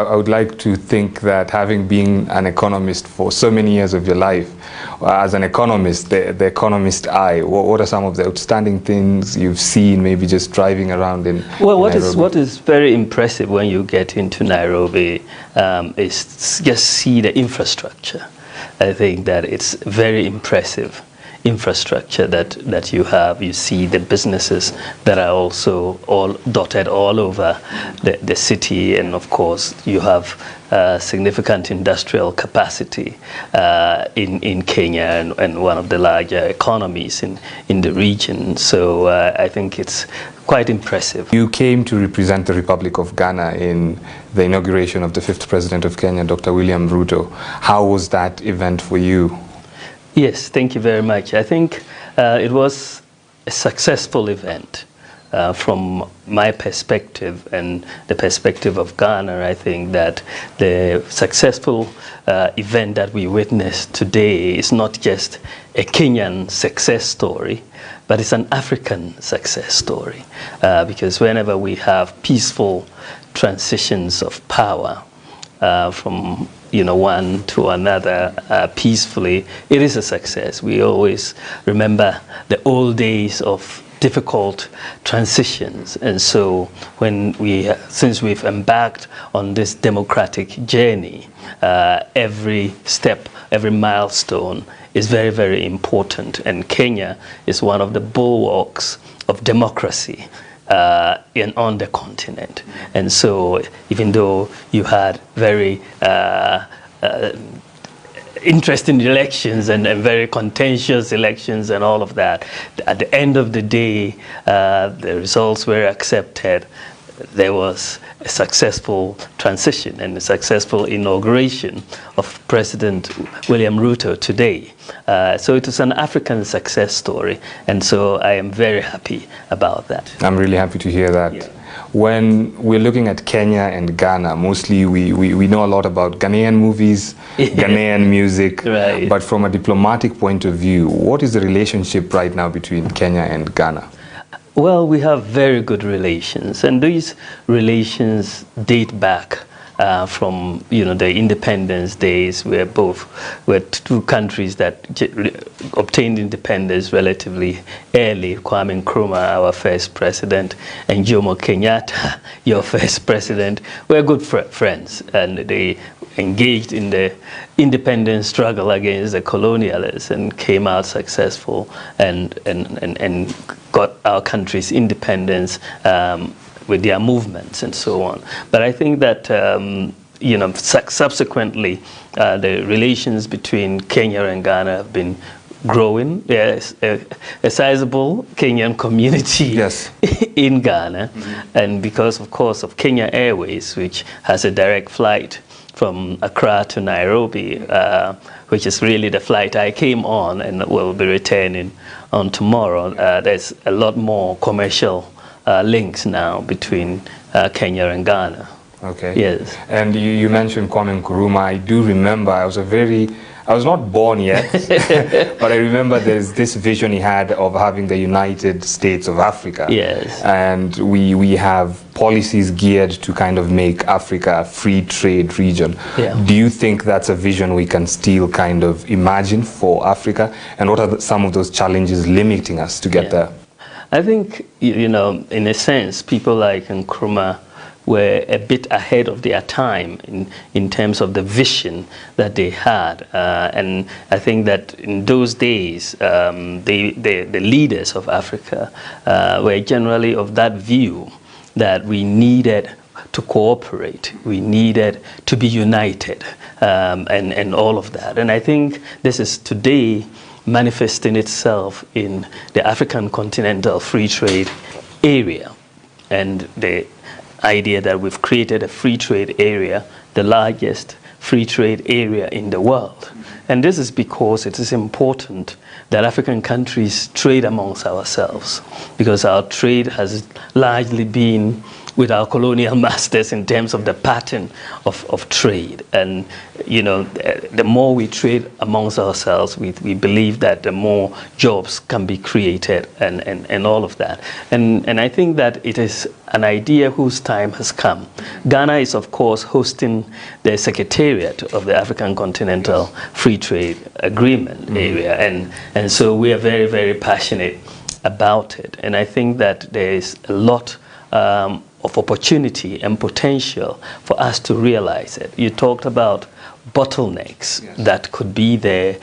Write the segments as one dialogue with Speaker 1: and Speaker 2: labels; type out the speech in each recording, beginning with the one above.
Speaker 1: I would like to think that having been an economist for so many years of your life, as an economist, the economist eye, what are some of the outstanding things you've seen, maybe just driving around in Nairobi?
Speaker 2: What is very impressive when you get into Nairobi is just see the infrastructure. I think that it's very impressive infrastructure that you have. You see the businesses that are also all dotted all over the city, and of course you have significant industrial capacity in Kenya, and one of the larger economies in the region. So I think it's quite impressive.
Speaker 1: You came to represent the Republic of Ghana in the inauguration of the 5th President of Kenya, Dr. William Ruto. How was that event for you?
Speaker 2: Yes, thank you very much. I think it was a successful event from my perspective and the perspective of Ghana. I think that the successful event that we witnessed today is not just a Kenyan success story, but it's an African success story, because whenever we have peaceful transitions of power from one to another peacefully, it is a success. We always remember the old days of difficult transitions, and so since we've embarked on this democratic journey, every step, every milestone is very, very important, and Kenya is one of the bulwarks of democracy on the continent. And so even though you had very interesting elections and very contentious elections and all of that, at the end of the day, the results were accepted. There was a successful transition and a successful inauguration of President William Ruto today. So it was an African success story, and so I am very happy about that.
Speaker 1: I'm really happy to hear that.
Speaker 2: Yeah.
Speaker 1: When we're looking at Kenya and Ghana, mostly we know a lot about Ghanaian movies, Ghanaian music,
Speaker 2: right.
Speaker 1: But from a diplomatic point of view, what is the relationship right now between Kenya and Ghana?
Speaker 2: Well, we have very good relations, and these relations date back from the independence days, where both were two countries that obtained independence relatively early. Kwame Nkrumah, our first president, and Jomo Kenyatta, your first president, were good friends, and they engaged in the independence struggle against the colonialists and came out successful and got our country's independence with their movements and so on. But I think that subsequently the relations between Kenya and Ghana have been growing. There's a sizable Kenyan community, yes, in Ghana, and because of course of Kenya Airways, which has a direct flight from Accra to Nairobi, which is really the flight I came on and will be returning on tomorrow. There's a lot more commercial links now between Kenya and Ghana.
Speaker 1: Okay.
Speaker 2: Yes.
Speaker 1: And you mentioned Kwame Nkrumah. I do remember I was not born yet, but I remember there's this vision he had of having the United States of Africa.
Speaker 2: Yes.
Speaker 1: And we have policies geared to kind of make Africa a free trade region.
Speaker 2: Yeah.
Speaker 1: Do you think that's a vision we can still kind of imagine for Africa? And what are some of those challenges limiting us to get there?
Speaker 2: I think, in a sense, people like Nkrumah were a bit ahead of their time in terms of the vision that they had. And I think that in those days, the leaders of Africa were generally of that view that we needed to cooperate, we needed to be united, and all of that. And I think this is today manifesting itself in the African Continental Free Trade Area, and the idea that we've created a free trade area, the largest free trade area in the world. And this is because it is important that African countries trade amongst ourselves, because our trade has largely been with our colonial masters in terms of the pattern of trade. And, you know, the more we trade amongst ourselves, we believe that the more jobs can be created and all of that. And I think that it is an idea whose time has come. Ghana is, of course, hosting the Secretariat of the African Continental Free Trade Agreement area. And so we are very, very passionate about it. And I think that there is a lot of opportunity and potential for us to realize it. You talked about bottlenecks that could be there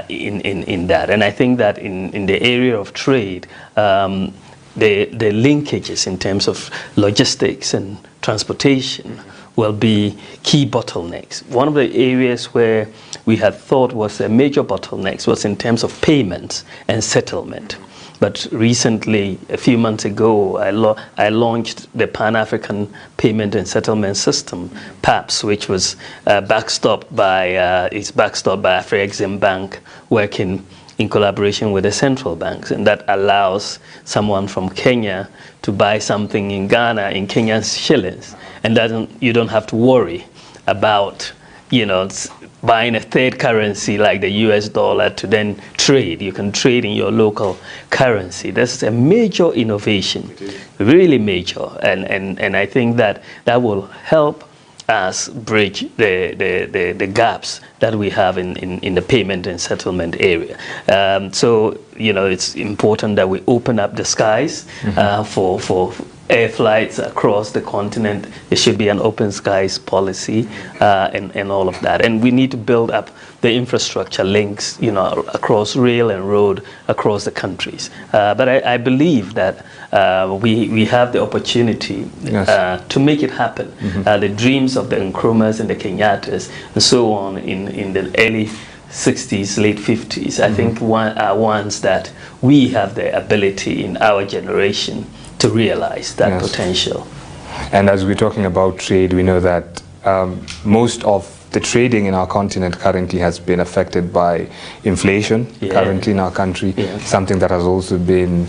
Speaker 2: in that. And I think that in the area of trade, the linkages in terms of logistics and transportation will be key bottlenecks. One of the areas where we had thought was a major bottlenecks was in terms of payments and settlement. But recently, a few months ago, I launched the Pan-African Payment and Settlement System, PAPS, which was backstopped by Afrexim Bank, working in collaboration with the central banks, and that allows someone from Kenya to buy something in Ghana in Kenyan shillings, and you don't have to worry about, you know, buying a third currency like the US dollar to then trade. You can trade in your local currency. That's a major innovation, really major, and I think that will help us bridge the gaps that we have in the payment and settlement area. So, you know, it's important that we open up the skies for air flights across the continent. There should be an open skies policy and all of that. And we need to build up the infrastructure links, you know, across rail and road across the countries. But I believe that we have the opportunity to make it happen. The dreams of the Nkrumahs and the Kenyattas and so on in the early 60s, late 50s, I think are ones that we have the ability in our generation to realize that potential.
Speaker 1: And as we're talking about trade, we know that most of the trading in our continent currently has been affected by inflation currently in our country, something that has also been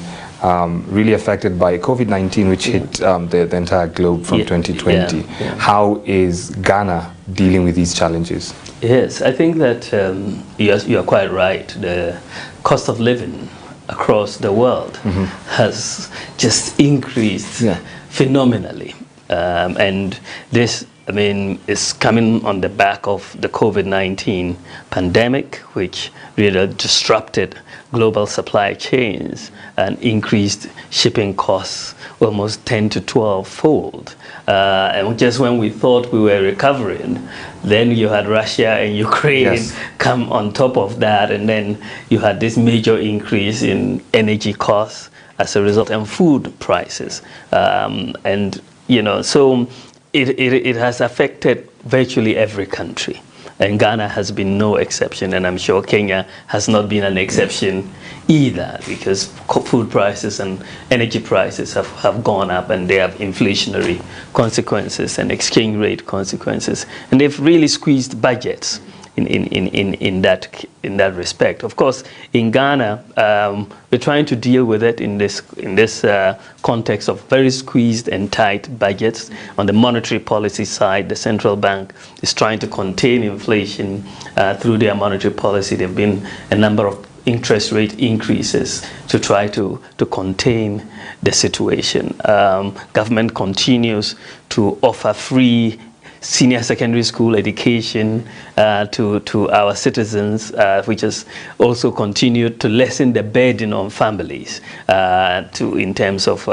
Speaker 1: really affected by COVID-19, which hit the entire globe from 2020. How is Ghana dealing with these challenges?
Speaker 2: Yes, I think that you are quite right. The cost of living across the world has just increased phenomenally. And this, I mean, is coming on the back of the COVID-19 pandemic, which really disrupted global supply chains and increased shipping costs almost 10 to 12-fold. And just when we thought we were recovering, then you had Russia and Ukraine come on top of that, and then you had this major increase in energy costs as a result, and food prices. And, you know, so it has affected virtually every country. And Ghana has been no exception, and I'm sure Kenya has not been an exception either, because food prices and energy prices have gone up, and they have inflationary consequences and exchange rate consequences, and they've really squeezed budgets in that respect. Of course, in Ghana, we're trying to deal with it in this context of very squeezed and tight budgets. On the monetary policy side, the central bank is trying to contain inflation through their monetary policy. There have been a number of interest rate increases to try to contain the situation. Government continues to offer free senior secondary school education to our citizens, which has also continued to lessen the burden on families in terms of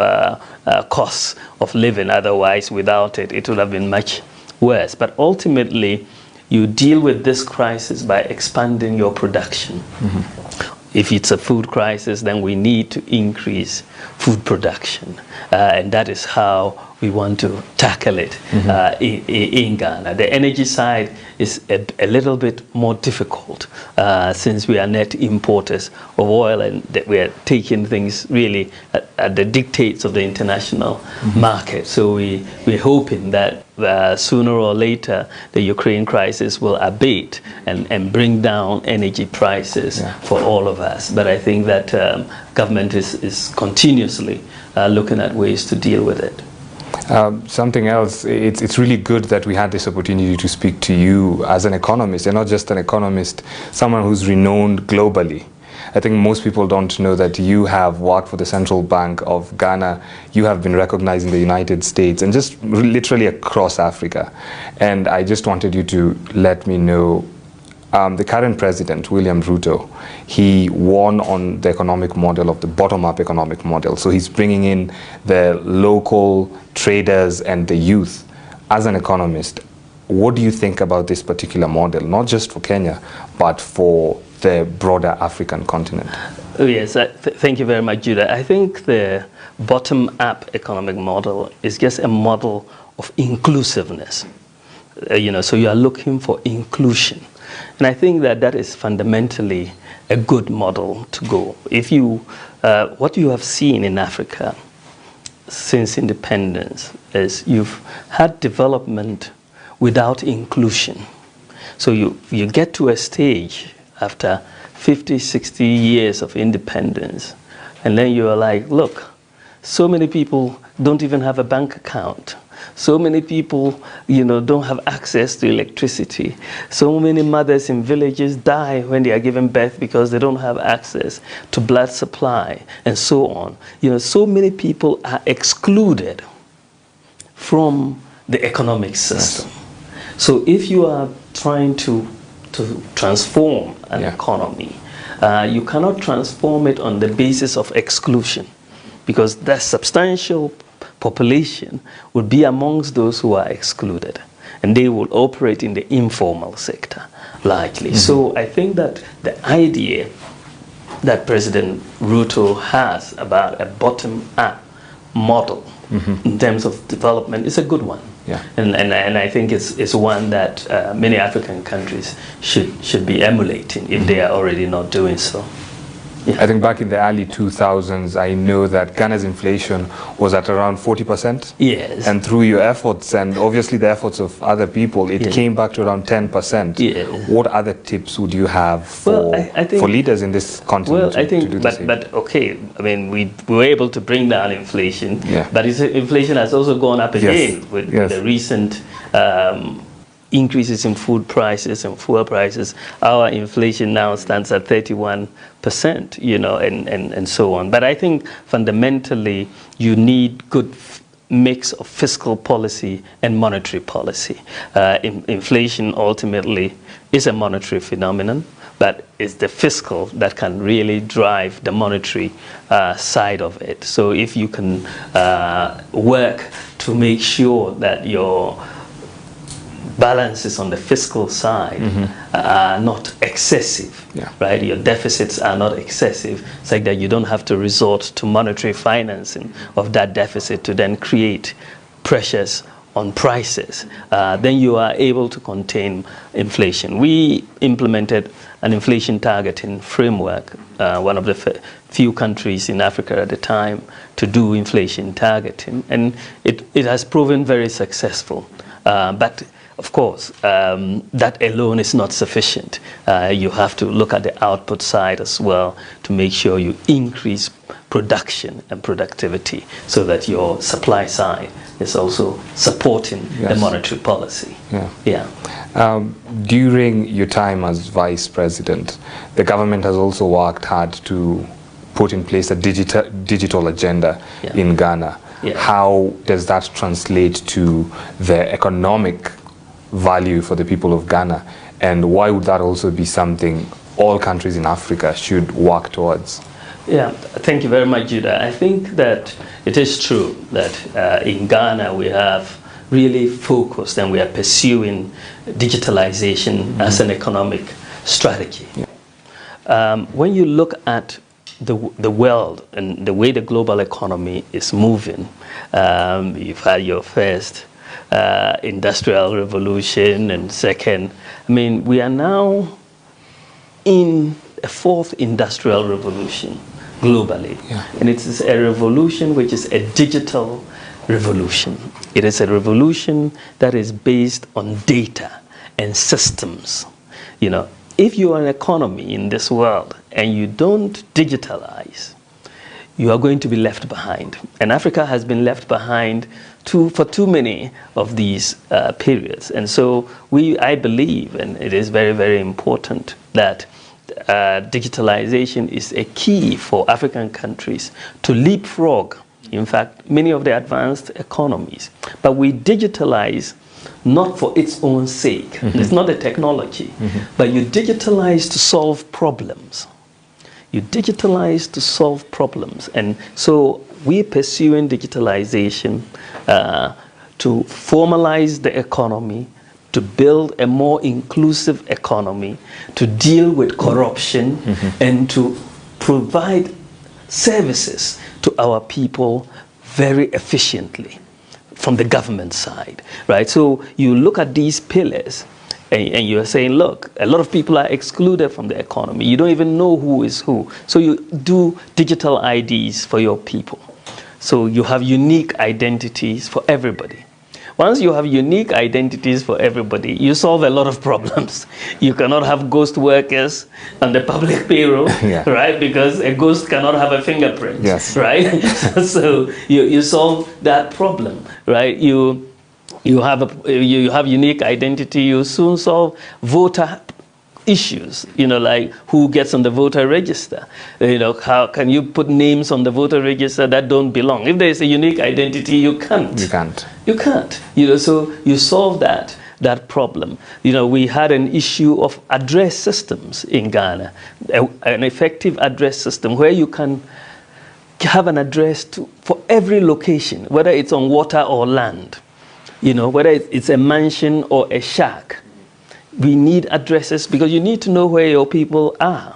Speaker 2: costs of living. Otherwise, without it, it would have been much worse. But ultimately, you deal with this crisis by expanding your production. If it's a food crisis, then we need to increase food production. And that is how we want to tackle it in Ghana. The energy side is a little bit more difficult since we are net importers of oil, and that we are taking things really at the dictates of the international market. So we're hoping that sooner or later the Ukraine crisis will abate and bring down energy prices for all of us. But I think that government is continuously looking at ways to deal with it.
Speaker 1: Something else, it's really good that we had this opportunity to speak to you as an economist, and not just an economist, someone who's renowned globally. I think most people don't know that you have worked for the Central Bank of Ghana, you have been recognized in the United States, and just literally across Africa. And I just wanted you to let me know, the current president, William Ruto, he won on the economic model of the bottom-up economic model. So he's bringing in the local traders and the youth. As an economist, what do you think about this particular model, not just for Kenya, but for the broader African continent?
Speaker 2: Oh, yes, thank you very much, Judah. I think the bottom-up economic model is just a model of inclusiveness. So you are looking for inclusion. And I think that that is fundamentally a good model to go. If you, what you have seen in Africa since independence is you've had development without inclusion. So you get to a stage after 50, 60 years of independence, and then you are like, look, so many people don't even have a bank account. So many people, don't have access to electricity. So many mothers in villages die when they are giving birth because they don't have access to blood supply, and so on. So many people are excluded from the economic system. So if you are trying to transform an economy, you cannot transform it on the basis of exclusion, because that substantial population would be amongst those who are excluded, and they will operate in the informal sector largely. So I think that the idea that President Ruto has about a bottom-up model in terms of development is a good one. And I think it's one that many African countries should be emulating if they are already not doing so. I
Speaker 1: think back in the early 2000s, I know that Ghana's inflation was at around 40%.
Speaker 2: Yes.
Speaker 1: And through your efforts, and obviously the efforts of other people, it came back to around 10%.
Speaker 2: Yes.
Speaker 1: What other tips would you have for, for leaders in this continent
Speaker 2: to do the same? But okay, I mean, we were able to bring down inflation, but inflation has also gone up again with the recent increases in food prices and fuel prices. Our inflation now stands at 31%, and so on. But I think fundamentally you need good mix of fiscal policy and monetary policy. Inflation ultimately is a monetary phenomenon, but it's the fiscal that can really drive the monetary side of it. So if you can work to make sure that your balances on the fiscal side are not excessive, right? Your deficits are not excessive. It's like that you don't have to resort to monetary financing of that deficit to then create pressures on prices. Then you are able to contain inflation. We implemented an inflation targeting framework, one of the few countries in Africa at the time to do inflation targeting, and it has proven very successful. But of course, that alone is not sufficient. You have to look at the output side as well to make sure you increase production and productivity so that your supply side is also supporting the monetary policy.
Speaker 1: During your time as vice president, the government has also worked hard to put in place a digital agenda in Ghana. How does that translate to the economic value for the people of Ghana, and why would that also be something all countries in Africa should work towards?
Speaker 2: Thank you very much, Judah. I think that it is true that in Ghana we have really focused and we are pursuing digitalization as an economic strategy. When you look at the world and the way the global economy is moving, you've had your first industrial revolution and second. I mean, we are now in a fourth industrial revolution globally. And it is a revolution which is a digital revolution. It is a revolution that is based on data and systems. If you are an economy in this world and you don't digitalize, you are going to be left behind. And Africa has been left behind for too many of these periods. And so I believe, and it is very, very important, that digitalization is a key for African countries to leapfrog, in fact, many of the advanced economies. But we digitalize not for its own sake. It's not the technology, but you digitalize to solve problems. You digitalize to solve problems. And so we're pursuing digitalization to formalize the economy, to build a more inclusive economy, to deal with corruption, and to provide services to our people very efficiently from the government side, right? So you look at these pillars, and you're saying, look, a lot of people are excluded from the economy. You don't even know who is who. So you do digital IDs for your people. So you have unique identities for everybody. Once you have unique identities for everybody, you solve a lot of problems. You cannot have ghost workers on the public payroll, right? Because a ghost cannot have a fingerprint, right? So you solve that problem, right? You have unique identity. You soon solve voter issues, like who gets on the voter register. How can you put names on the voter register that don't belong? If there is a unique identity, you can't. You can't. So you solve that problem. We had an issue of address systems in Ghana, an effective address system where you can have an address for every location, whether it's on water or land, whether it's a mansion or a shack. We need addresses because you need to know where your people are.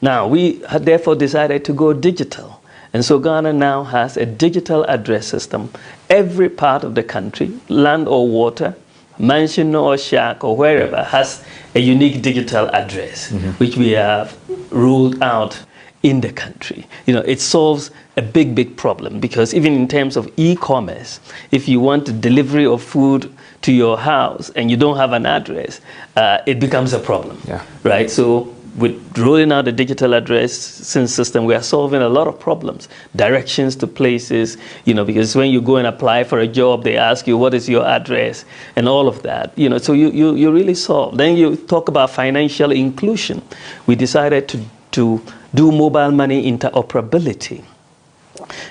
Speaker 2: Now, we have therefore decided to go digital. And so Ghana now has a digital address system. Every part of the country, land or water, mansion or shack or wherever, has a unique digital address, which we have ruled out in the country. It solves a big, big problem because even in terms of e-commerce, if you want a delivery of food to your house and you don't have an address, it becomes a problem, right? So with rolling out the digital address system, we are solving a lot of problems. Directions to places, because when you go and apply for a job, they ask you, what is your address? And all of that, so you really solve. Then you talk about financial inclusion. We decided to do mobile money interoperability.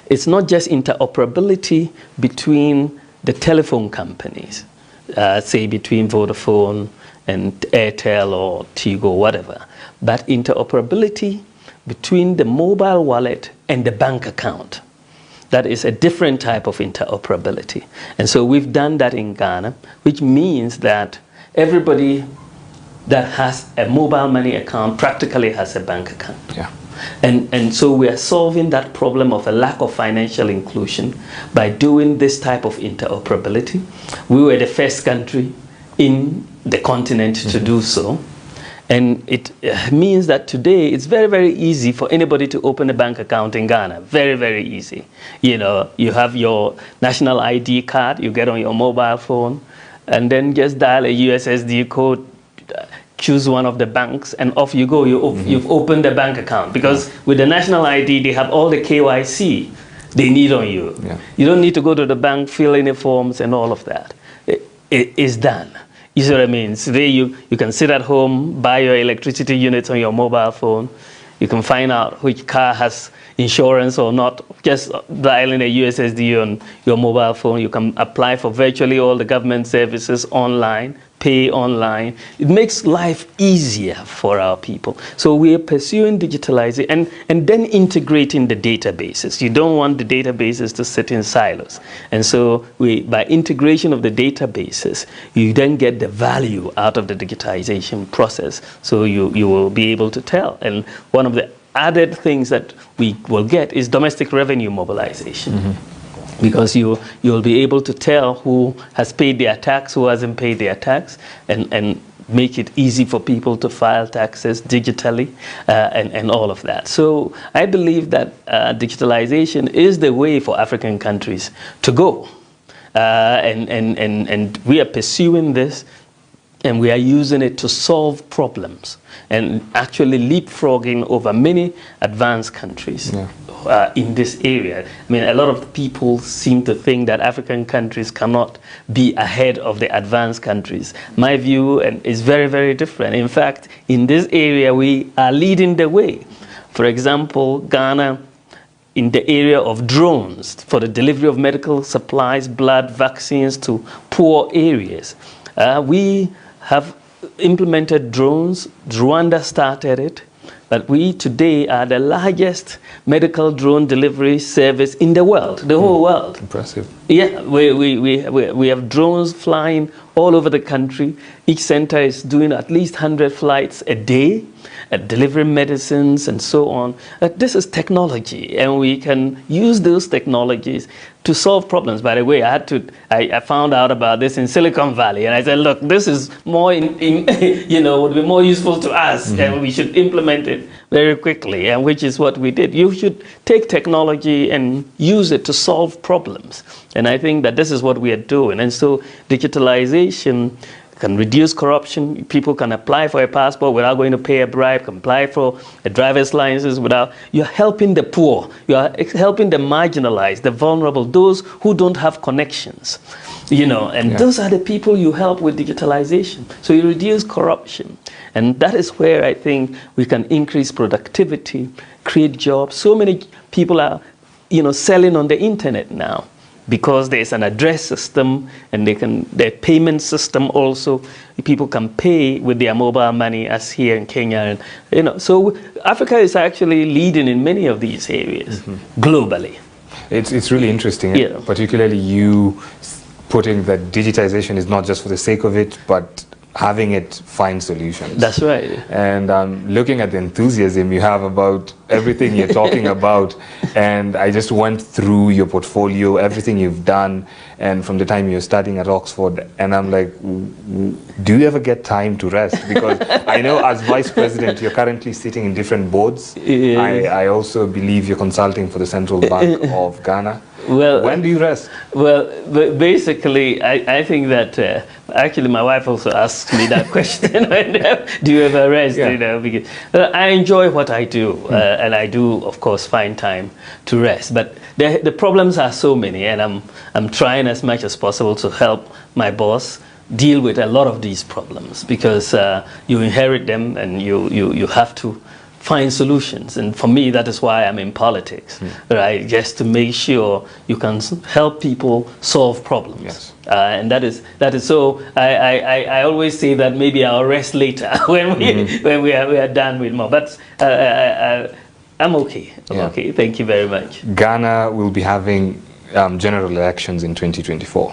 Speaker 2: It's not just interoperability between the telephone companies, say between Vodafone and Airtel or Tigo, whatever, but interoperability between the mobile wallet and the bank account. That is a different type of interoperability. And so we've done that in Ghana, which means that everybody that has a mobile money account practically has a bank account. And so we are solving that problem of a lack of financial inclusion by doing this type of interoperability. We were the first country in the continent to do so. And it means that today it's very, very easy for anybody to open a bank account in Ghana. Very, very easy. You have your national ID card, you get on your mobile phone, and then just dial a USSD code, choose one of the banks, and off you go. You've opened a bank account because with the national ID, they have all the KYC they need on you. You don't need to go to the bank, fill any forms and all of that. It is done. You see what I mean? Today you can sit at home, buy your electricity units on your mobile phone. You can find out which car has insurance or not, just dialing a USSD on your mobile phone. You can apply for virtually all the government services online, pay online. It makes life easier for our people. So we are pursuing digitalizing and then integrating the databases. You don't want the databases to sit in silos. And so by integration of the databases, you then get the value out of the digitization process. So you will be able to tell. And one of the added things that we will get is domestic revenue mobilization. Because you'll be able to tell who has paid their tax, who hasn't paid their tax, and make it easy for people to file taxes digitally and all of that. So I believe that digitalization is the way for African countries to go. And we are pursuing this and we are using it to solve problems and actually leapfrogging over many advanced countries in this area. I mean, a lot of people seem to think that African countries cannot be ahead of the advanced countries. My view is very, very different. In fact, in this area, we are leading the way. For example, Ghana, in the area of drones for the delivery of medical supplies, blood, vaccines to poor areas. We have implemented drones. Rwanda started it. But we today are the largest medical drone delivery service in the world, the whole world.
Speaker 1: Impressive.
Speaker 2: Yeah, we have drones flying all over the country. Each center is doing at least 100 flights a day, delivering medicines and so on. This is technology, and we can use those technologies to solve problems. By the way, I found out about this in Silicon Valley, and I said, look, this is more, would be more useful to us, and we should implement it very quickly, and which is what we did. You should take technology and use it to solve problems. And I think that this is what we are doing. And so digitalization can reduce corruption. People can apply for a passport without going to pay a bribe, can apply for a driver's license without. You're helping the poor. You are helping the marginalized, the vulnerable, those who don't have connections. Those are the people you help with digitalization. So you reduce corruption. And that is where I think we can increase productivity, create jobs. So many people are, selling on the internet now, because there's an address system and their payment system also. People can pay with their mobile money as here in Kenya. And, so Africa is actually leading in many of these areas globally.
Speaker 1: It's really interesting, particularly you putting that digitization is not just for the sake of it, but having it find solutions.
Speaker 2: That's right.
Speaker 1: And looking at the enthusiasm you have about everything you're talking about, and I just went through your portfolio, everything you've done, and from the time you're studying at Oxford, and I'm like, do you ever get time to rest? Because I know as Vice President, you're currently sitting in different boards. I also believe you're consulting for the Central Bank of Ghana. Well, when do you rest?
Speaker 2: Well, basically, I think that actually my wife also asked me that question. Do you ever rest? Because I enjoy what I do, and I do, of course, find time to rest. But the problems are so many, and I'm trying as much as possible to help my boss deal with a lot of these problems, because you inherit them, and you have to find solutions. And for me, that is why I'm in politics, right? Just to make sure you can help people solve problems.
Speaker 1: Yes.
Speaker 2: And that is so. I always say that maybe I'll rest later when we are done with more. But I'm okay. I'm okay. Thank you very much.
Speaker 1: Ghana will be having general elections in 2024.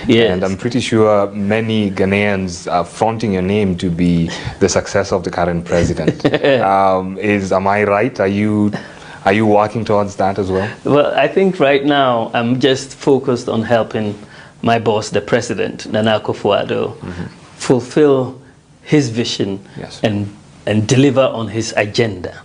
Speaker 2: Yes.
Speaker 1: And I'm pretty sure many Ghanaians are fronting your name to be the successor of the current president. Am I right? Are you working towards that as well?
Speaker 2: Well, I think right now I'm just focused on helping my boss, the president, Nana Akufo-Addo, fulfill his vision and deliver on his agenda.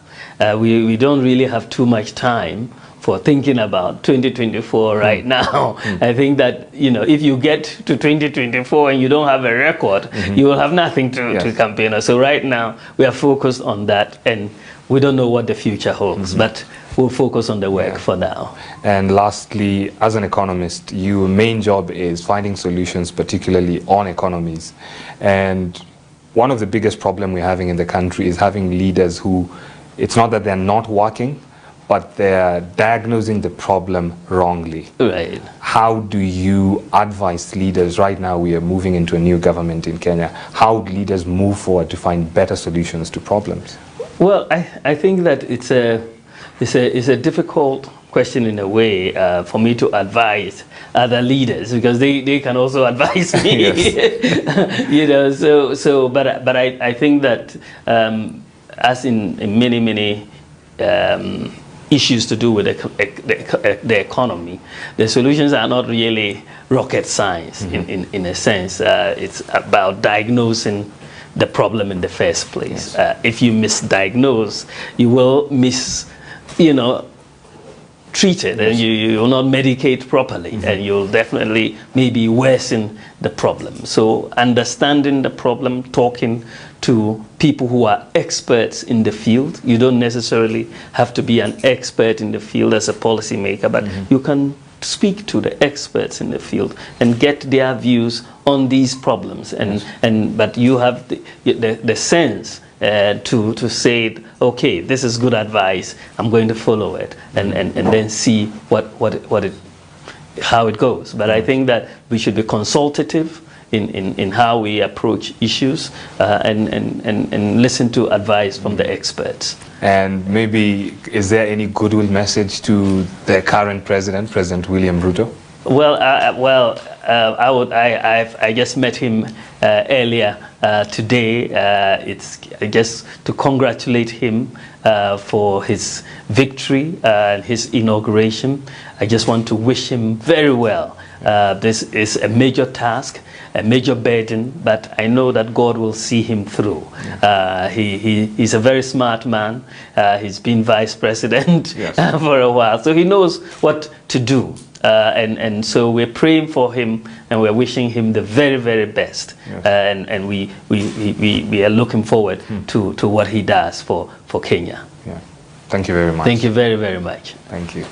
Speaker 2: We don't really have too much time for thinking about 2024 right now. I think that, if you get to 2024 and you don't have a record, you will have nothing to campaign on. So right now, we are focused on that, and we don't know what the future holds, but we'll focus on the work for now.
Speaker 1: And lastly, as an economist, your main job is finding solutions, particularly on economies. And one of the biggest problems we're having in the country is having leaders who, it's not that they're not working, but they're diagnosing the problem wrongly.
Speaker 2: Right.
Speaker 1: How do you advise leaders? Right now we are moving into a new government in Kenya. How do leaders move forward to find better solutions to problems?
Speaker 2: Well, I think that it's a difficult question in a way for me to advise other leaders, because they can also advise me. But I think that as in many issues to do with the economy, the solutions are not really rocket science in a sense. It's about diagnosing the problem in the first place. If you misdiagnose, you will miss, treat it, and you will not medicate properly, and you'll definitely maybe worsen the problem. So understanding the problem, talking to people who are experts in the field. You don't necessarily have to be an expert in the field as a policymaker, but you can speak to the experts in the field and get their views on these problems, but you have the sense to say, okay, this is good advice, I'm going to follow it, and then see how it goes. But I think that we should be consultative in how we approach issues, and listen to advice from the experts.
Speaker 1: And maybe, is there any goodwill message to the current president, President William Ruto?
Speaker 2: Well, I just met him earlier today. It's just to congratulate him for his victory and his inauguration. I just want to wish him very well. This is a major task, a major burden, but I know that God will see him through. He's a very smart man. He's been vice president for a while, so he knows what to do. And so we're praying for him, and we're wishing him the very, very best. And we are looking forward to what he does for Kenya.
Speaker 1: Yeah. Thank you very much.
Speaker 2: Thank you very, very much.
Speaker 1: Thank you.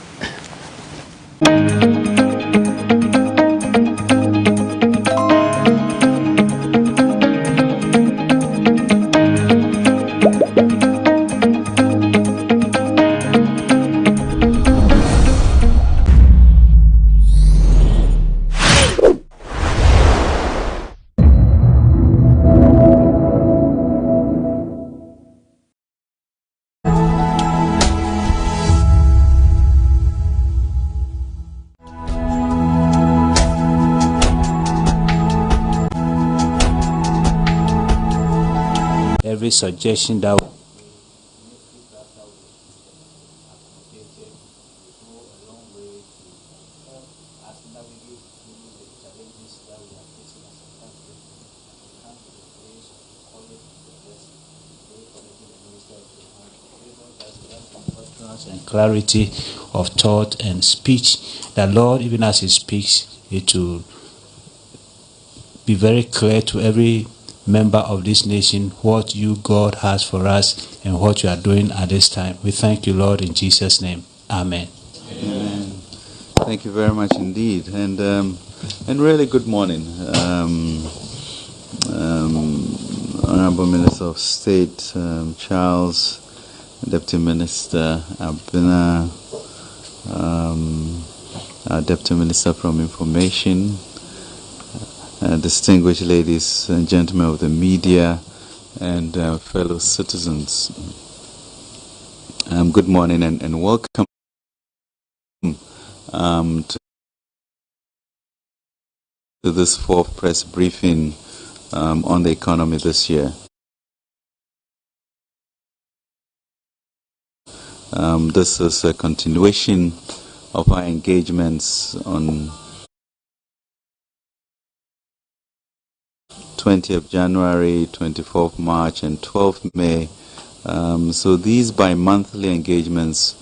Speaker 3: Every suggestion that and clarity of thought and speech, that Lord, even as he speaks, it will be very clear to every member of this nation what you, God, has for us and what you are doing at this time. We thank you, Lord, in Jesus' name. Amen.
Speaker 4: Amen. Thank you very much indeed, and really good morning, Honorable Minister of State Charles, Deputy Minister Abena, Deputy Minister from Information, distinguished ladies and gentlemen of the media, and fellow citizens. Good morning and welcome to this fourth press briefing on the economy this year. This is a continuation of our engagements on 20th January, 24th March, and 12th May. So these bi-monthly engagements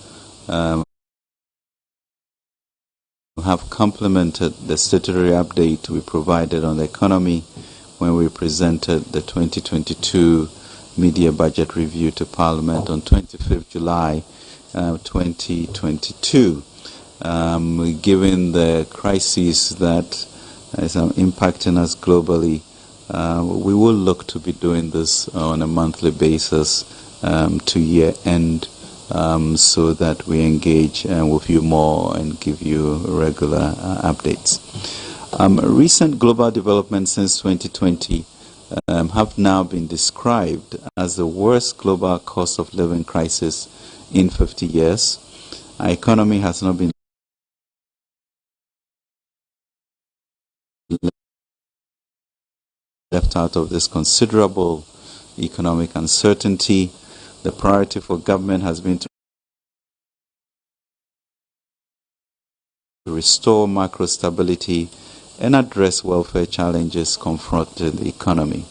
Speaker 4: have complemented the statutory update we provided on the economy when we presented the 2022 media budget review to Parliament on 25th July 2022. Given the crisis that is impacting us globally, we will look to be doing this on a monthly basis to year end, so that we engage with you more and give you regular updates. Recent global developments since 2020 have now been described as the worst global cost of living crisis in 50 years. Our economy has not been left out of this considerable economic uncertainty. The priority for government has been to restore macro stability and address welfare challenges confronting the economy.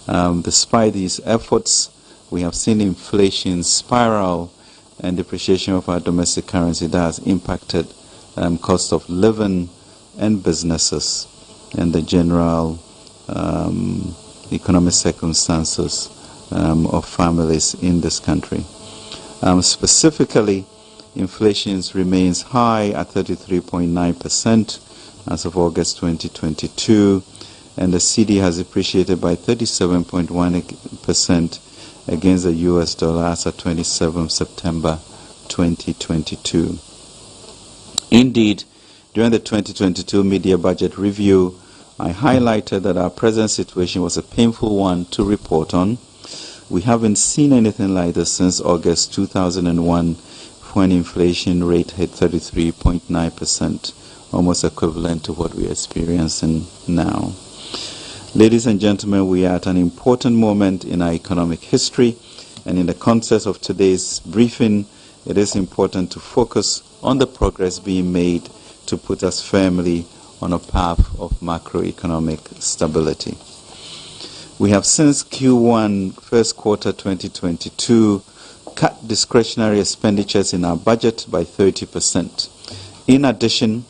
Speaker 4: Despite these efforts, we have seen inflation spiral and depreciation of our domestic currency that has impacted cost of living and businesses and the general economic circumstances of families in this country. Specifically, inflation remains high at 33.9% as of August 2022, and the cedi has appreciated by 37.1% against the US dollar as of 27 September 2022. Indeed, during the 2022 media budget review, I highlighted that our present situation was a painful one to report on. We haven't seen anything like this since August 2001, when inflation rate hit 33.9%, almost equivalent to what we are experiencing now. Ladies and gentlemen, we are at an important moment in our economic history, and in the context of today's briefing, it is important to focus on the progress being made to put us firmly on a path of macroeconomic stability. We have since Q1 first quarter 2022 cut discretionary expenditures in our budget by 30%. In addition,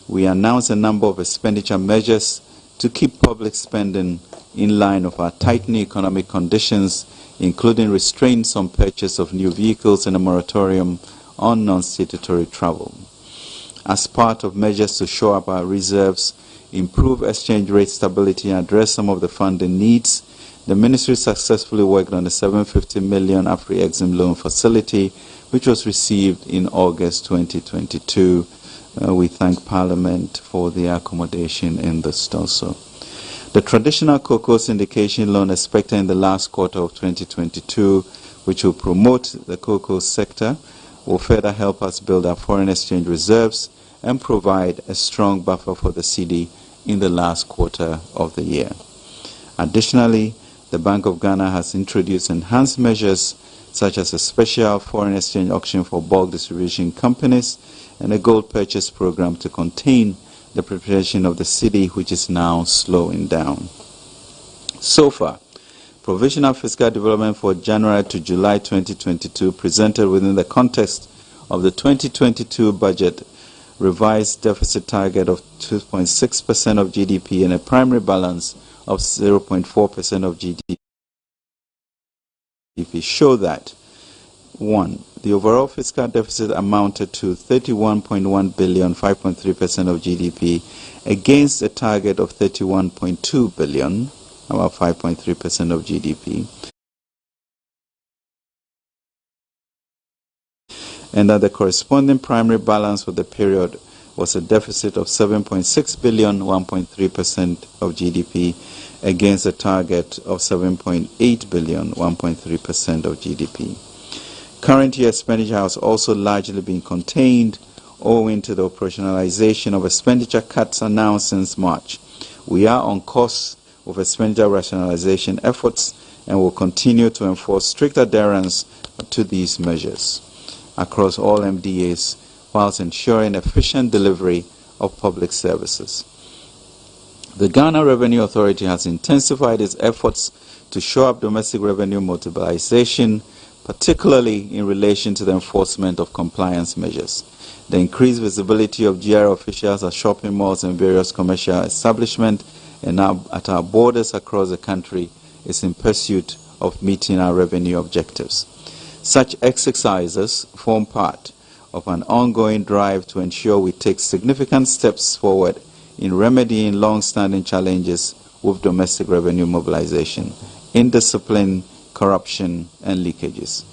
Speaker 4: we announced a number of expenditure measures to keep public spending in line with our tightening economic conditions, including restraints on purchase of new vehicles and a moratorium on non-statutory travel. As part of measures to shore up our reserves, improve exchange rate stability, and address some of the funding needs, the Ministry successfully worked on the 750 million Afri-Exim loan facility, which was received in August 2022. We thank Parliament for the accommodation in this also. The traditional cocoa syndication loan expected in the last quarter of 2022, which will promote the cocoa sector, will further help us build our foreign exchange reserves and provide a strong buffer for the cedi in the last quarter of the year. Additionally, the Bank of Ghana has introduced enhanced measures such as a special foreign exchange auction for bulk distribution companies and a gold purchase program to contain the depreciation of the cedi, which is now slowing down. So far, provisional fiscal development for January to July 2022 presented within the context of the 2022 budget revised deficit target of 2.6% of GDP and a primary balance of 0.4% of GDP show that 1. The overall fiscal deficit amounted to 31.1 billion, 5.3% of GDP, against a target of 31.2 billion, about 5.3% of GDP, and that the corresponding primary balance for the period was a deficit of 7.6 billion, 1.3% of GDP, against a target of 7.8 billion, 1.3% of GDP. Current year expenditure has also largely been contained owing to the operationalization of expenditure cuts announced since March. We are on course with expenditure rationalization efforts and will continue to enforce strict adherence to these measures across all MDAs whilst ensuring efficient delivery of public services. The Ghana Revenue Authority has intensified its efforts to shore up domestic revenue mobilization, particularly in relation to the enforcement of compliance measures. The increased visibility of GR officials at shopping malls and various commercial establishments and now at our borders across the country is in pursuit of meeting our revenue objectives. Such exercises form part of an ongoing drive to ensure we take significant steps forward in remedying long-standing challenges with domestic revenue mobilization, indiscipline, corruption, and leakages.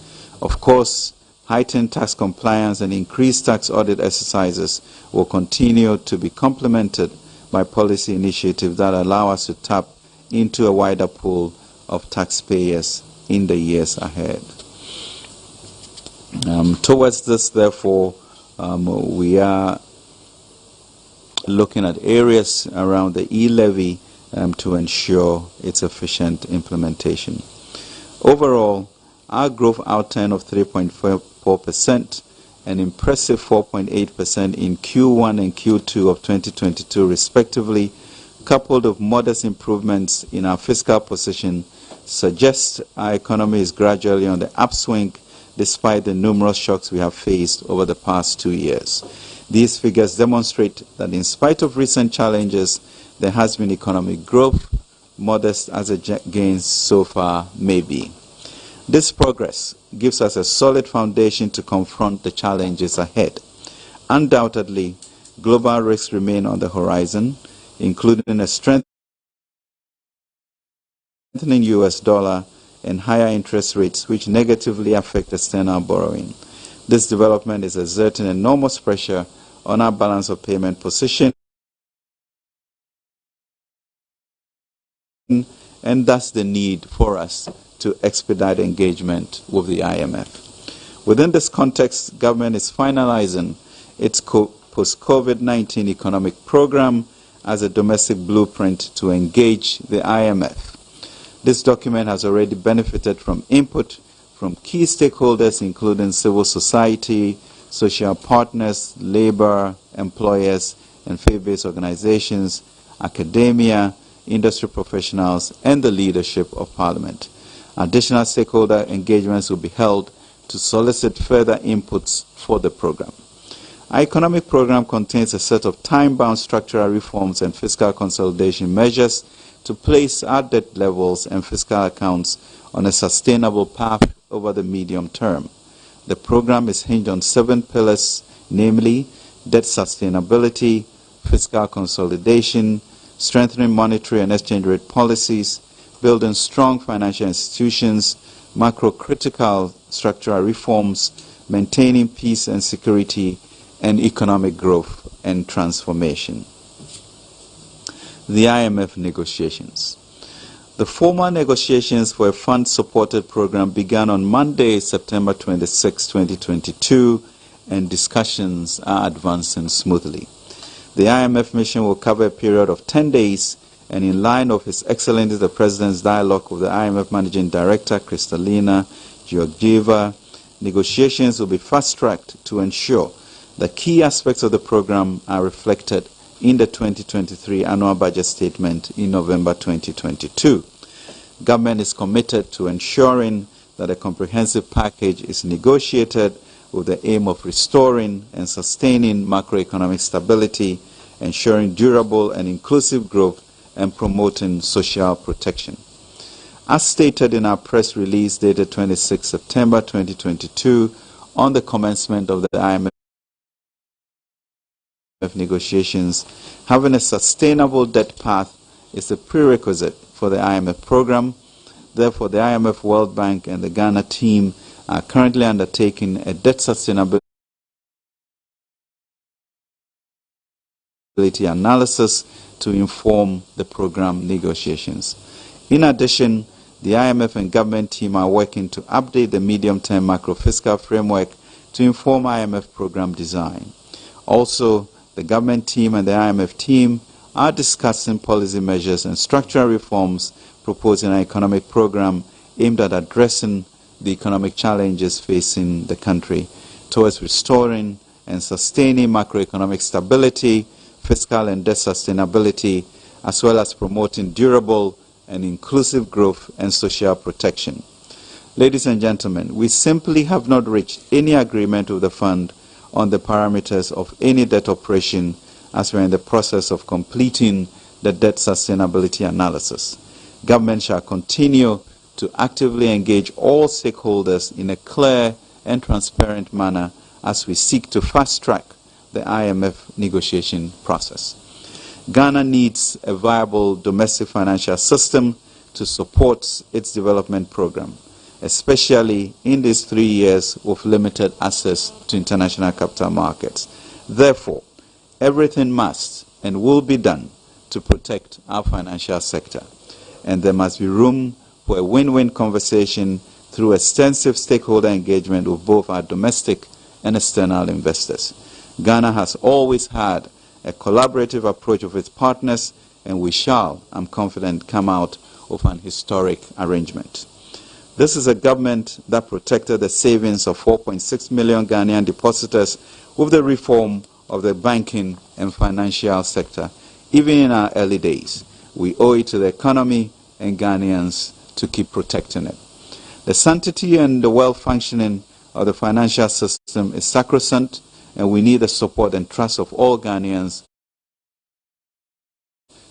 Speaker 4: Of course, heightened tax compliance and increased tax audit exercises will continue to be complemented by policy initiatives that allow us to tap into a wider pool of taxpayers in the years ahead. Towards this, therefore, we are looking at areas around the e-levy to ensure its efficient implementation. Overall, our growth outturn of 3.4%, an impressive 4.8% in Q1 and Q2 of 2022 respectively, coupled with modest improvements in our fiscal position, suggests our economy is gradually on the upswing despite the numerous shocks we have faced over the past 2 years. These figures demonstrate that in spite of recent challenges, there has been economic growth, modest as the gains so far may be. This progress gives us a solid foundation to confront the challenges ahead. Undoubtedly, global risks remain on the horizon, including a strengthening US dollar and higher interest rates, which negatively affect external borrowing. This development is exerting enormous pressure on our balance of payment position, and thus the need for us to expedite engagement with the IMF. Within this context, government is finalizing its post-COVID-19 economic program as a domestic blueprint to engage the IMF. This document has already benefited from input from key stakeholders, including civil society, social partners, labor, employers, and faith-based organizations, academia, industry professionals, and the leadership of Parliament. Additional stakeholder engagements will be held to solicit further inputs for the program. Our economic program contains a set of time-bound structural reforms and fiscal consolidation measures to place our debt levels and fiscal accounts on a sustainable path over the medium term. The program is hinged on 7 pillars, namely debt sustainability, fiscal consolidation, strengthening monetary and exchange rate policies, building strong financial institutions, macro-critical structural reforms, maintaining peace and security, and economic growth and transformation. The IMF negotiations. The formal negotiations for a fund-supported program began on Monday, September 26, 2022, and discussions are advancing smoothly. The IMF mission will cover a period of 10 days, and in line with His Excellency the President's dialogue with the IMF Managing Director, Kristalina Georgieva, negotiations will be fast-tracked to ensure that key aspects of the program are reflected in the 2023 annual budget statement in November 2022. Government is committed to ensuring that a comprehensive package is negotiated with the aim of restoring and sustaining macroeconomic stability, ensuring durable and inclusive growth, and promoting social protection. As stated in our press release dated 26 September 2022 on the commencement of the IMF negotiations, having a sustainable debt path is a prerequisite for the IMF program. Therefore, the IMF, World Bank, and the Ghana team are currently undertaking a debt sustainability analysis to inform the program negotiations. In addition, the IMF and government team are working to update the medium-term macro-fiscal framework to inform IMF program design. Also, the government team and the IMF team are discussing policy measures and structural reforms, proposing an economic program aimed at addressing the economic challenges facing the country towards restoring and sustaining macroeconomic stability, fiscal and debt sustainability, as well as promoting durable and inclusive growth and social protection. Ladies and gentlemen, we simply have not reached any agreement with the fund on the parameters of any debt operation as we are in the process of completing the debt sustainability analysis. Government shall continue to actively engage all stakeholders in a clear and transparent manner as we seek to fast-track the IMF negotiation process. Ghana needs a viable domestic financial system to support its development program, especially in these 3 years with limited access to international capital markets. Therefore, everything must and will be done to protect our financial sector, and there must be room for a win-win conversation through extensive stakeholder engagement with both our domestic and external investors. Ghana has always had a collaborative approach with its partners, and we shall, I'm confident, come out with an historic arrangement. This is a government that protected the savings of 4.6 million Ghanaian depositors with the reform of the banking and financial sector. Even in our early days, we owe it to the economy and Ghanaians to keep protecting it. The sanctity and the well-functioning of the financial system is sacrosanct, and we need the support and trust of all Ghanaians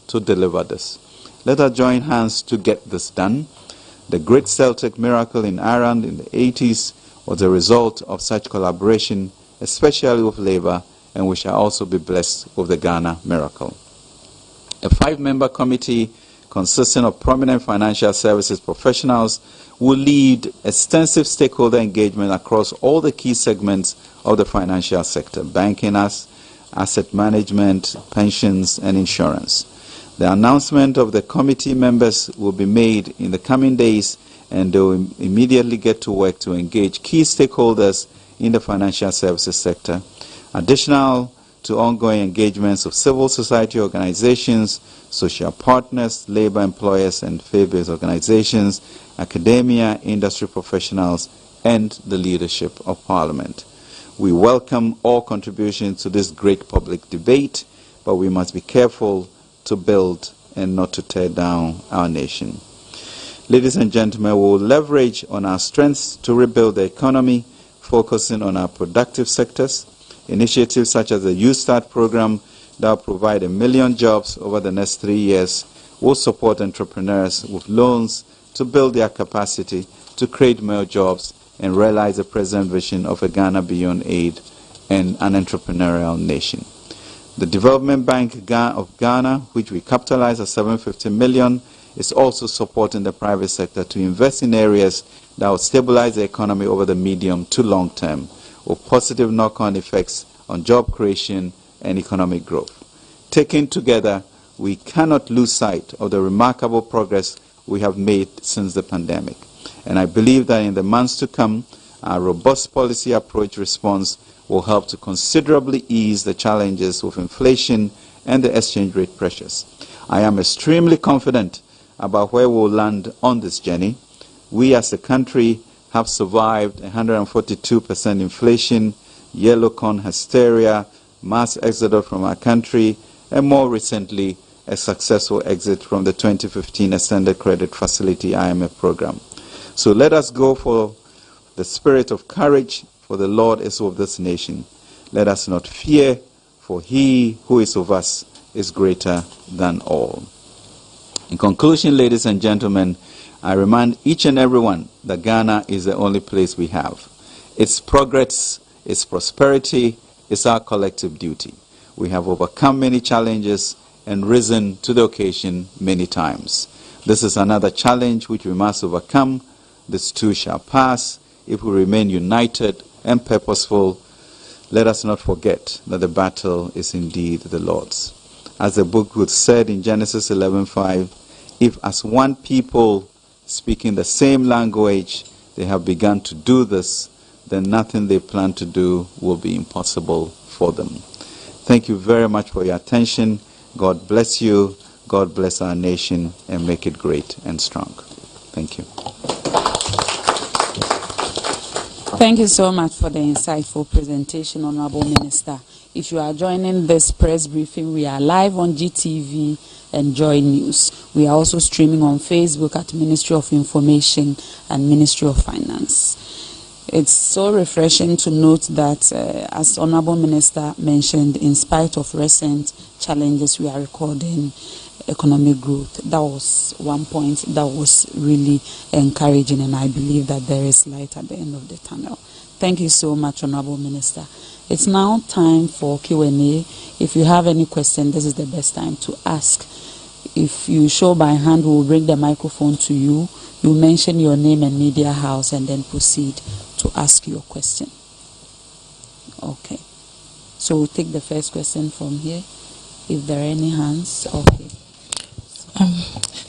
Speaker 4: to deliver this. Let us join hands to get this done. The great Celtic miracle in Ireland in the 80s was a result of such collaboration, especially with Labour, and we shall also be blessed with the Ghana miracle. A 5-member committee consisting of prominent financial services professionals will lead extensive stakeholder engagement across all the key segments of the financial sector: banking, asset management, pensions, and insurance. The announcement of the committee members will be made in the coming days, and they will immediately get to work to engage key stakeholders in the financial services sector. Additional to ongoing engagements of civil society organizations, social partners, labor employers and faith-based organizations, academia, industry professionals, and the leadership of Parliament. We welcome all contributions to this great public debate, but we must be careful to build and not to tear down our nation. Ladies and gentlemen, we will leverage on our strengths to rebuild the economy, focusing on our productive sectors. Initiatives such as the Youth Start program that will provide 1 million jobs over the next 3 years will support entrepreneurs with loans to build their capacity to create more jobs and realize the present vision of a Ghana beyond aid and an entrepreneurial nation. The Development Bank of Ghana, which we capitalize at 750 million, is also supporting the private sector to invest in areas that will stabilize the economy over the medium to long term, with positive knock-on effects on job creation and economic growth. Taken together, we cannot lose sight of the remarkable progress we have made since the pandemic. And I believe that in the months to come, our robust policy approach response will help to considerably ease the challenges with inflation and the exchange rate pressures. I am extremely confident about where we will land on this journey. We as a country have survived 142% inflation, yellow corn hysteria, mass exodus from our country, and more recently, a successful exit from the 2015 Extended Credit Facility IMF program. So let us go for the spirit of courage, for the Lord is with this nation. Let us not fear, for he who is of us is greater than all. In conclusion, ladies and gentlemen, I remind each and everyone that Ghana is the only place we have. Its progress, its prosperity is our collective duty. We have overcome many challenges and risen to the occasion many times. This is another challenge which we must overcome. This too shall pass if we remain united and purposeful. Let us not forget that the battle is indeed the Lord's. As the book would said in Genesis 11:5, if as one people speaking the same language they have begun to do this, then nothing they plan to do will be impossible for them. Thank you very much for your attention. God bless you. God bless our nation and make it great and strong. Thank you.
Speaker 5: Thank you so much for the insightful presentation, Honorable Minister. If you are joining this press briefing, we are live on GTV and Joy News. We are also streaming on Facebook at Ministry of Information and Ministry of Finance. It's so refreshing to note that, as Honorable Minister mentioned, in spite of recent challenges, we are recording economic growth. That was one point that was really encouraging, and I believe that there is light at the end of the tunnel. Thank you so much, Honorable Minister. It's now time for Q&A. If you have any question, this is the best time to ask. If you show by hand, we will bring the microphone to you. You mention your name and media house and then proceed to ask your question. Okay. So we'll take the first question from here. If there are any hands, okay.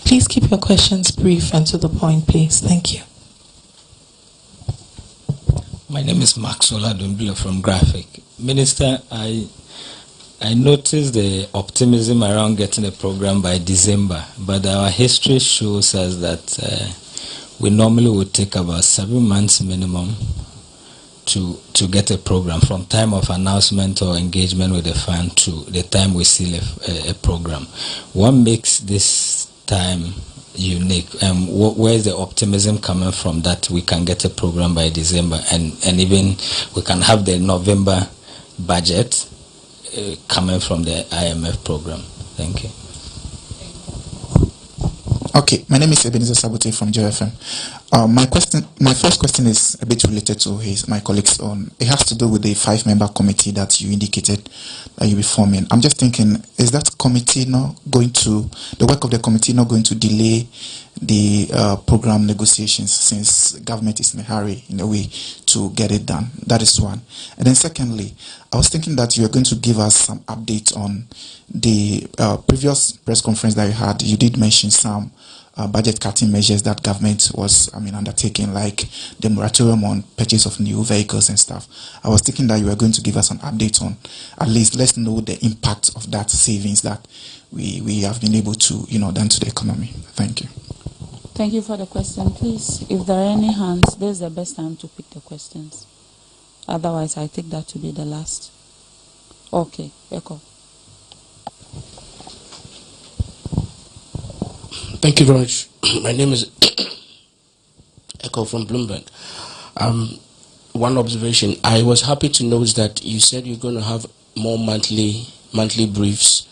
Speaker 6: Please keep your questions brief and to the point, please. Thank you.
Speaker 7: My name is Maxwell Adumbila from Graphic. Minister, I noticed the optimism around getting a program by December, but our history shows us that we normally would take about 7 months minimum to get a program, from time of announcement or engagement with the fund to the time we seal a program. What makes this time unique. Where's the optimism coming from that we can get a program by December, and even we can have the November budget coming from the IMF program? Thank you.
Speaker 8: Okay, my name is Ebenezer Sabote from JFM. My first question is a bit related to my colleague's own. It has to do with the 5-member committee that you indicated that you'll be forming. I'm just thinking, is that committee the work of the committee not going to delay the program negotiations, since government is in a hurry, in a way, to get it done? That is one. And then secondly, I was thinking that you are going to give us some update on the previous press conference that you had. You did mention some budget cutting measures that government was undertaking, like the moratorium on purchase of new vehicles and stuff. I was thinking that you were going to give us an update on, at least let's know the impact of that savings that we have been able to done to the economy. Thank you.
Speaker 5: Thank you for the question. Please, if there are any hands, this is the best time to pick the questions. Otherwise, I take that to be the last. Okay, Echo.
Speaker 9: Thank you very much. My name is Echo from Bloomberg. One observation. I was happy to note that you said you're going to have more monthly briefs,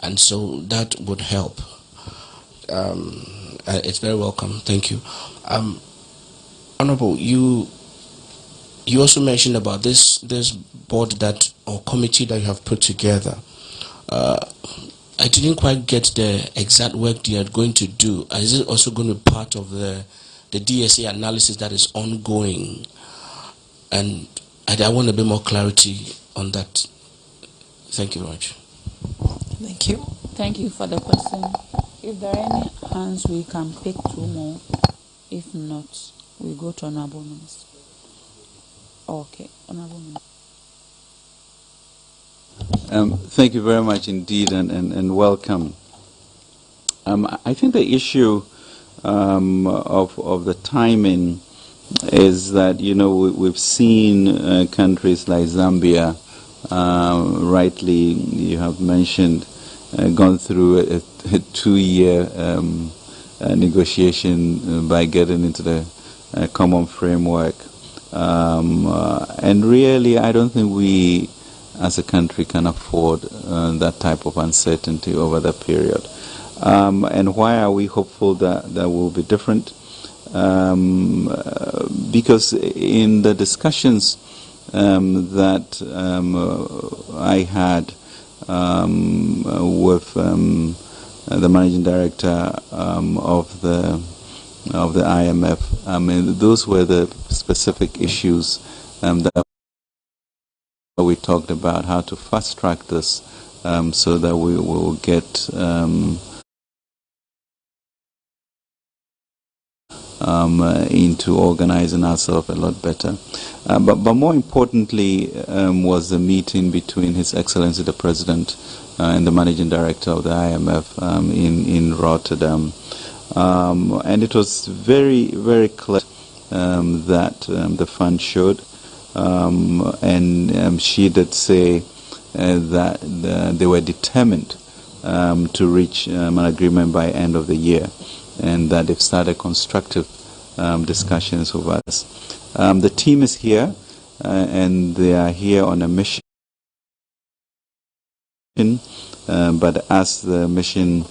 Speaker 9: and so that would help. It's very welcome. Thank you. Honorable, you also mentioned about this board or committee that you have put together. I didn't quite get the exact work they are going to do. Is it also going to be part of the DSA analysis that is ongoing? And I want a bit more clarity on that. Thank you very much.
Speaker 6: Thank you.
Speaker 5: Thank you for the question. If there are any hands, we can pick 2 more. If not, we go to Honorable Minister. Okay, Honorable Minister.
Speaker 4: Thank you very much indeed, and welcome. I think the issue of the timing is that we've seen countries like Zambia, rightly you have mentioned, gone through a 2-year negotiation by getting into the common framework, and really I don't think we as a country can afford that type of uncertainty over that period. And why are we hopeful that will be different? Because in the discussions that I had with the managing director of the IMF, those were the specific issues that we talked about, how to fast track this so that we will get into organizing ourselves a lot better. But more importantly was the meeting between His Excellency the President and the Managing Director of the IMF in Rotterdam. And it was very, very clear that the fund should. And she did say that they were determined to reach an agreement by end of the year, and that they've started constructive discussions with us. The team is here, and they are here on a mission. But as the mission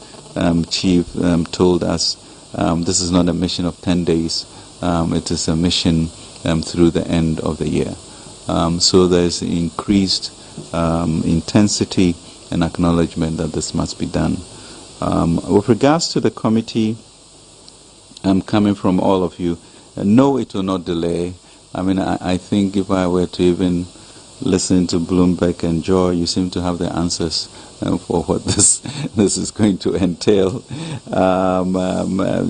Speaker 4: chief told us, this is not a mission of 10 days. It is a mission through the end of the year. So there's increased intensity and acknowledgement that this must be done. With regards to the committee coming from all of you, no, it will not delay. I think if I were to even listen to Bloomberg and Joy, you seem to have the answers for what this is going to entail.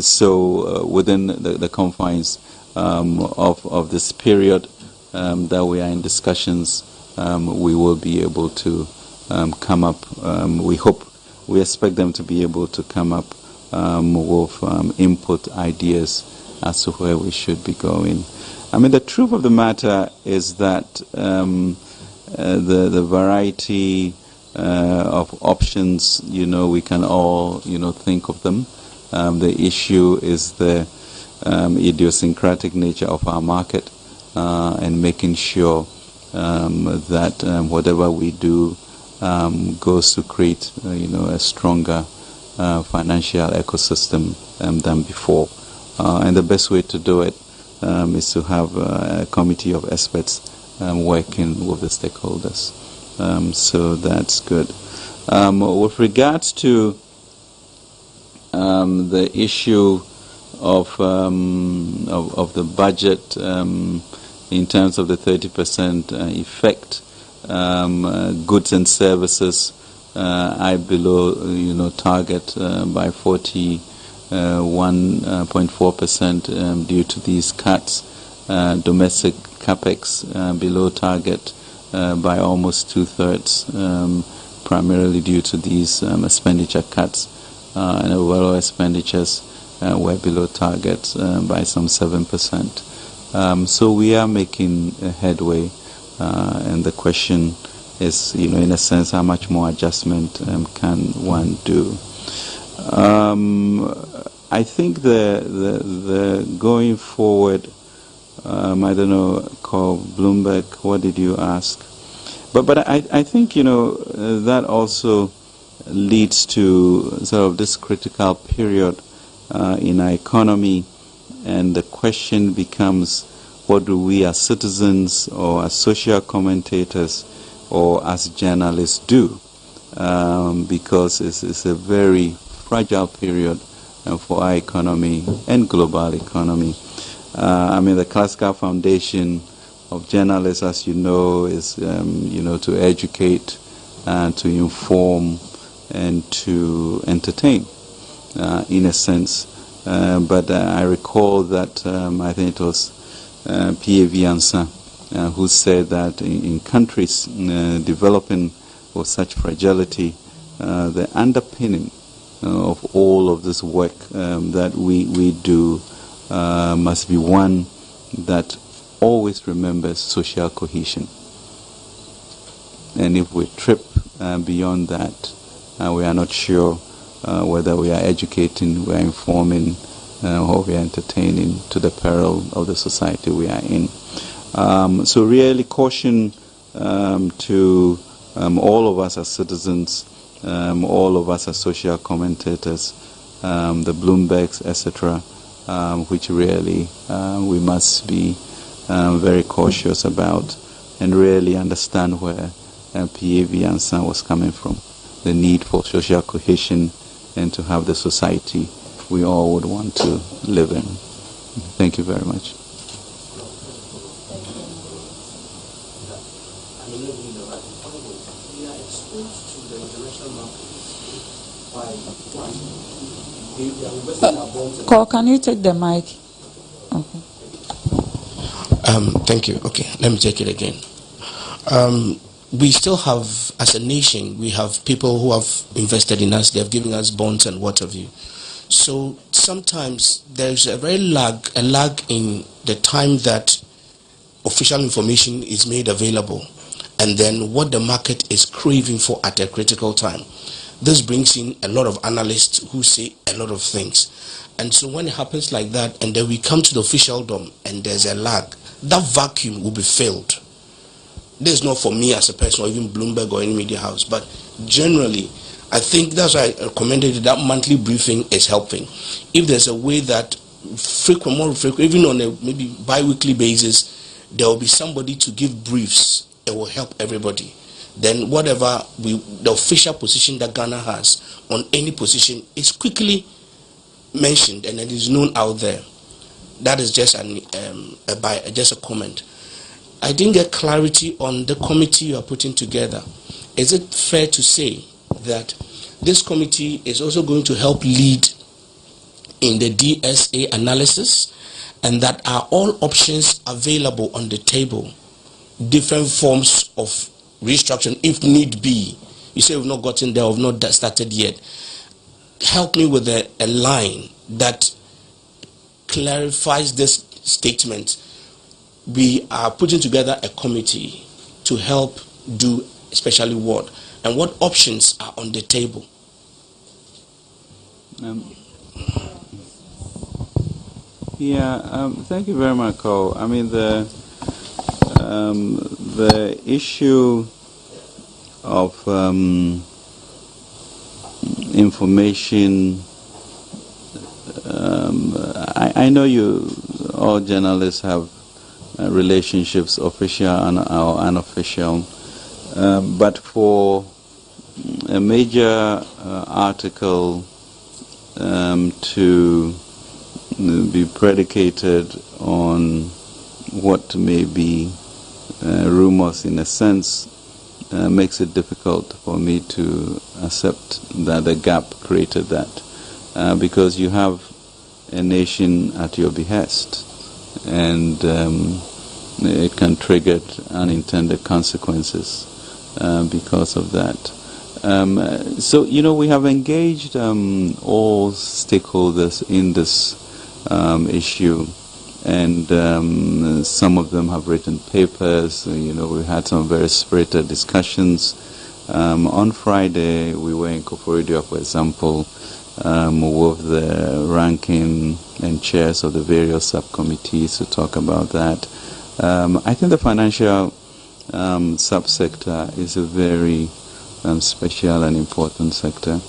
Speaker 4: So within the confines of this period that we are in discussions, we will be able to come up. We expect them to be able to come up with input ideas as to where we should be going. The truth of the matter is that the variety of options, we can all, think of them. The issue is the idiosyncratic nature of our market and making sure that whatever we do goes to create, a stronger financial ecosystem than before. And the best way to do it is to have a committee of experts working with the stakeholders. So that's good. With regards to the issue of the budget in terms of the 30% effect, goods and services are below target by 41.4% due to these cuts. Domestic capex below target by almost 2/3, primarily due to these expenditure cuts, and overall expenditures were below target by some 7%. So we are making a headway, and the question is, in a sense, how much more adjustment can one do? I think the going forward, I don't know, call Bloomberg, what did you ask? But I think, that also leads to sort of this critical period in our economy, and the question becomes, what do we as citizens or as social commentators or as journalists do? Because it's a very fragile period for our economy and global economy. The classical foundation of journalists, as you know, is to educate, to inform, and to entertain, in a sense. But I recall that I think it was P.A.V. Ansa who said that in countries developing with such fragility, the underpinning of all of this work that we do must be one that always remembers social cohesion. And if we trip beyond that, we are not sure whether we are educating, we are informing, or we are entertaining to the peril of the society we are in. So really caution to all of us as citizens, all of us as social commentators, the Bloombergs, etc., which really we must be very cautious about and really understand where P.A.V. Ansa was coming from, the need for social cohesion and to have the society we all would want to live in. Thank you very much.
Speaker 5: Call, can you take the mic? Okay.
Speaker 9: Thank you. Okay, let me take it again. We still have, as a nation, we have people who have invested in us. They have given us bonds and what have you. So sometimes there's a lag in the time that official information is made available and then what the market is craving for at a critical time. This brings in a lot of analysts who say a lot of things. And so when it happens like that and then we come to the officialdom and there's a lag, that vacuum will be filled. This is not for me as a person or even Bloomberg or any media house, but generally, I think that's why I recommended that monthly briefing is helping. If there's a way that more frequent, even on a maybe bi-weekly basis, there will be somebody to give briefs, it will help everybody. Then whatever the official position that Ghana has on any position is quickly mentioned and it is known out there. That is just just a comment. I didn't get clarity on the committee you are putting together. Is it fair to say that this committee is also going to help lead in the DSA analysis, and that are all options available on the table, different forms of restructuring if need be? You say we've not gotten there, we've not started yet. Help me with a line that clarifies this statement. We are putting together a committee to help do especially what, and what options are on the table.
Speaker 4: Yeah, thank you very much, Cole. I mean, the issue of information, I know you, all journalists have relationships, official and unofficial, but for a major article to be predicated on what may be rumors, in a sense, makes it difficult for me to accept that the gap created that, because you have a nation at your behest, and it can trigger unintended consequences because of that. So, we have engaged all stakeholders in this issue, and some of them have written papers. We had some very spirited discussions. On Friday, we were in Akufo-Addo, for example, with the ranking and chairs of the various subcommittees to talk about that. I think the financial subsector is a very special and important sector,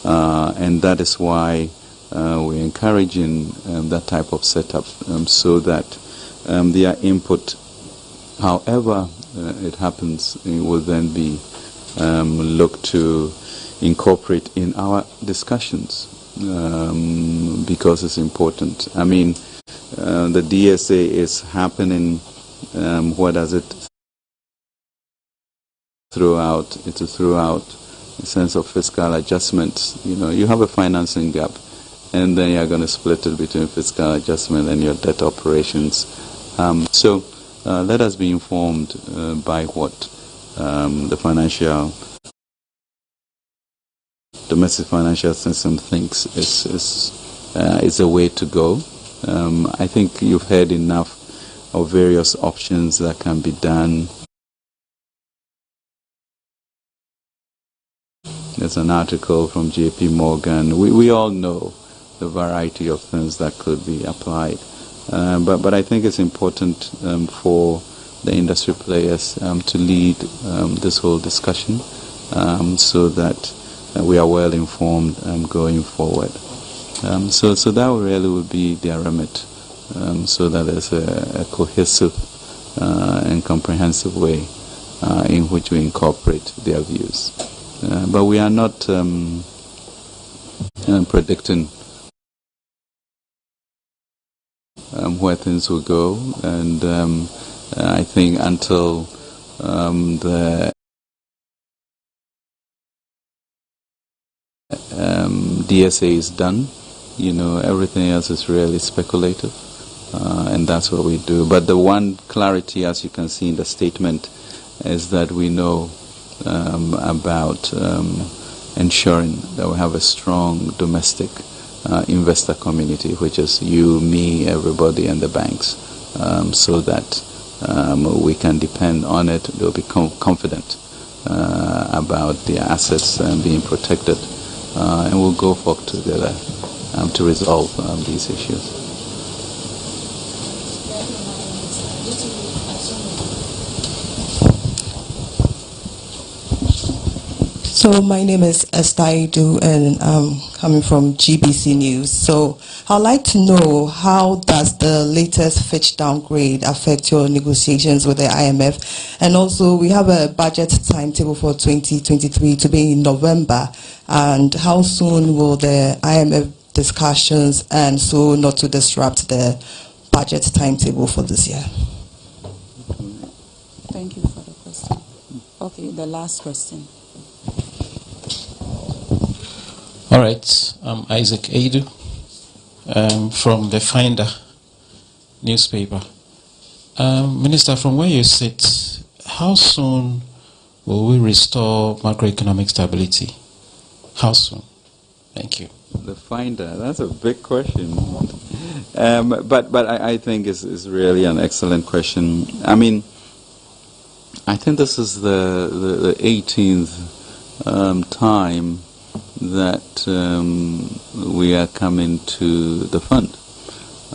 Speaker 4: and that is why we're encouraging that type of setup, so that their input, however it happens, it will then be looked to incorporate in our discussions, because it's important. I mean, the DSA is happening, what does it throughout? It's a throughout sense of fiscal adjustments. You have a financing gap, and then you're going to split it between fiscal adjustment and your debt operations. So let us be informed by what the domestic financial system thinks is a way to go. I think you've heard enough of various options that can be done. There's an article from J.P. Morgan. We all know the variety of things that could be applied. But I think it's important for the industry players to lead this whole discussion, so that we are well informed going forward. So that really would be their remit, so that there's a cohesive and comprehensive way in which we incorporate their views. But we are not predicting where things will go, and I think until the DSA is done, everything else is really speculative, and that's what we do. But the one clarity, as you can see in the statement, is that we know about ensuring that we have a strong domestic investor community, which is you, me, everybody, and the banks, so that we can depend on it. They'll be confident about their assets being protected, and we'll go forward together to resolve these issues.
Speaker 6: So my name is Estaidu, and I'm coming from GBC News. So I'd like to know, how does the latest Fitch downgrade affect your negotiations with the IMF? And also, we have a budget timetable for 2023 to be in November. And how soon will the IMF discussions end, so not to disrupt the budget timetable for this year?
Speaker 5: Thank you for the question. Okay, the last question.
Speaker 3: All right, I'm Isaac Aidu from the Finder newspaper. Minister, from where you sit, how soon will we restore macroeconomic stability? How soon? Thank you.
Speaker 4: The Finder, that's a big question. But I think it's really an excellent question. I mean, I think this is the 18th time that we are coming to the fund.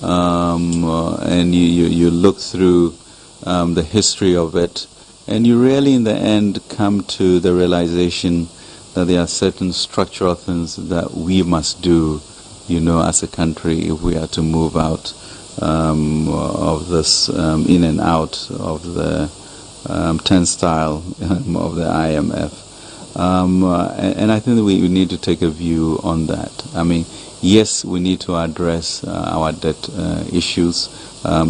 Speaker 4: And you look through the history of it, and you really in the end come to the realization that there are certain structural things that we must do, as a country, if we are to move out of this, in and out of the turnstile of the IMF. And I think that we need to take a view on that. I mean, yes, we need to address our debt issues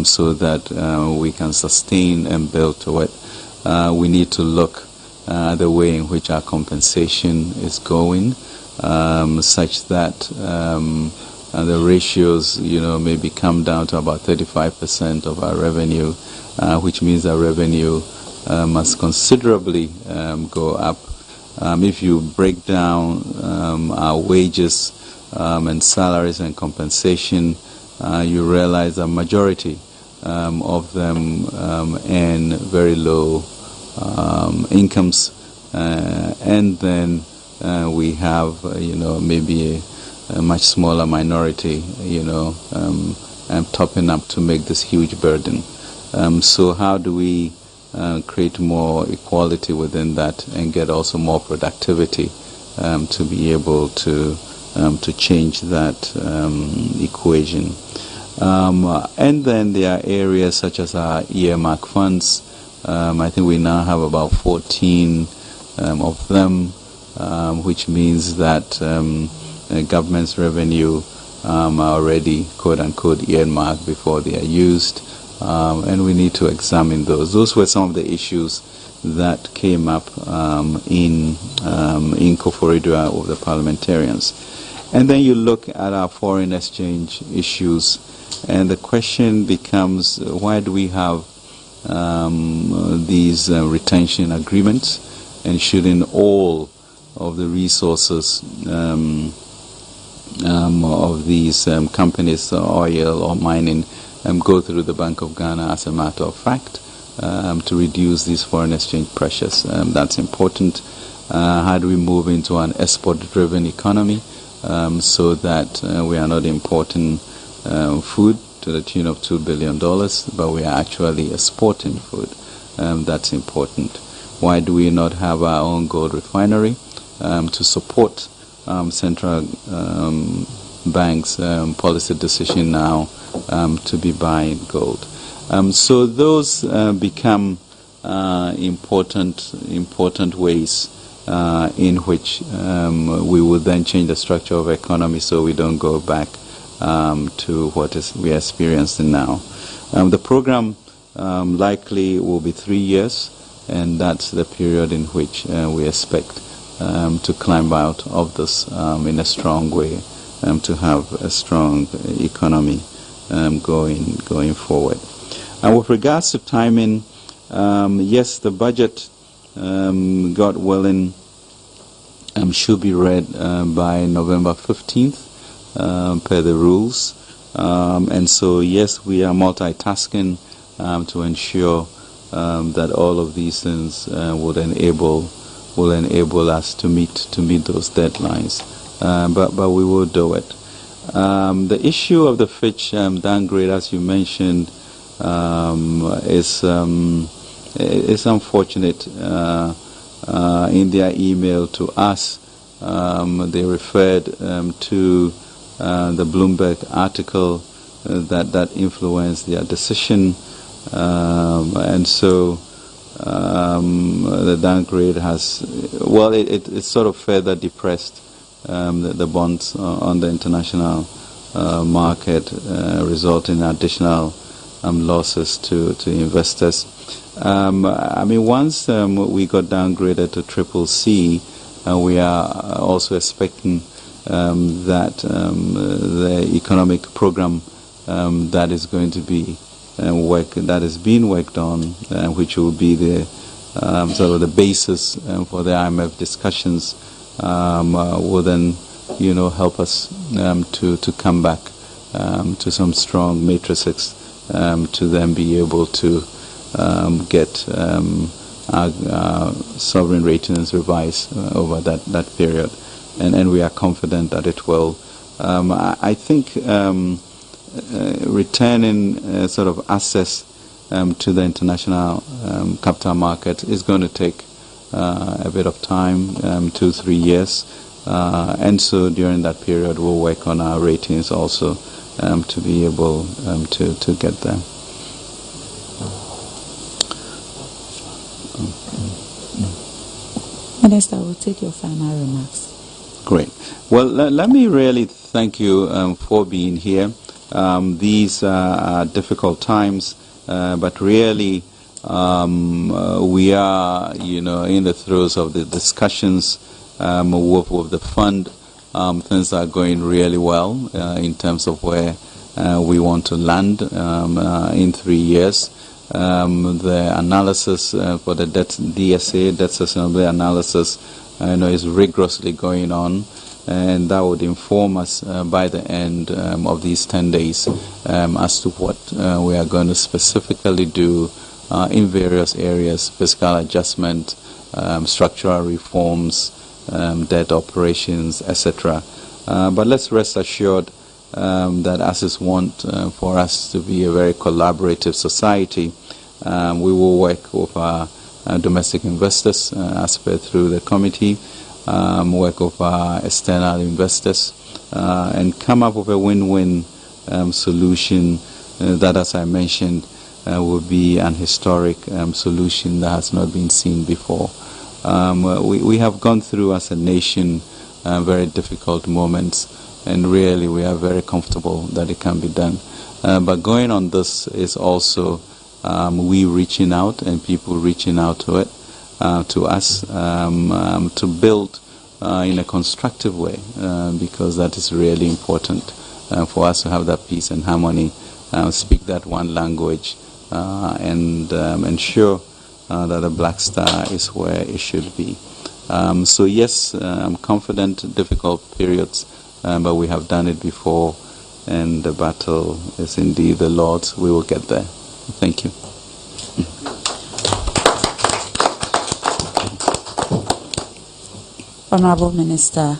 Speaker 4: so that we can sustain and build to it. We need to look at the way in which our compensation is going, such that the ratios, maybe come down to about 35% of our revenue, which means our revenue must considerably go up. If you break down our wages and salaries and compensation, you realize a majority of them earn very low incomes, and then we have, maybe a much smaller minority, topping up to make this huge burden. So how do we create more equality within that and get also more productivity to be able to change that equation? And then there are areas such as our earmark funds. I think we now have about 14 of them, which means that government's revenue are already quote-unquote earmarked before they are used. And we need to examine those. Those were some of the issues that came up in Akufo-Addo with the parliamentarians. And then you look at our foreign exchange issues, and the question becomes, why do we have these retention agreements, and shouldn't all of the resources of these companies, oil or mining, go through the Bank of Ghana as a matter of fact to reduce these foreign exchange pressures? That's important. How do we move into an export-driven economy so that we are not importing food to the tune of $2 billion, but we are actually exporting food? That's important. Why do we not have our own gold refinery to support central banks' policy decision now to be buying gold? So those become important ways in which we will then change the structure of economy so we don't go back to what we are experiencing now. The program likely will be 3 years, and that's the period in which we expect to climb out of this in a strong way, to have a strong economy going forward. And with regards to timing, yes, the budget, God willing, should be read by November 15th per the rules. And so, yes, we are multitasking to ensure that all of these things will enable us to meet those deadlines. But we will do it. The issue of the Fitch downgrade, as you mentioned, is unfortunate. In their email to us, they referred to the Bloomberg article that influenced their decision, and so the downgrade has, well, it sort of further depressed the bonds on the international market, resulting in additional losses to investors. I mean, once we got downgraded to CCC, we are also expecting that the economic program that is going to be that is being worked on, which will be the sort of the basis for the IMF discussions, will then, help us to come back to some strong matrices to then be able to get our sovereign ratings revised over that period. and we are confident that it will. I think returning sort of access to the international capital market is going to take a bit of time, 2-3 years, and so during that period we'll work on our ratings also to be able to get there.
Speaker 5: Minister, we'll take your final remarks.
Speaker 4: Great. Well, let me really thank you for being here. These are difficult times, but really we are, in the throes of the discussions with the fund. Things are going really well in terms of where we want to land in 3 years. The analysis for the DSA, debt sustainability analysis, is rigorously going on, and that would inform us by the end of these 10 days as to what we are going to specifically do in various areas: fiscal adjustment, structural reforms, debt operations, etc. But let's rest assured that ASIS want for us to be a very collaborative society. We will work with our domestic investors as per through the committee, work with our external investors, and come up with a win-win solution that, as I mentioned, will be an historic solution that has not been seen before. We have gone through as a nation very difficult moments, and really we are very comfortable that it can be done. But going on this is also we reaching out and people reaching out to it, to us, to build in a constructive way, because that is really important for us to have that peace and harmony, speak that one language, and ensure that the Black Star is where it should be. So yes, I'm confident, difficult periods, but we have done it before, and the battle is indeed the Lord's. We will get there. Thank you.
Speaker 5: Honorable Minister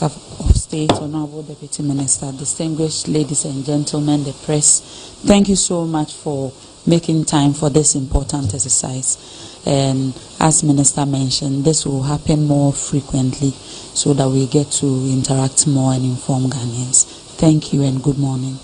Speaker 5: of State, Honorable Deputy Minister, distinguished ladies and gentlemen, the press, thank you so much for making time for this important exercise. And as Minister mentioned, this will happen more frequently so that we get to interact more and inform Ghanaians. Thank you and good morning.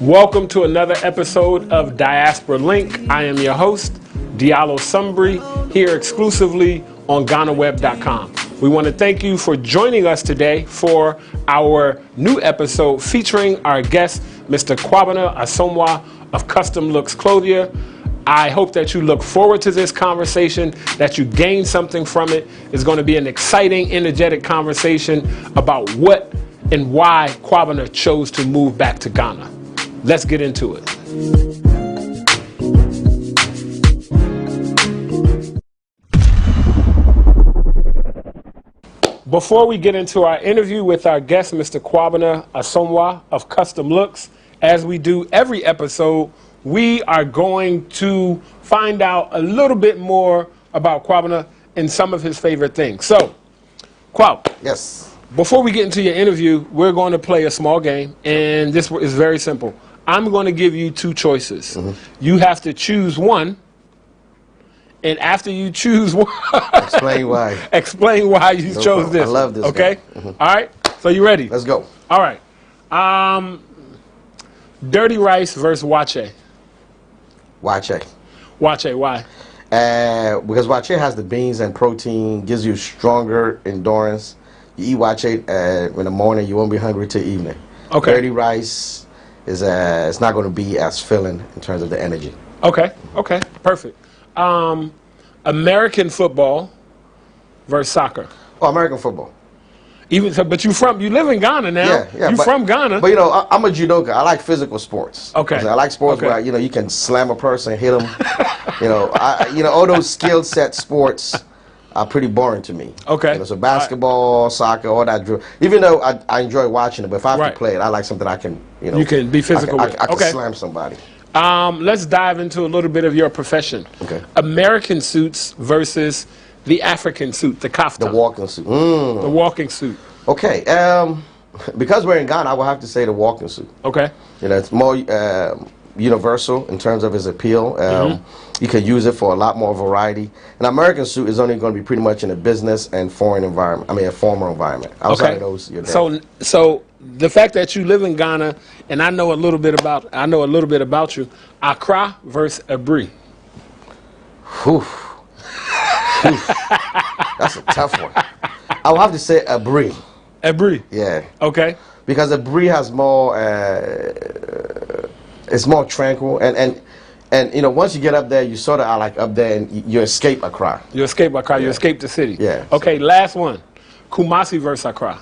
Speaker 10: Welcome to another episode of Diaspora Link. I am your host, Diallo Sumbri, here exclusively on GhanaWeb.com. We want to thank you for joining us today for our new episode featuring our guest, Mr. Kwabena Asomwa of Custom Looks Clothier. I hope that you look forward to this conversation, that you gain something from it. It's going to be an exciting, energetic conversation about what and why Kwabena chose to move back to Ghana. Let's get into it. Before we get into our interview with our guest, Mr. Kwabena Asomwa of Custom Looks, as we do every episode, we are going to find out a little bit more about Kwabena and some of his favorite things. So, Kwab.
Speaker 11: Yes.
Speaker 10: Before we get into your interview, we're going to play a small game, and this is very simple. I'm going to give you two choices. You have to choose one, and after you choose one,
Speaker 11: explain why.
Speaker 10: Explain why you chose this.
Speaker 11: I love this.
Speaker 10: Okay. All right. So you ready?
Speaker 11: Let's go.
Speaker 10: All right. Dirty rice versus wache.
Speaker 11: Wache.
Speaker 10: Wache. Why?
Speaker 11: Because wache has the beans and protein, gives you stronger endurance. You eat wache in the morning, you won't be hungry till evening.
Speaker 10: Okay.
Speaker 11: Dirty rice is it's not going to be as filling in terms of the energy.
Speaker 10: Okay. Okay. Perfect. American football versus soccer.
Speaker 11: Oh, American football.
Speaker 10: Even so, but you live in Ghana now.
Speaker 11: Yeah,
Speaker 10: you from Ghana.
Speaker 11: But you know, I'm a judoka. I like physical sports.
Speaker 10: Okay.
Speaker 11: I like sports where you know you can slam a person, hit them. All those skill set sports are pretty boring to me.
Speaker 10: Okay.
Speaker 11: So basketball, soccer, all that drill. Even though I enjoy watching it, but if I have to play it, I like something I can
Speaker 10: you can be physical.
Speaker 11: I can slam somebody.
Speaker 10: Let's dive into a little bit of your profession.
Speaker 11: Okay.
Speaker 10: American suits versus the African suit, the kaftan.
Speaker 11: The walking suit.
Speaker 10: The walking suit.
Speaker 11: Okay. Because we're in Ghana, I will have to say the walking suit.
Speaker 10: Okay.
Speaker 11: It's more universal in terms of its appeal. You can use it for a lot more variety. An American suit is only going to be pretty much in a business and foreign environment. I mean, a formal environment. Outside of those, you're dead.
Speaker 10: So the fact that you live in Ghana, and I know a little bit about you. Accra versus Abri.
Speaker 11: That's a tough one. I will have to say Abri.
Speaker 10: Abri.
Speaker 11: Yeah.
Speaker 10: Okay.
Speaker 11: Because Abri has more. It's more tranquil, and you know, once you get up there, you sort of are like up there, and you escape Accra.
Speaker 10: You escape Accra. You escape the city.
Speaker 11: Yeah.
Speaker 10: Okay. Last one. Kumasi versus Accra.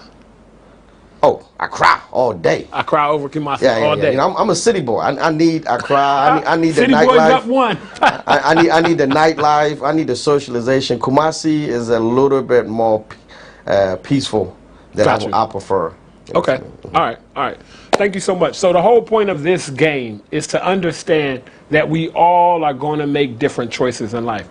Speaker 11: Oh, Accra all day.
Speaker 10: Accra over Kumasi all day.
Speaker 11: You know, I'm a city boy. I need Accra. I need the
Speaker 10: city
Speaker 11: nightlife.
Speaker 10: boys up one.
Speaker 11: I need the nightlife. I need the socialization. Kumasi is a little bit more peaceful than I prefer.
Speaker 10: Okay. All right. Thank you so much. So the whole point of this game is to understand that we all are going to make different choices in life.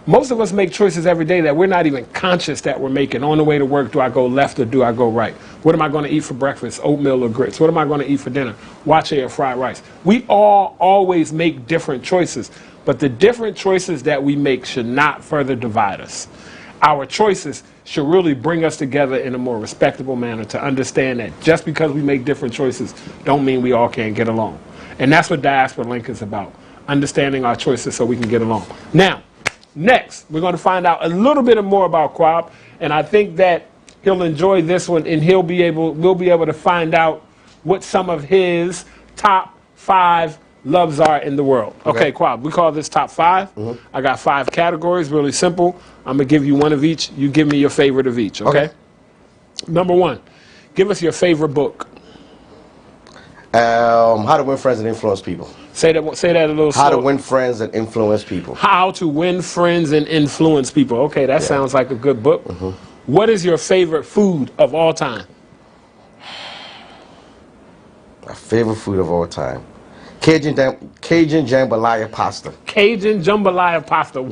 Speaker 10: Most of us make choices every day that we're not even conscious that we're making. On the way to work, do I go left or do I go right? What am I going to eat for breakfast? Oatmeal or grits? What am I going to eat for dinner? Wache or fried rice? We all always make different choices, but the different choices that we make should not further divide us. Our choices should really bring us together in a more respectable manner to understand that just because we make different choices don't mean we all can't get along. And that's what Diaspora Link is about, understanding our choices so we can get along. Now, next, we're going to find out a little bit more about Kwab, and I think that he'll enjoy this one, and we'll be able to find out what some of his top 5 loves are in the world. Okay, Kwab, we call this top 5. I got 5 categories, really simple. I'm going to give you one of each. You give me your favorite of each, okay? Number 1, give us your favorite book.
Speaker 11: How to Win Friends and Influence People.
Speaker 10: Say that a little slower.
Speaker 11: How to Win Friends and Influence People.
Speaker 10: How to Win Friends and Influence People. Okay, that sounds like a good book. What is your favorite food of all time?
Speaker 11: My favorite food of all time. Cajun jambalaya pasta.
Speaker 10: Cajun jambalaya pasta.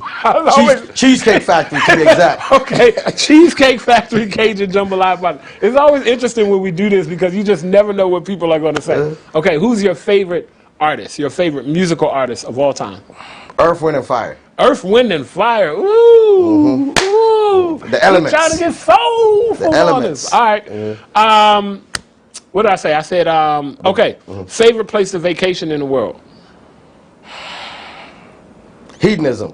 Speaker 11: Cheesecake Factory, to be exact.
Speaker 10: Okay, Cheesecake Factory, Cajun jambalaya pasta. It's always interesting when we do this because you just never know what people are going to say. Okay, who's your favorite artist, your favorite musical artist of all time?
Speaker 11: Earth, Wind, and Fire.
Speaker 10: Earth, Wind, and Fire. Ooh. Ooh.
Speaker 11: The Elements.
Speaker 10: We're trying to get soulful on this. All right. What did I say? I said, okay, favorite place to vacation in the world?
Speaker 11: Hedonism.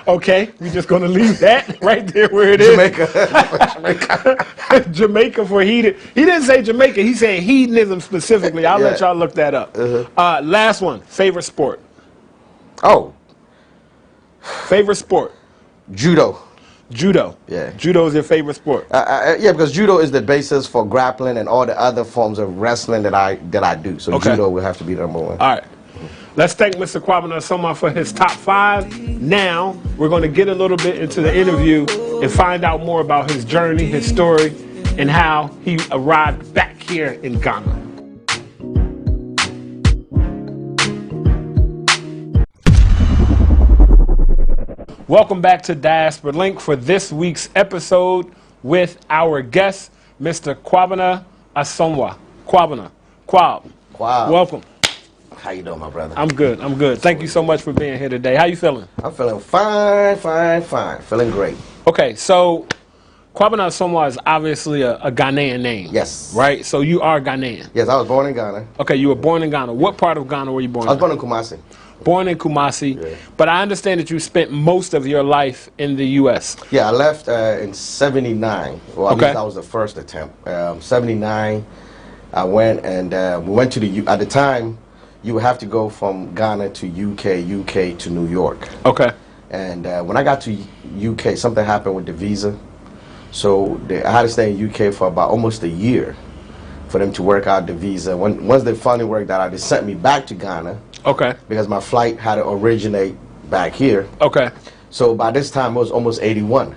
Speaker 10: Okay, we're just going to leave that right there where it is. Jamaica. Jamaica for heathen. He didn't say Jamaica. He said hedonism specifically. I'll let y'all look that up. Last one, favorite sport?
Speaker 11: Oh.
Speaker 10: Favorite sport?
Speaker 11: Judo.
Speaker 10: Judo.
Speaker 11: Yeah.
Speaker 10: Judo is your favorite sport?
Speaker 11: Yeah, because judo is the basis for grappling and all the other forms of wrestling that I do. So judo will have to be number 1.
Speaker 10: All right. Let's thank Mr. Kwabena Asomah for his top 5. Now, we're going to get a little bit into the interview and find out more about his journey, his story, and how he arrived back here in Ghana. Welcome back to Diaspora Link for this week's episode with our guest, Mr. Kwabena Asomah. Kwabena. Kwab. Welcome.
Speaker 11: How you doing, my brother?
Speaker 10: I'm good. I'm good. Thank you so much for being here today. How you feeling?
Speaker 11: I'm feeling fine. Feeling great.
Speaker 10: Okay, so Kwabena Asomah is obviously a Ghanaian name.
Speaker 11: Yes.
Speaker 10: Right? So you are Ghanaian.
Speaker 11: Yes, I was born in Ghana.
Speaker 10: Okay, you were born in Ghana. What part of Ghana were you born in?
Speaker 11: I was born in Kumasi.
Speaker 10: Born in Kumasi,
Speaker 11: Yeah.
Speaker 10: but I understand that you spent most of your life in the U.S.
Speaker 11: Yeah, I left in 79. Well, at least that was the first attempt. 79, I went and we went to at the time, you would have to go from Ghana to UK to New York.
Speaker 10: Okay.
Speaker 11: And when I got to UK, something happened with the visa. So I had to stay in UK for about almost a year for them to work out the visa. Once they finally worked out, they sent me back to Ghana.
Speaker 10: Okay.
Speaker 11: Because my flight had to originate back here.
Speaker 10: Okay.
Speaker 11: So by this time, it was almost 81.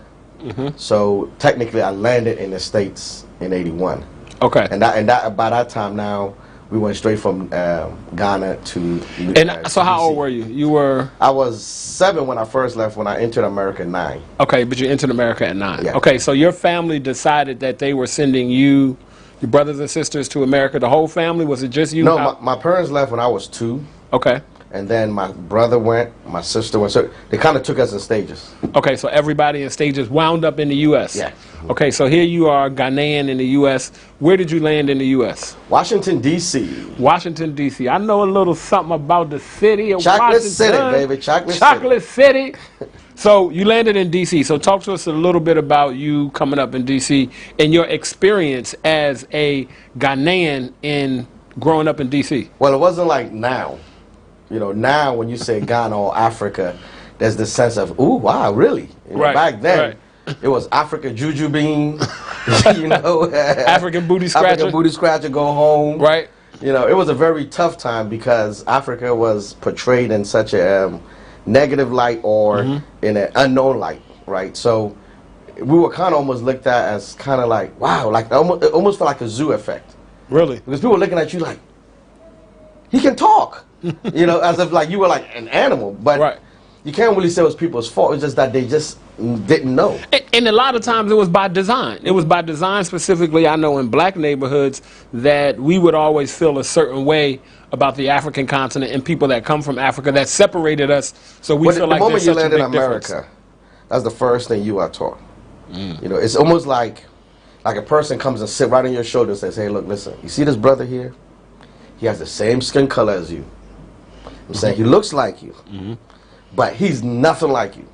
Speaker 11: So technically, I landed in the States in 81.
Speaker 10: Okay.
Speaker 11: And by that time now, we went straight from Ghana to.
Speaker 10: And so how old were you? You were.
Speaker 11: I was 7 when I first left. When I entered America, 9.
Speaker 10: Okay, but you entered America at 9.
Speaker 11: Yeah.
Speaker 10: Okay, so your family decided that they were sending you, your brothers and sisters, to America. The whole family? Was it just you?
Speaker 11: No, my parents left when I was 2.
Speaker 10: Okay.
Speaker 11: And then my brother went, my sister went. So they kind of took us in stages.
Speaker 10: Okay, so everybody in stages wound up in the U.S.
Speaker 11: Yeah.
Speaker 10: Okay, so here you are, Ghanaian in the U.S. Where did you land in the U.S.?
Speaker 11: Washington, D.C.
Speaker 10: Washington, D.C. I know a little something about the city of
Speaker 11: Chocolate
Speaker 10: Washington.
Speaker 11: City, baby.
Speaker 10: Chocolate City. So you landed in D.C. So talk to us a little bit about you coming up in D.C. and your experience as a Ghanaian in growing up in D.C.
Speaker 11: Well, it wasn't like now. You know, now when you say Ghana or Africa, there's this sense of, ooh, wow, really? You know,
Speaker 10: Right,
Speaker 11: back then,
Speaker 10: right.
Speaker 11: it was Africa Juju Bean, you know.
Speaker 10: African booty scratcher.
Speaker 11: African booty scratcher, go home.
Speaker 10: Right.
Speaker 11: You know, it was a very tough time because Africa was portrayed in such a negative light or in an unknown light, right? So we were kind of almost looked at as kind of like, wow, like it almost felt like a zoo effect.
Speaker 10: Really?
Speaker 11: Because people were looking at you like, he can talk. You know, as if like you were like an animal, but you can't really say it was people's fault. It's just that they just didn't know.
Speaker 10: And a lot of times it was by design. It was by design specifically. I know in black neighborhoods that we would always feel a certain way about the African continent and people that come from Africa that separated us. So we feel like there's such a big difference. The moment you land in America, that's the first thing you are taught. You know, it's almost like a person comes and sit right on your shoulder and says, hey, look, listen, you see this brother here? He has the same skin color as you. I'm saying he looks like you, but he's nothing like you.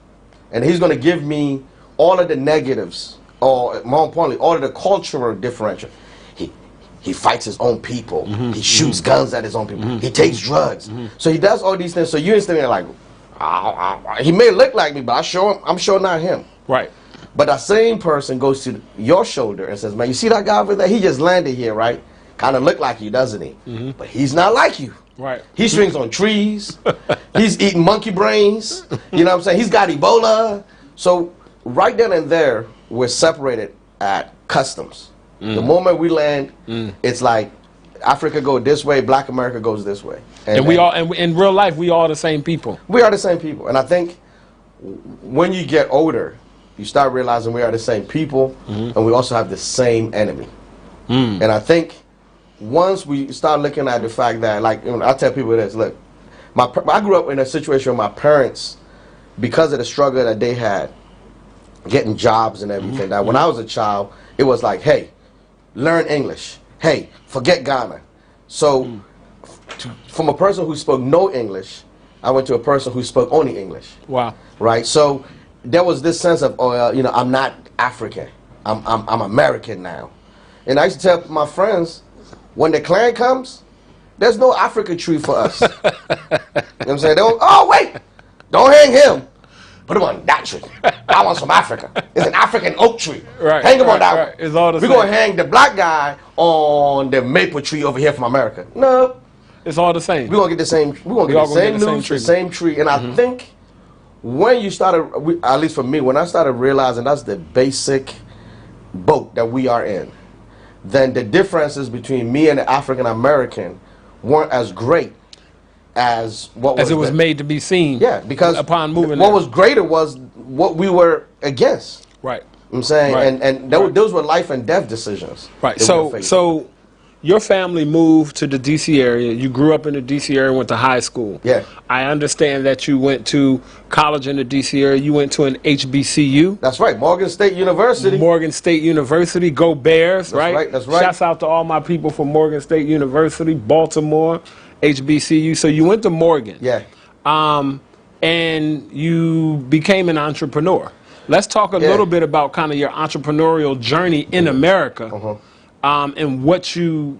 Speaker 10: And he's going to give me all of the negatives, or more importantly, all of the cultural differential. He fights his own people. He shoots guns at his own people. He takes drugs. So he does all these things. So you instantly like, he may look like me, but I'm sure not him. Right.
Speaker 11: But that same person goes to your shoulder and says, man, you see that guy over there? He just landed here, right? Kind of look like you, doesn't he? But he's not like you.
Speaker 10: Right.
Speaker 11: He swings on trees. He's eating monkey brains. You know what I'm saying? He's got Ebola. So right then and there, we're separated at customs. The moment we land, it's like Africa go this way, Black America goes this way.
Speaker 10: And we all, and in real life, we all the same people.
Speaker 11: We are the same people. And I think when you get older, you start realizing we are the same people, and we also have the same enemy. And I think once we start looking at the fact that, like, you know, I tell people this, look, I grew up in a situation where my parents, because of the struggle that they had, getting jobs and everything, that when I was a child, it was like, hey, learn English. Hey, forget Ghana. So from a person who spoke no English, I went to a person who spoke only English.
Speaker 10: Wow.
Speaker 11: Right? So there was this sense of, you know, I'm not African. I'm American now. And I used to tell my friends, when the Klan comes, there's no Africa tree for us. You know what I'm saying? Wait, don't hang him. Put him on that tree. That one's from Africa. It's an African oak tree.
Speaker 10: Right.
Speaker 11: Hang him on that one.
Speaker 10: It's all the
Speaker 11: We're
Speaker 10: same.
Speaker 11: going to hang the black guy on the maple tree over here from America. No.
Speaker 10: It's all the same.
Speaker 11: We're gonna get the same. We're gonna get the same news, the same tree. And I think when you started, at least for me, when I started realizing that's the basic boat that we are in, then the differences between me and the African American weren't as great as what
Speaker 10: as it was made to be seen.
Speaker 11: Yeah, because
Speaker 10: upon moving,
Speaker 11: what was greater was what we were against.
Speaker 10: Right.
Speaker 11: I'm saying,
Speaker 10: Right.
Speaker 11: and those were life and death decisions.
Speaker 10: Right. So your family moved to the D.C. area. You grew up in the D.C. area, went to high school.
Speaker 11: Yeah.
Speaker 10: I understand that you went to college in the D.C. area. You went to an HBCU.
Speaker 11: That's right, Morgan State University.
Speaker 10: Morgan State University. Go Bears, right?
Speaker 11: That's right, that's right.
Speaker 10: Shouts out to all my people from Morgan State University, Baltimore, HBCU. So you went to Morgan.
Speaker 11: Yeah.
Speaker 10: And you became an entrepreneur. Let's talk a little bit about kind of your entrepreneurial journey in America. And what you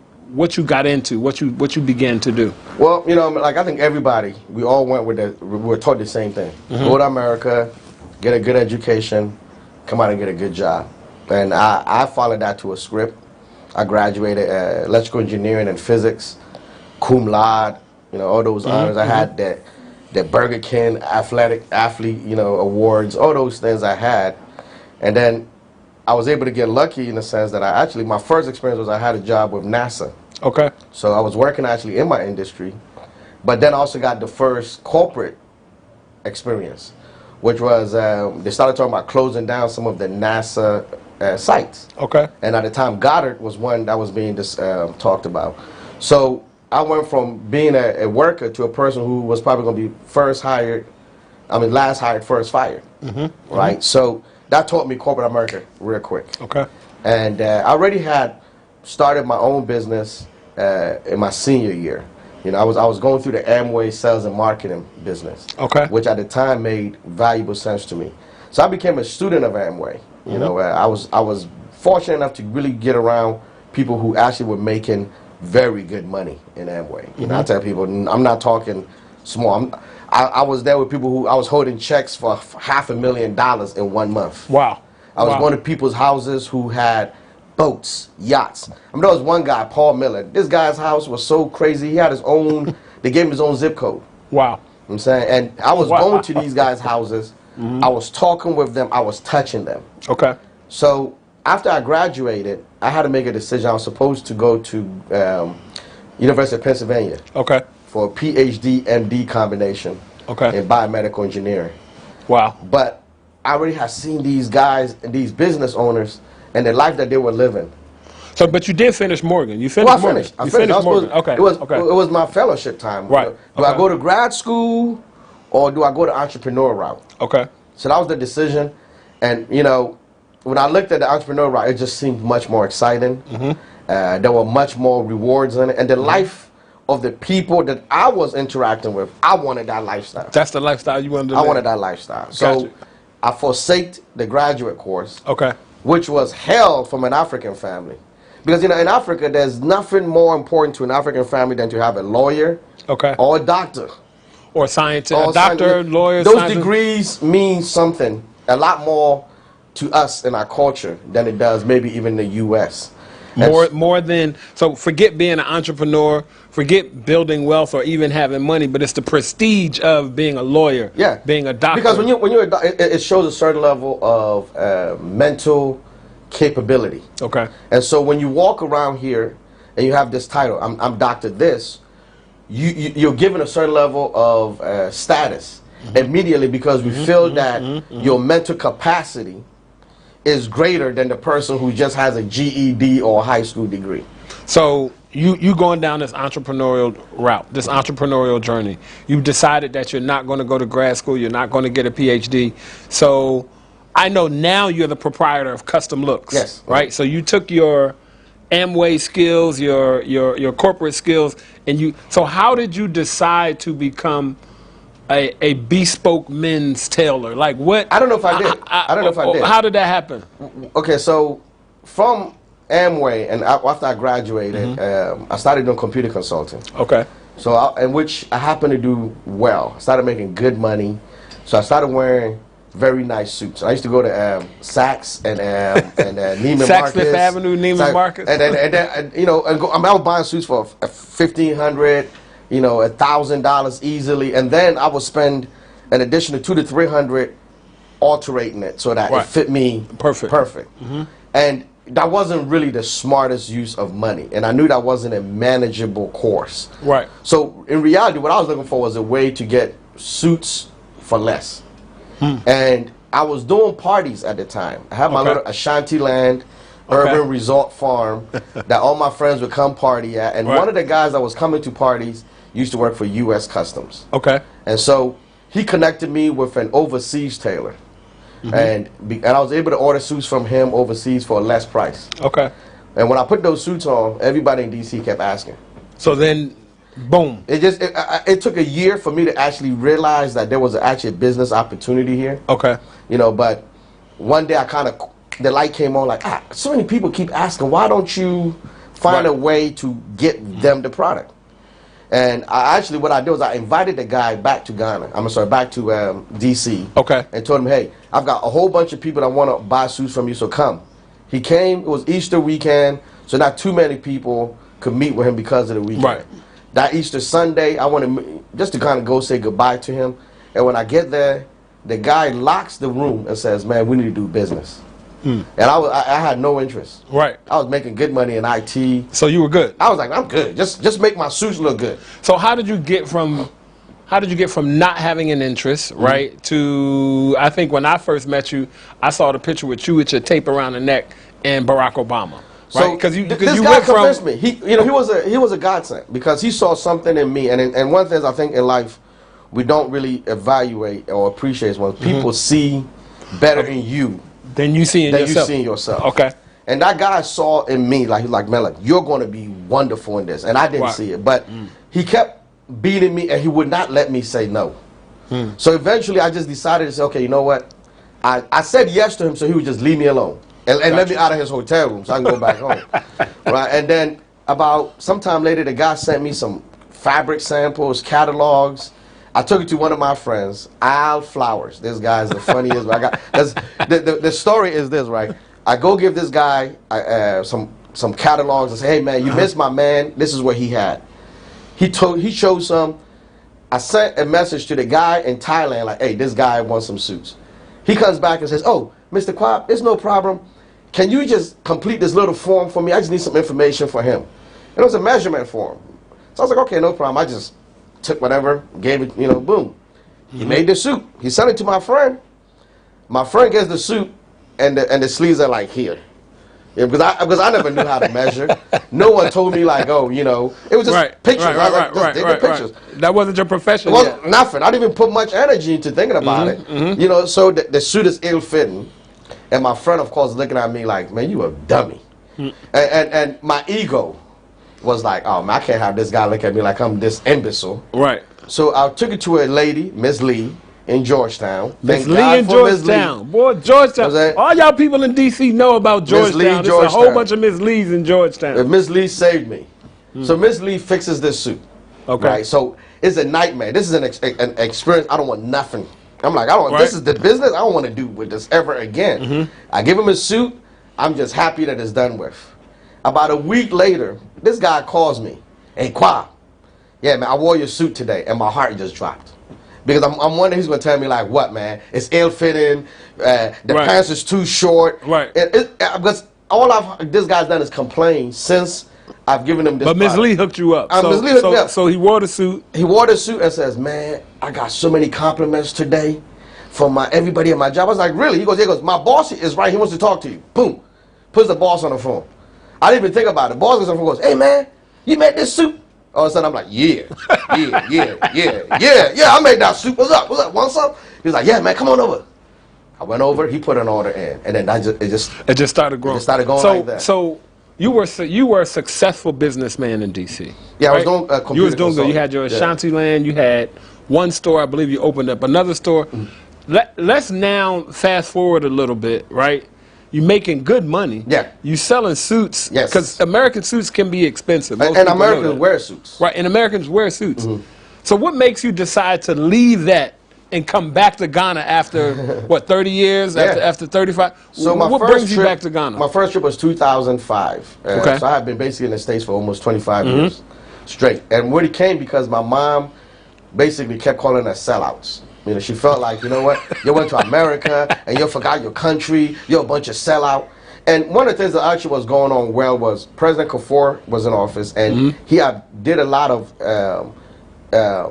Speaker 10: got into, what you began to do.
Speaker 11: Well, you know, like I think everybody, we all went with we were taught the same thing. Go to America, get a good education, come out and get a good job. And I followed that to a script. I graduated electrical engineering and physics, cum laude, you know, all those honors. I had the Burger King athlete, you know, awards, all those things I had. And then I was able to get lucky in the sense that my first experience was I had a job with NASA.
Speaker 10: Okay.
Speaker 11: So I was working actually in my industry, but then also got the first corporate experience, which was they started talking about closing down some of the NASA sites.
Speaker 10: Okay.
Speaker 11: And at the time, Goddard was one that was being talked about. So I went from being a worker to a person who was probably going to be last hired, first fired. Right? So that taught me corporate America real quick.
Speaker 10: Okay.
Speaker 11: And I already had started my own business in my senior year. You know, I was going through the Amway sales and marketing business.
Speaker 10: Okay.
Speaker 11: Which at the time made valuable sense to me. So I became a student of Amway. You know, I was fortunate enough to really get around people who actually were making very good money in Amway. You know, I tell people, I'm not talking small. I was there with people who I was holding checks for $500,000 in 1 month.
Speaker 10: Wow.
Speaker 11: I was going to people's houses who had boats, yachts. I mean, there was one guy, Paul Miller. This guy's house was so crazy. He had his own, they gave him his own zip code.
Speaker 10: Wow.
Speaker 11: You know what I'm saying? And I was going to these guys' houses. I was talking with them. I was touching them.
Speaker 10: Okay.
Speaker 11: So after I graduated, I had to make a decision. I was supposed to go to University of Pennsylvania.
Speaker 10: Okay.
Speaker 11: For a PhD, MD combination.
Speaker 10: Okay.
Speaker 11: In biomedical engineering.
Speaker 10: Wow.
Speaker 11: But I already had seen these guys and these business owners and the life that they were living.
Speaker 10: So, but you did finish Morgan. You finished Morgan.
Speaker 11: I finished Morgan.
Speaker 10: Okay.
Speaker 11: It was my fellowship time.
Speaker 10: Right.
Speaker 11: Do I go to grad school or do I go to entrepreneur route?
Speaker 10: Okay.
Speaker 11: So that was the decision. And, you know, when I looked at the entrepreneur route, it just seemed much more exciting. There were much more rewards in it. And the life of the people that I was interacting with, I wanted that lifestyle.
Speaker 10: That's the lifestyle you wanted to live?
Speaker 11: I wanted that lifestyle. So I forsaked the graduate course.
Speaker 10: Okay.
Speaker 11: Which was hell from an African family. Because, you know, in Africa, there's nothing more important to an African family than to have a lawyer or a doctor.
Speaker 10: Or scientist, a doctor, lawyer,
Speaker 11: those degrees mean something, a lot more to us in our culture than it does maybe even the U.S.
Speaker 10: More than, so forget being an entrepreneur, forget building wealth or even having money, but it's the prestige of being a lawyer, being a doctor.
Speaker 11: Because when you're a doctor, it shows a certain level of mental capability.
Speaker 10: Okay.
Speaker 11: And so when you walk around here and you have this title, I'm Dr. This, you're given a certain level of status immediately because we feel that your mental capacity is greater than the person who just has a GED or a high school degree.
Speaker 10: So you going down this entrepreneurial route, this entrepreneurial journey. You've decided that you're not going to go to grad school, you're not going to get a PhD. So I know now you're the proprietor of Custom Looks.
Speaker 11: Yes.
Speaker 10: Right? So you took your Amway skills, your corporate skills, and so how did you decide to become a bespoke men's tailor? Like what?
Speaker 11: I don't know if I did. I don't know if I did.
Speaker 10: How did that happen?
Speaker 11: Okay, so from Amway and after I graduated, I started doing computer consulting.
Speaker 10: Okay.
Speaker 11: So in which I happened to do well. I started making good money. So I started wearing very nice suits. I used to go to Saks and Neiman
Speaker 10: Saks,
Speaker 11: Marcus.
Speaker 10: Fifth Avenue, Neiman Marcus.
Speaker 11: And then you know, I was buying suits for $1,500. you know, $1,000 easily, and then I would spend an additional $200 to $300 alterating it so that it fit me perfect. And that wasn't really the smartest use of money, and I knew that wasn't a manageable course. So in reality, what I was looking for was a way to get suits for less. And I was doing parties at the time. I had my little Ashanti land, urban resort farm that all my friends would come party at, and one of the guys that was coming to parties used to work for U.S. Customs. And so he connected me with an overseas tailor. And I was able to order suits from him overseas for a less price. And when I put those suits on, everybody in D.C. kept asking.
Speaker 10: So then, boom.
Speaker 11: It took a year for me to actually realize that there was actually a business opportunity here. You know, but one day the light came on like, so many people keep asking, why don't you find a way to get them the product? And what I did was I invited the guy back to Ghana. Back to D.C. And told him, hey, I've got a whole bunch of people that want to buy suits from you, so come. He came. It was Easter weekend, so not too many people could meet with him because of the weekend. That Easter Sunday, I wanted just to kind of go say goodbye to him. And when I get there, the guy locks the room and says, man, we need to do business. And I had no interest. I was making good money in IT.
Speaker 10: So you were good.
Speaker 11: I was like, I'm good. Just make my suits look good.
Speaker 10: So how did you get from not having an interest, right, to, I think when I first met you, I saw the picture with you with your tape around the neck and Barack Obama.
Speaker 11: So
Speaker 10: because
Speaker 11: this guy convinced me. He was a godsend because he saw something in me. And one thing I think in life we don't really evaluate or appreciate is when people see better in you
Speaker 10: than you see in yourself.
Speaker 11: And that guy saw in me, like, he's like, man, like, you're going to be wonderful in this. And I didn't see it. But he kept beating me, and he would not let me say no. So eventually, I just decided to say, okay, you know what? I said yes to him so he would just leave me alone. And let me out of his hotel room so I can go back home. And then about sometime later, the guy sent me some fabric samples, catalogs. I took it to one of my friends, Al Flowers. This guy's the funniest. The story is this, right? I go give this guy some catalogs and say, hey, man, you missed my man. This is what he had. He showed some. I sent a message to the guy in Thailand, like, hey, this guy wants some suits. He comes back and says, oh, Mr. Kwab, it's no problem. Can you just complete this little form for me? I just need some information for him. And it was a measurement form. So I was like, okay, no problem. I just took whatever, gave it, boom. He made the suit. He sent it to my friend. My friend gets the suit, and the sleeves are like here. Because I never knew how to measure. No one told me like, oh, it was just pictures. Pictures.
Speaker 10: That wasn't your profession.
Speaker 11: It wasn't nothing. I didn't even put much energy into thinking about it. So the suit is ill-fitting. And my friend, of course, looking at me like, man, you a dummy. And my ego was like, oh, man, I can't have this guy look at me like I'm this imbecile. So I took it to a lady, Miss Lee, in Georgetown.
Speaker 10: Miss Lee in Georgetown. Boy, Georgetown. All y'all people in D.C. know about Georgetown. There's a whole bunch of Miss Lees in Georgetown.
Speaker 11: Miss Lee saved me. So Miss Lee fixes this suit. Right? So it's a nightmare. This is an experience. I don't want nothing. I'm like, this is the business. I don't want to do with this ever again. I give him a suit. I'm just happy that it's done with. About a week later, this guy calls me. Hey, Kwab. Yeah, man, I wore your suit today, and my heart just dropped. Because I'm wondering he's going to tell me, like, what, man? It's ill-fitting. The pants is too short. Because all this guy's done is complain since I've given him this.
Speaker 10: But Miss Lee hooked you up.
Speaker 11: Miss Lee hooked me up.
Speaker 10: So he wore the suit.
Speaker 11: He wore the suit and says, man, I got so many compliments today from everybody at my job. I was like, really? He goes, my boss is right. He wants to talk to you. Boom. Puts the boss on the phone. I didn't even think about it. Boss goes on the phone, goes, hey, man, you made this suit? All of a sudden, I'm like, yeah, I made that suit. What's up? Want some? He was like, yeah, man, come on over. I went over. He put an order in, and then it just started growing. It just started going like that.
Speaker 10: So you were a successful businessman in D.C.
Speaker 11: Yeah,
Speaker 10: right?
Speaker 11: I was doing.
Speaker 10: You was doing good. You had your Ashanti land. You had one store. I believe you opened up another store. Let's now fast forward a little bit, right? You're making good money.
Speaker 11: Yeah.
Speaker 10: You selling suits.
Speaker 11: Yes.
Speaker 10: Because American suits can be expensive.
Speaker 11: And Americans wear suits.
Speaker 10: Right. And Americans wear suits. So what makes you decide to leave that and come back to Ghana after, what, 30 years? After 35?
Speaker 11: So
Speaker 10: what brings you back to Ghana?
Speaker 11: My first trip was 2005. So I had been basically in the States for almost 25 years. Straight. And where it came because my mom basically kept calling us sellouts. You know, she felt like, you know what, you went to America and you forgot your country, you're a bunch of sellout. And one of the things that actually was going on well was President Akufo was in office, and he did a lot of,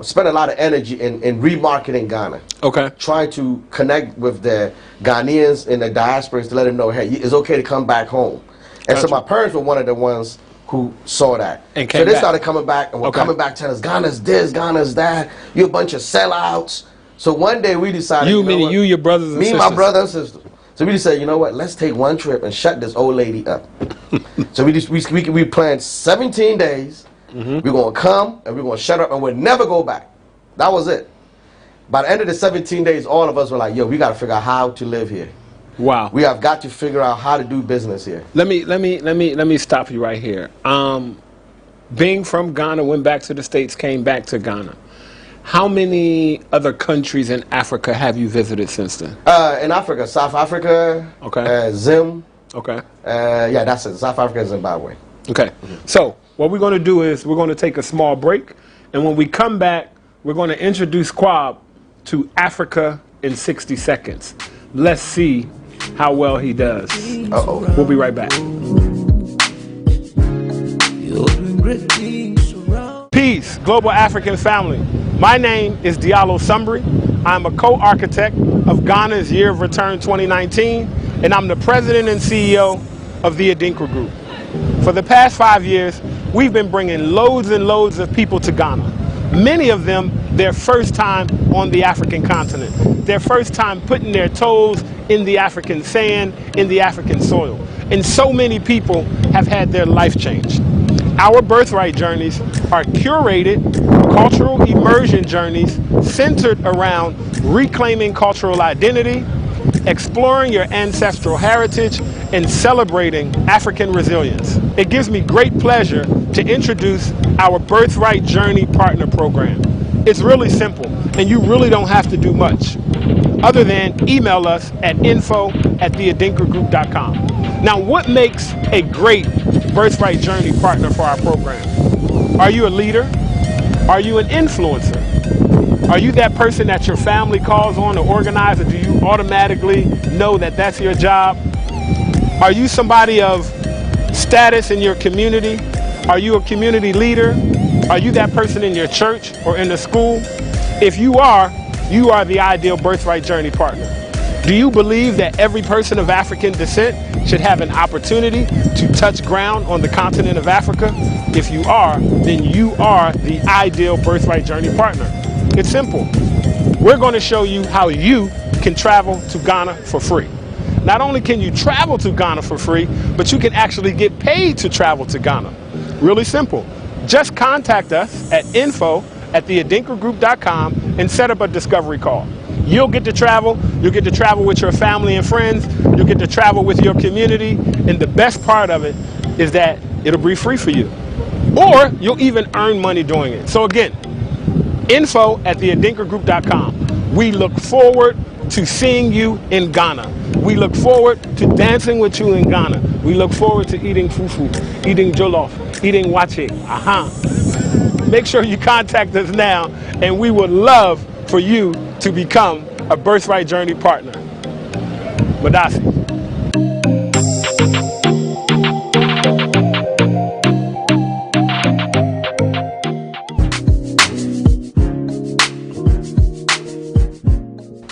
Speaker 11: spent a lot of energy in remarketing Ghana.
Speaker 10: Okay.
Speaker 11: Trying to connect with the Ghanaians in the diaspora to let them know, hey, it's okay to come back home. And so my parents were one of the ones who saw that. And so they started coming back, and were coming back telling us, Ghana's this, Ghana's that, you're a bunch of sellouts. So one day we decided,
Speaker 10: you, your brothers and sisters.
Speaker 11: Me and my brother and sister. So we decided, you know what, let's take one trip and shut this old lady up. So we planned 17 days. We're going to come, and we're going to shut up, and we'll never go back. That was it. By the end of the 17 days, all of us were like, yo, we got to figure out how to live here.
Speaker 10: Wow.
Speaker 11: We have got to figure out how to do business here.
Speaker 10: Let me stop you right here. Being from Ghana, went back to the States, came back to Ghana. How many other countries in Africa have you visited since then?
Speaker 11: In Africa, South Africa, Zim.
Speaker 10: Okay.
Speaker 11: Yeah, that's it. South Africa and Zimbabwe.
Speaker 10: Okay. So what we're going to do is we're going to take a small break, and when we come back, we're going to introduce Kwab to Africa in 60 seconds. Let's see how well he does. We'll be right back. Peace, global African family. My name is Diallo Sumbri. I'm a co-architect of Ghana's Year of Return 2019, and I'm the president and CEO of the Adinkra Group. For the past 5 years, we've been bringing loads and loads of people to Ghana. Many of them, their first time on the African continent. Their first time putting their toes in the African sand, in the African soil. And so many people have had their life changed. Our Birthright journeys are curated cultural immersion journeys centered around reclaiming cultural identity, exploring your ancestral heritage, and celebrating African resilience. It gives me great pleasure to introduce our Birthright Journey Partner Program. It's really simple, and you really don't have to do much, other than email us at info@theadinkragroup.com. Now, what makes a great Birthright Journey partner for our program? Are you a leader? Are you an influencer? Are you that person that your family calls on to organize, or do you automatically know that that's your job? Are you somebody of status in your community? Are you a community leader? Are you that person in your church or in the school? If you are the ideal Birthright Journey partner. Do you believe that every person of African descent should have an opportunity to touch ground on the continent of Africa? If you are, then you are the ideal Birthright Journey partner. It's simple. We're going to show you how you can travel to Ghana for free. Not only can you travel to Ghana for free, but you can actually get paid to travel to Ghana. Really simple. Just contact us at info@theadinkragroup.com and set up a discovery call. You'll get to travel with your family and friends, you'll get to travel with your community, and the best part of it is that it'll be free for you. Or you'll even earn money doing it. So again, info@theadinkragroup.com. We look forward to seeing you in Ghana. We look forward to dancing with you in Ghana. We look forward to eating fufu, eating jollof, eating wache. Make sure you contact us now, and we would love for you to become a Birthright Journey partner. Madasi.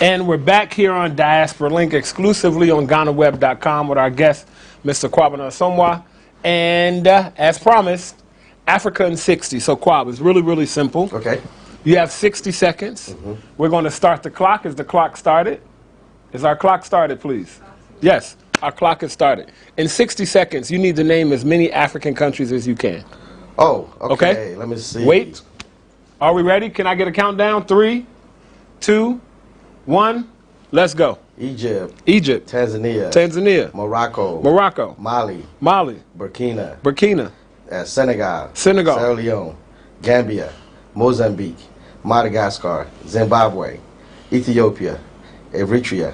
Speaker 10: And we're back here on Diaspora Link, exclusively on GhanaWeb.com with our guest, Mr. Kwabena Asomwa. And as promised, Africa in 60. So Kwab, it's really, really simple.
Speaker 11: Okay.
Speaker 10: You have 60 seconds. We're going to start the clock. Is the clock started? Is our clock started, please? Yes, our clock is started. In 60 seconds, you need to name as many African countries as you can.
Speaker 11: Oh, okay. Let me see.
Speaker 10: Wait. Are we ready? Can I get a countdown? 3, 2, 1. Let's go.
Speaker 11: Egypt.
Speaker 10: Tanzania.
Speaker 11: Morocco. Mali. Burkina. Senegal. Sierra Leone. Gambia. Mozambique. Madagascar. Zimbabwe. Ethiopia. Eritrea.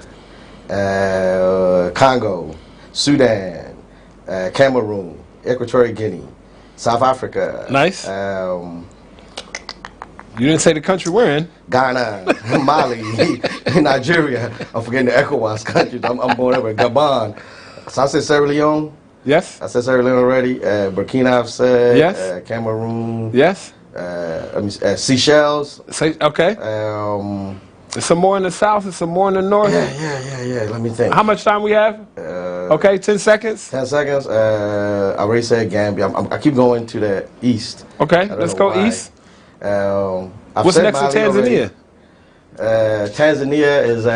Speaker 11: Congo. Sudan. Cameroon. Equatorial Guinea. South Africa.
Speaker 10: Nice. You didn't say the country we're in.
Speaker 11: Ghana, Mali, Nigeria. I'm forgetting the ECOWAS countries. I'm going over Gabon. So I said Sierra Leone.
Speaker 10: Yes.
Speaker 11: I said Sierra Leone already. Burkina, I've said.
Speaker 10: Yes.
Speaker 11: Cameroon.
Speaker 10: Yes.
Speaker 11: Seychelles.
Speaker 10: Okay. There's some more in the south and some more in the north.
Speaker 11: Yeah. Let me think.
Speaker 10: How much time we have? Okay, 10 seconds.
Speaker 11: 10 seconds. I already said Gambia. I keep going to the east.
Speaker 10: Okay, let's go east. What's next to Tanzania?
Speaker 11: Tanzania is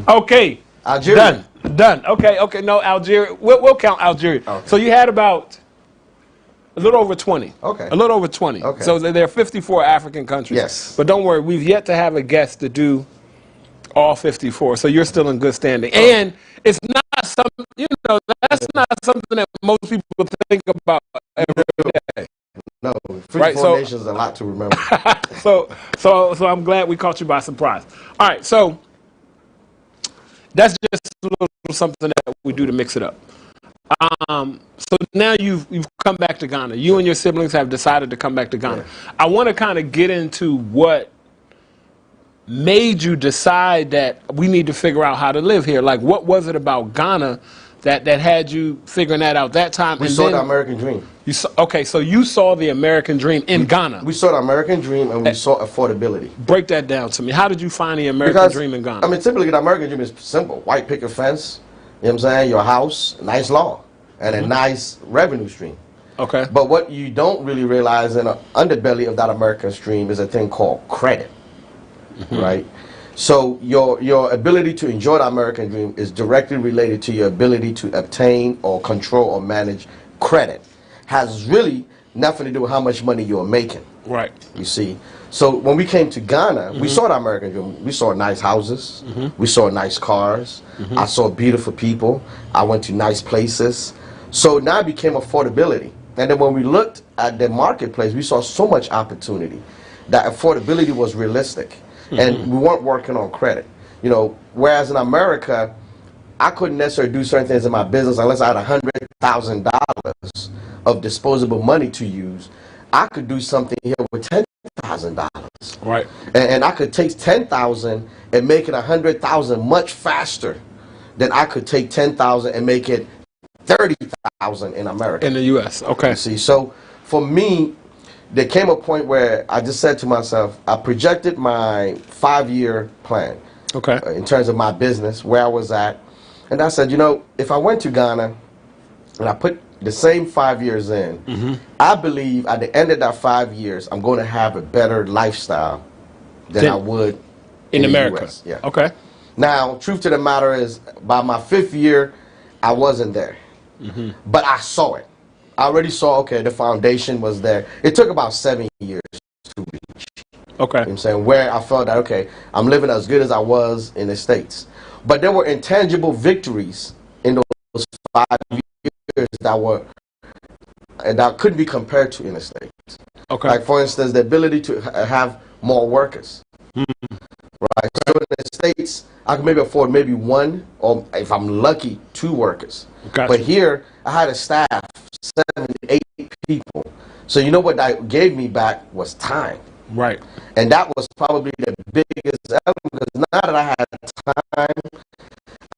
Speaker 10: okay.
Speaker 11: Algeria.
Speaker 10: Done. Okay. No, Algeria. We'll count Algeria. Okay. So you had about a little over 20.
Speaker 11: Okay.
Speaker 10: A little over 20.
Speaker 11: Okay.
Speaker 10: So there are 54 African countries.
Speaker 11: Yes.
Speaker 10: But don't worry, we've yet to have a guest to do all 54. So you're still in good standing. And it's not something, that's not something that most people think about every day.
Speaker 11: No, 54 nations is a lot to remember.
Speaker 10: so I'm glad we caught you by surprise. All right, so that's just a little something that we do to mix it up. So now you've come back to Ghana. You and your siblings have decided to come back to Ghana. Yeah. I want to kind of get into what made you decide that we need to figure out how to live here. Like, what was it about Ghana that had you figuring that out that time?
Speaker 11: We saw the American dream.
Speaker 10: So you saw the American dream in Ghana.
Speaker 11: We saw the American dream and we saw affordability.
Speaker 10: Break that down to me. How did you find the American dream in Ghana?
Speaker 11: I mean, typically the American dream is simple. White picket fence, you know what I'm saying, your house, nice law, and a nice revenue stream.
Speaker 10: Okay.
Speaker 11: But what you don't really realize in the underbelly of that American stream is a thing called credit, right? So your ability to enjoy the American dream is directly related to your ability to obtain or control or manage credit. Has really nothing to do with how much money you're making.
Speaker 10: Right.
Speaker 11: You see. So when we came to Ghana, we saw the American dream. We saw nice houses. We saw nice cars. I saw beautiful people. I went to nice places. So now it became affordability. And then when we looked at the marketplace, we saw so much opportunity that affordability was realistic. And we weren't working on credit. Whereas in America, I couldn't necessarily do certain things in my business unless I had $100,000 of disposable money to use. I could do something here with $10,000.
Speaker 10: Right.
Speaker 11: And I could take $10,000 and make it $100,000 much faster than I could take $10,000 and make it $30,000 in America.
Speaker 10: In the U.S. Okay.
Speaker 11: You see, so for me, there came a point where I just said to myself, I projected my 5-year plan.
Speaker 10: Okay.
Speaker 11: In terms of my business, where I was at. And I said, if I went to Ghana and I put the same 5 years in, I believe at the end of that 5 years, I'm going to have a better lifestyle than I would
Speaker 10: in America.
Speaker 11: US. Yeah.
Speaker 10: Okay.
Speaker 11: Now, truth to the matter is, by my 5th year, I wasn't there. But I saw it. I already saw, okay, the foundation was there. It took about 7 years to reach.
Speaker 10: Okay.
Speaker 11: You know what I'm saying? Where I felt that, okay, I'm living as good as I was in the States. But there were intangible victories in those 5 years that couldn't be compared to in the States.
Speaker 10: Okay.
Speaker 11: Like, for instance, the ability to have more workers. Right. So in the States, I could maybe afford maybe 1, or if I'm lucky, 2 workers.
Speaker 10: Gotcha.
Speaker 11: But here, I had a staff, 7 to 8 people. So you know what that gave me back was time.
Speaker 10: Right.
Speaker 11: And that was probably the biggest element, because now that I had time,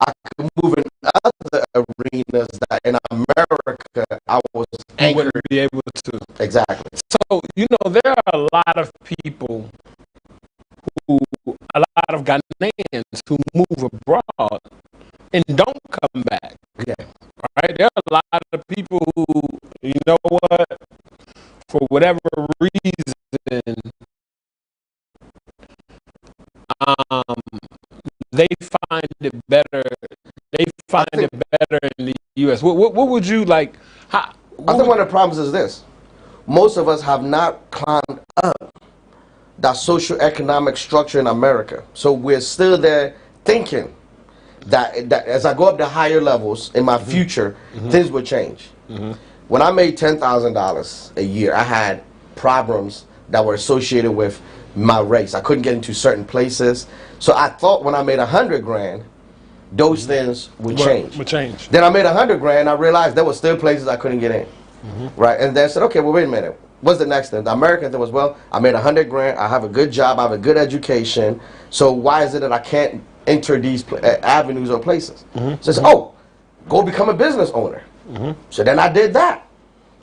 Speaker 11: I could move in other arenas that in America I was anchored.
Speaker 10: Wouldn't be able to.
Speaker 11: Exactly.
Speaker 10: So, there are a lot of people a lot of Ghanaians who move abroad and don't come back.
Speaker 11: Yeah.
Speaker 10: Right? There are a lot of people who, you know what, for whatever reason, they find it better. They find it better in the U.S. What would you like?
Speaker 11: I think one of the problems is this: most of us have not climbed up that socioeconomic structure in America. So we're still there thinking that as I go up to higher levels in my future, things will change. When I made $10,000 a year, I had problems that were associated with my race. I couldn't get into certain places. So I thought when I made 100 grand, those things would change.
Speaker 10: Would change.
Speaker 11: Then I made 100 grand, I realized there were still places I couldn't get in. right? And then said, okay, well, wait a minute. What's the next thing? The American thing was, well, I made $100 grand. I have a good job. I have a good education. So why is it that I can't enter these avenues or places? So said, oh, go become a business owner. So then I did that.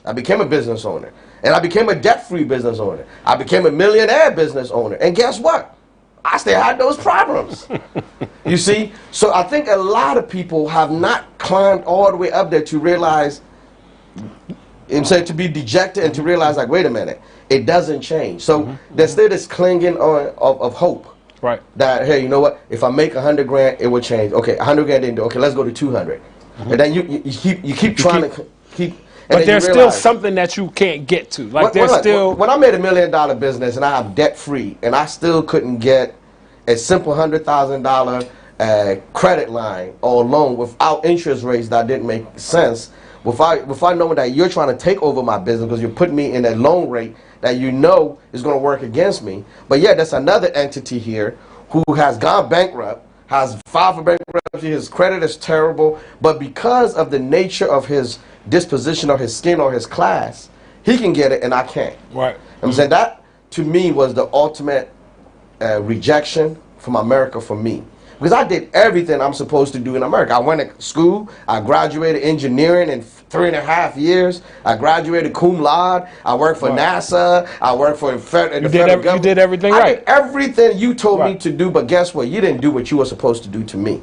Speaker 11: I became a business owner. And I became a debt-free business owner. I became a millionaire business owner. And guess what? I still had those problems. You see? So I think a lot of people have not climbed all the way up there to realize, instead to be dejected and to realize, like, wait a minute, it doesn't change. So there's still this clinging on of hope.
Speaker 10: Right.
Speaker 11: That, hey, you know what? If I make 100 grand, it will change. Okay, 100 grand didn't do. Okay, let's go to 200. And then you keep trying to keep.
Speaker 10: But there's still something that you can't get to. Like
Speaker 11: when I made $1 million business and I have debt free and I still couldn't get a simple $100,000 credit line or loan without interest rates that didn't make sense. Without knowing that you're trying to take over my business because you're putting me in a loan rate that you know is going to work against me. But yeah, there's another entity here who has gone bankrupt, has filed for bankruptcy, his credit is terrible, but because of the nature of his disposition or his skin or his class, he can get it and I can't.
Speaker 10: Right.
Speaker 11: I'm saying that to me was the ultimate rejection from America for me. Because I did everything I'm supposed to do in America. I went to school, I graduated engineering in 3.5 years, I graduated cum laude, I worked for NASA, I worked for the federal government.
Speaker 10: You did everything right.
Speaker 11: I did everything you told me to do, but guess what? You didn't do what you were supposed to do to me.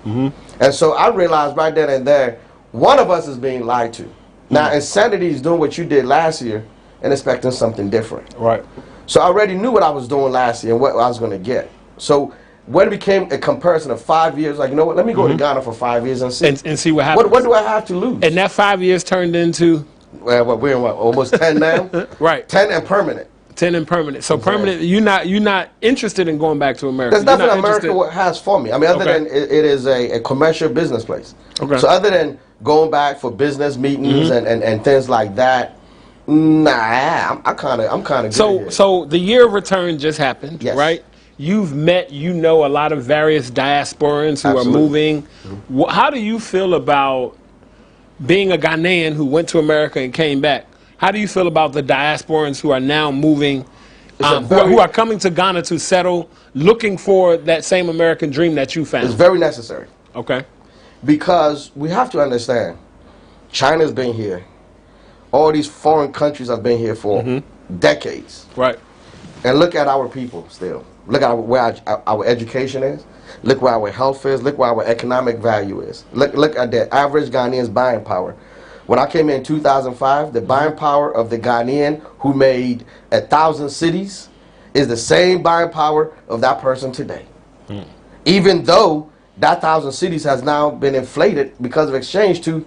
Speaker 11: And so I realized right then and there, one of us is being lied to. Now, insanity is doing what you did last year and expecting something different.
Speaker 10: Right.
Speaker 11: So I already knew what I was doing last year and what I was going to get. So when it became a comparison of 5 years, like, you know what, let me go to Ghana for 5 years and see.
Speaker 10: And see what happens.
Speaker 11: What do I have to lose?
Speaker 10: And that 5 years turned into?
Speaker 11: Well, we're in what, almost 10 now?
Speaker 10: Right.
Speaker 11: 10 and permanent.
Speaker 10: 10 and permanent. So permanent, you're not interested in going back to America.
Speaker 11: There's nothing America has for me. I mean, other than it is a commercial business place. Okay. So other than going back for business meetings and things like that, nah, I'm kind of good.
Speaker 10: So the year of return just happened, right? You've met, a lot of various diasporans who are moving. How do you feel about being a Ghanaian who went to America and came back? How do you feel about the diasporans who are now moving, who are coming to Ghana to settle, looking for that same American dream that you found?
Speaker 11: It's very necessary.
Speaker 10: Okay.
Speaker 11: Because we have to understand, China's been here. All these foreign countries have been here for decades.
Speaker 10: Right.
Speaker 11: And look at our people still. Look at where our education is. Look where our health is. Look where our economic value is. Look at the average Ghanaian's buying power. When I came in 2005, the buying power of the Ghanaian who made 1,000 cities is the same buying power of that person today. Even though that 1,000 cities has now been inflated because of exchange to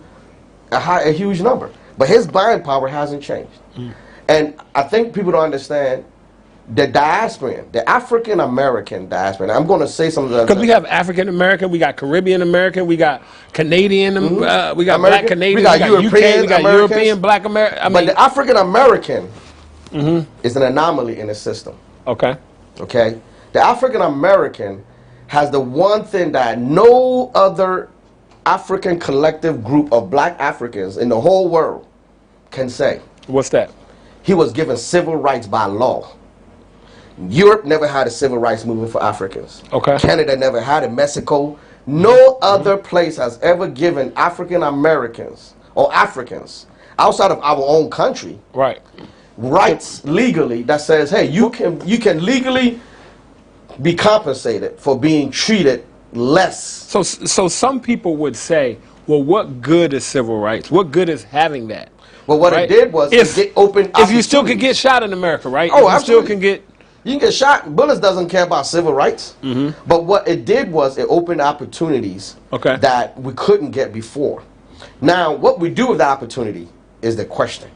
Speaker 11: a huge number. But his buying power hasn't changed. And I think people don't understand the diaspora, the African American diaspora. And I'm going to say something.
Speaker 10: Because we have African American, we got Caribbean American, we got Canadian, we got American, Black Canadian, we got European, we got European, Black American.
Speaker 11: But the African American is an anomaly in the system.
Speaker 10: Okay.
Speaker 11: Okay. The African American has the one thing that no other African collective group of Black Africans in the whole world can say.
Speaker 10: What's that?
Speaker 11: He was given civil rights by law. Europe never had a civil rights movement for Africans.
Speaker 10: Okay.
Speaker 11: Canada never had it. Mexico. No other place has ever given African Americans or Africans outside of our own country rights legally that says, hey, you can legally be compensated for being treated less.
Speaker 10: So some people would say, well, what good is civil rights? What good is having that?
Speaker 11: Well, what it did was it opened
Speaker 10: if you still could get shot in America, right?
Speaker 11: Oh,
Speaker 10: you still can get.
Speaker 11: You can get shot. Bullets doesn't care about civil rights. But what it did was it opened opportunities that we couldn't get before. Now, what we do with that opportunity is the question.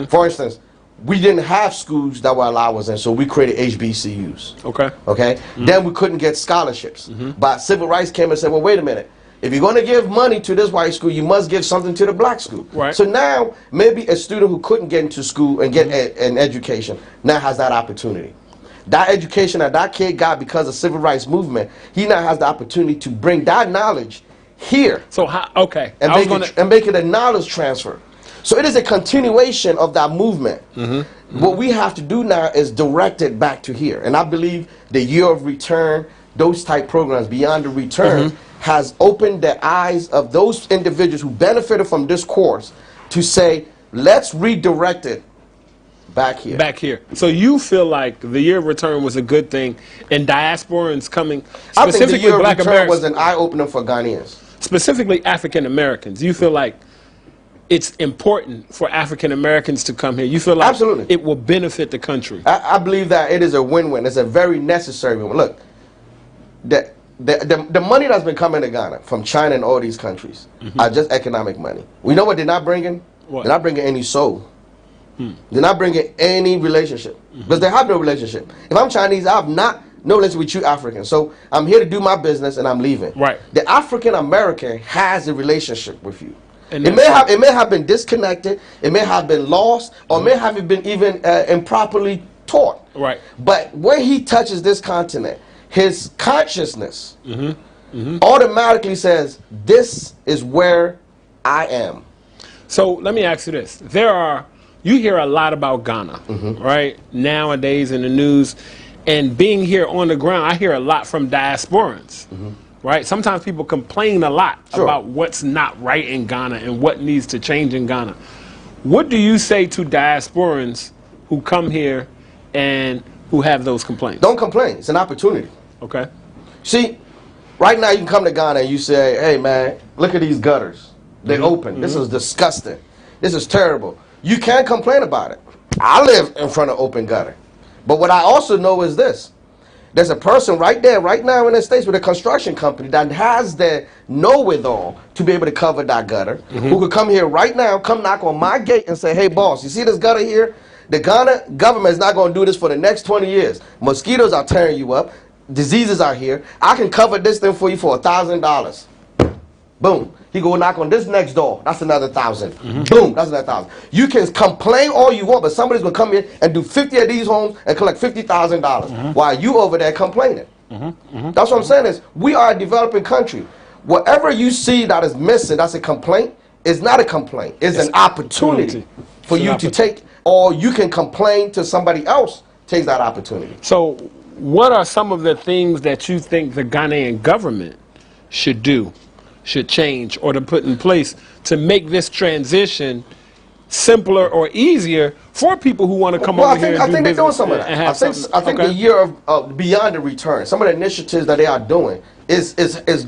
Speaker 11: For instance, we didn't have schools that would allow us in, so we created HBCUs. Okay. Then we couldn't get scholarships. But civil rights came and said, well, wait a minute. If you're going to give money to this white school, you must give something to the black school. So now, maybe a student who couldn't get into school and get an education now has that opportunity. That education that kid got because of civil rights movement, he now has the opportunity to bring that knowledge here.
Speaker 10: So how? Okay.
Speaker 11: And make it a knowledge transfer. So it is a continuation of that movement. What we have to do now is direct it back to here. And I believe the year of return, those type programs, Beyond the Return, has opened the eyes of those individuals who benefited from this course to say, let's redirect it back here.
Speaker 10: Back here. So you feel like the year of return was a good thing, and diasporans coming,
Speaker 11: I think the
Speaker 10: specifically
Speaker 11: year of
Speaker 10: Black
Speaker 11: return
Speaker 10: Americans,
Speaker 11: was an eye-opener for Ghanaians.
Speaker 10: specifically African Americans. You feel like it's important for African Americans to come here. You feel like
Speaker 11: Absolutely.
Speaker 10: it will benefit the country.
Speaker 11: I believe that it is a win-win. It's a very necessary win. Look, the money that's been coming to Ghana from China and all these countries are just economic money. We know what they're not bringing?
Speaker 10: What?
Speaker 11: They're not bringing any soul. They're not bringing any relationship. Because they have no relationship. If I'm Chinese, I have no relationship with you Africans. So I'm here to do my business and I'm leaving.
Speaker 10: Right.
Speaker 11: The African American has a relationship with you.
Speaker 10: And
Speaker 11: It may have been disconnected, it may have been lost, or may have been even improperly taught.
Speaker 10: Right.
Speaker 11: But when he touches this continent, his consciousness automatically says, this is where I am.
Speaker 10: So let me ask you this. You hear a lot about Ghana, right, nowadays in the news. And being here on the ground, I hear a lot from diasporans. Right? Sometimes people complain a lot about what's not right in Ghana and what needs to change in Ghana. What do you say to diasporans who come here and who have those complaints?
Speaker 11: Don't complain. It's an opportunity.
Speaker 10: Okay.
Speaker 11: See, right now you can come to Ghana and you say, hey man, look at these gutters. They're open. This is disgusting. This is terrible. You can't complain about it. I live in front of open gutter. But what I also know is this. There's a person right there, right now in the States with a construction company that has the know-it-all to be able to cover that gutter, who could come here right now, come knock on my gate and say, hey boss, you see this gutter here? The Ghana government is not going to do this for the next 20 years. Mosquitoes are tearing you up. Diseases are here. I can cover this thing for you for $1,000. Boom. He go knock on this next door. That's another $1,000. Boom. That's another $1,000. You can complain all you want, but somebody's gonna come in and do 50 of these homes and collect $50,000 while you over there complaining. That's what I'm saying is we are a developing country. Whatever you see that is missing, that's a complaint. It's not a complaint. It's an opportunity for you to take, or you can complain to somebody else takes that opportunity.
Speaker 10: So, what are some of the things that you think the Ghanaian government should do, should change, or to put in place to make this transition simpler or easier for people who want to come over here and do
Speaker 11: I think they're doing some of
Speaker 10: business
Speaker 11: that. I think the year of Beyond the Return, some of the initiatives that they are doing is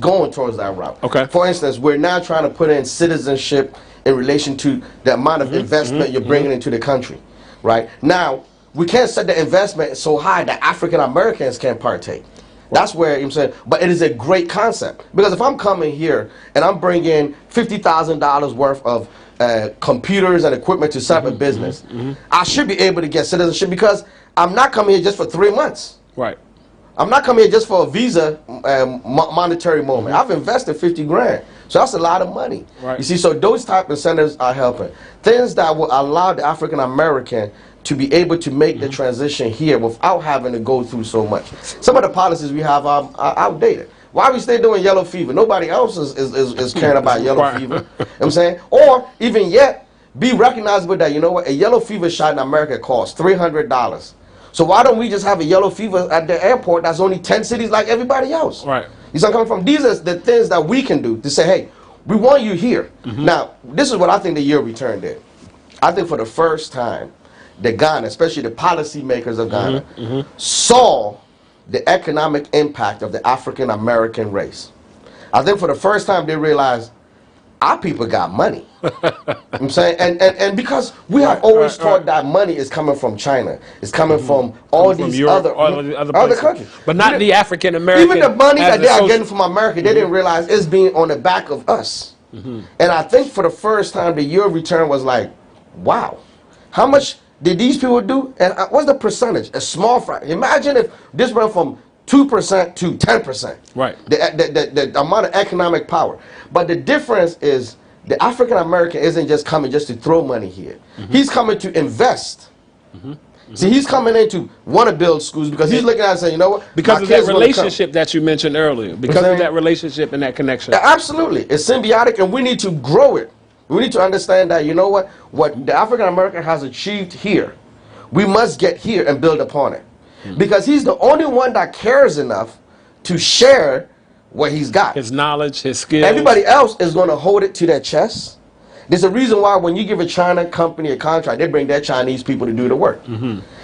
Speaker 11: going towards that route.
Speaker 10: Okay.
Speaker 11: For instance, we're now trying to put in citizenship in relation to the amount of investment you're bringing into the country. Right? Now, we can't set the investment so high that African Americans can't partake. That's where I'm saying, but it is a great concept. Because if I'm coming here and I'm bringing $50,000 worth of computers and equipment to set up a business, I should be able to get citizenship because I'm not coming here just for 3 months.
Speaker 10: Right.
Speaker 11: I'm not coming here just for a visa monetary moment. I've invested 50 grand. So that's a lot of money.
Speaker 10: Right.
Speaker 11: You see, so those type of incentives are helping. Things that will allow the African American to be able to make the transition here without having to go through so much. Some of the policies we have are outdated. Why are we still doing yellow fever? Nobody else is caring about yellow fever. You know what I'm saying? Or even yet, be recognizable that, you know what, a yellow fever shot in America costs $300. So why don't we just have a yellow fever at the airport that's only 10 cities like everybody else?
Speaker 10: Right.
Speaker 11: You see where I'm coming from? These are the things that we can do to say, hey, we want you here. Now, this is what I think the year of return did. I think for the first time, the Ghana, especially the policymakers of Ghana, saw the economic impact of the African American race. I think for the first time they realized our people got money. I'm saying, and because we have always thought that money is coming from China, it's coming from all these
Speaker 10: Europe,
Speaker 11: other countries,
Speaker 10: but not the African American.
Speaker 11: Even the money that they are getting from America, they didn't realize it's being on the back of us. And I think for the first time, the year of return was like, wow, how much did these people do? And what's the percentage? A small fraction. Imagine if this went from 2% to 10%.
Speaker 10: Right.
Speaker 11: The amount of economic power. But the difference is the African American isn't just coming just to throw money here. He's coming to invest. See, he's coming in to want to build schools because he's looking at it and saying, you know what?
Speaker 10: Because of that relationship that you mentioned earlier. Because of that relationship and that connection.
Speaker 11: Absolutely. It's symbiotic and we need to grow it. We need to understand that, you know what the African American has achieved here, we must get here and build upon it. Because he's the only one that cares enough to share what he's got.
Speaker 10: His knowledge, his skills.
Speaker 11: Everybody else is going to hold it to their chest. There's a reason why when you give a China company a contract, they bring their Chinese people to do the work.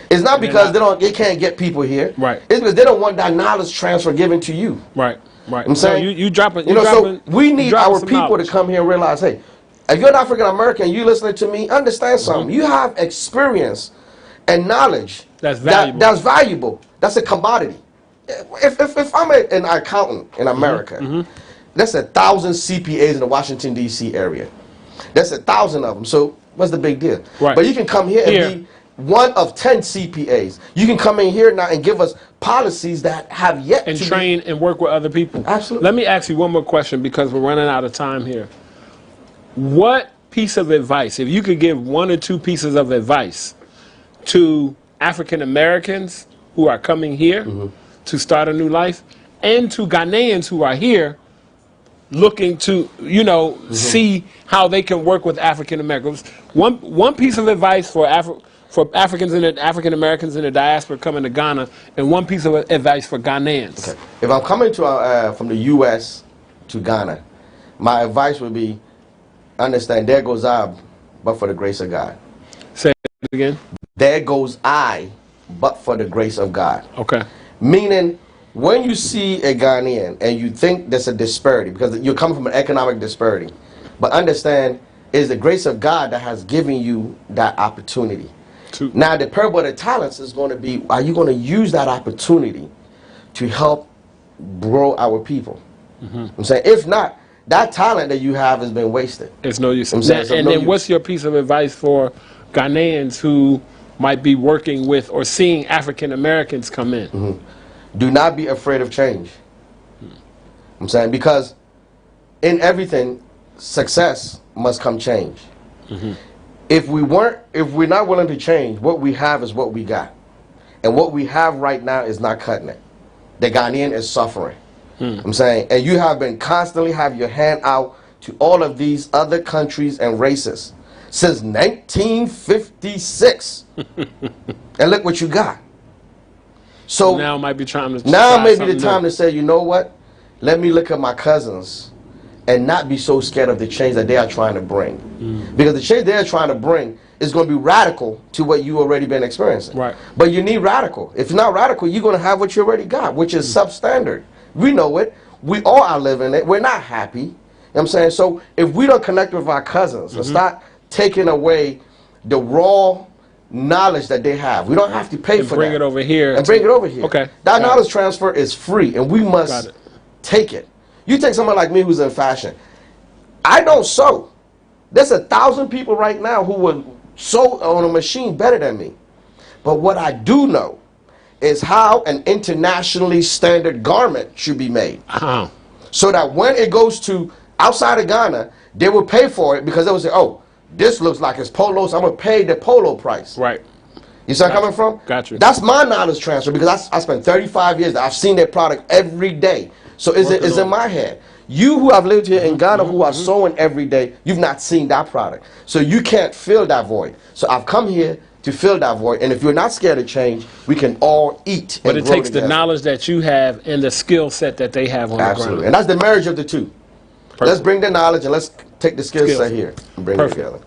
Speaker 11: It's not because they can't get people here.
Speaker 10: Right.
Speaker 11: It's because they don't want that knowledge transfer given to you.
Speaker 10: Right. Right.
Speaker 11: I'm saying,
Speaker 10: you dropping.
Speaker 11: So we need our people to come here and realize, hey, if you're an African American, you listening to me, understand something. You have experience and knowledge
Speaker 10: that's valuable.
Speaker 11: That's valuable. That's a commodity. If I'm an accountant in America, that's 1,000 CPAs in the Washington D.C. area. That's 1,000 of them. So what's the big deal?
Speaker 10: Right.
Speaker 11: But you can come here and be one of 10 CPAs. You can come in here now and give us policies that have yet to
Speaker 10: train and work with other people.
Speaker 11: Absolutely.
Speaker 10: Let me ask you one more question because we're running out of time here. What piece of advice, if you could give one or two pieces of advice to African Americans who are coming here to start a new life, and to Ghanaians who are here looking to, see how they can work with African Americans. One piece of advice for Africans and African Americans in the diaspora coming to Ghana, and one piece of advice for Ghanaians.
Speaker 11: Okay. If I'm coming to from the U.S. to Ghana, my advice would be, understand, there goes I, but for the grace of God.
Speaker 10: Say it again.
Speaker 11: There goes I, but for the grace of God.
Speaker 10: Okay.
Speaker 11: Meaning, when you see a Ghanaian and you think there's a disparity, because you're coming from an economic disparity, but understand, it's the grace of God that has given you that opportunity. Now, the parable of the talents is going to be, are you going to use that opportunity to help grow our people? I'm saying, if not, that talent that you have has been wasted.
Speaker 10: It's no use. What's your piece of advice for Ghanaians who might be working with or seeing African Americans come in?
Speaker 11: Do not be afraid of change. I'm saying, because in everything, success must come change. If we're not willing to change, what we have is what we got. And what we have right now is not cutting it. The Ghanaian is suffering. I'm saying, and you have been constantly have your hand out to all of these other countries and races since 1956. And look what you got. So
Speaker 10: now might be trying to
Speaker 11: now may be the time to say, you know what? Let me look at my cousins and not be so scared of the change that they are trying to bring. Because the change they are trying to bring is going to be radical to what you already been experiencing.
Speaker 10: Right.
Speaker 11: But you need radical. If not radical, you're going to have what you already got, which is substandard. We know it. We all are living it. We're not happy. You know what I'm saying? So if we don't connect with our cousins and start taking away the raw knowledge that they have, we don't have to pay for that.
Speaker 10: Bring it over here.
Speaker 11: And bring it over here.
Speaker 10: Okay.
Speaker 11: That knowledge transfer is free, and we must take it. You take someone like me who's in fashion. I don't sew. There's 1,000 people right now who would sew on a machine better than me. But what I do know is how an internationally standard garment should be made. So that when it goes to outside of Ghana, they will pay for it because they will say, oh, this looks like it's polo, so I'm going to pay the polo price.
Speaker 10: Right.
Speaker 11: You see where I'm coming from?
Speaker 10: Got you.
Speaker 11: That's my knowledge transfer because I spent 35 years. I've seen their product every day. So it's in my head. You who have lived here in Ghana who are sewing every day, you've not seen that product. So you can't fill that void. So I've come here to fill that void. And if you're not scared of change, we can all eat.
Speaker 10: But it takes the knowledge that you have and the skill set that they have on the ground.
Speaker 11: And that's the marriage of the two. Perfect. Let's bring the knowledge and let's take the skill set here and bring it together.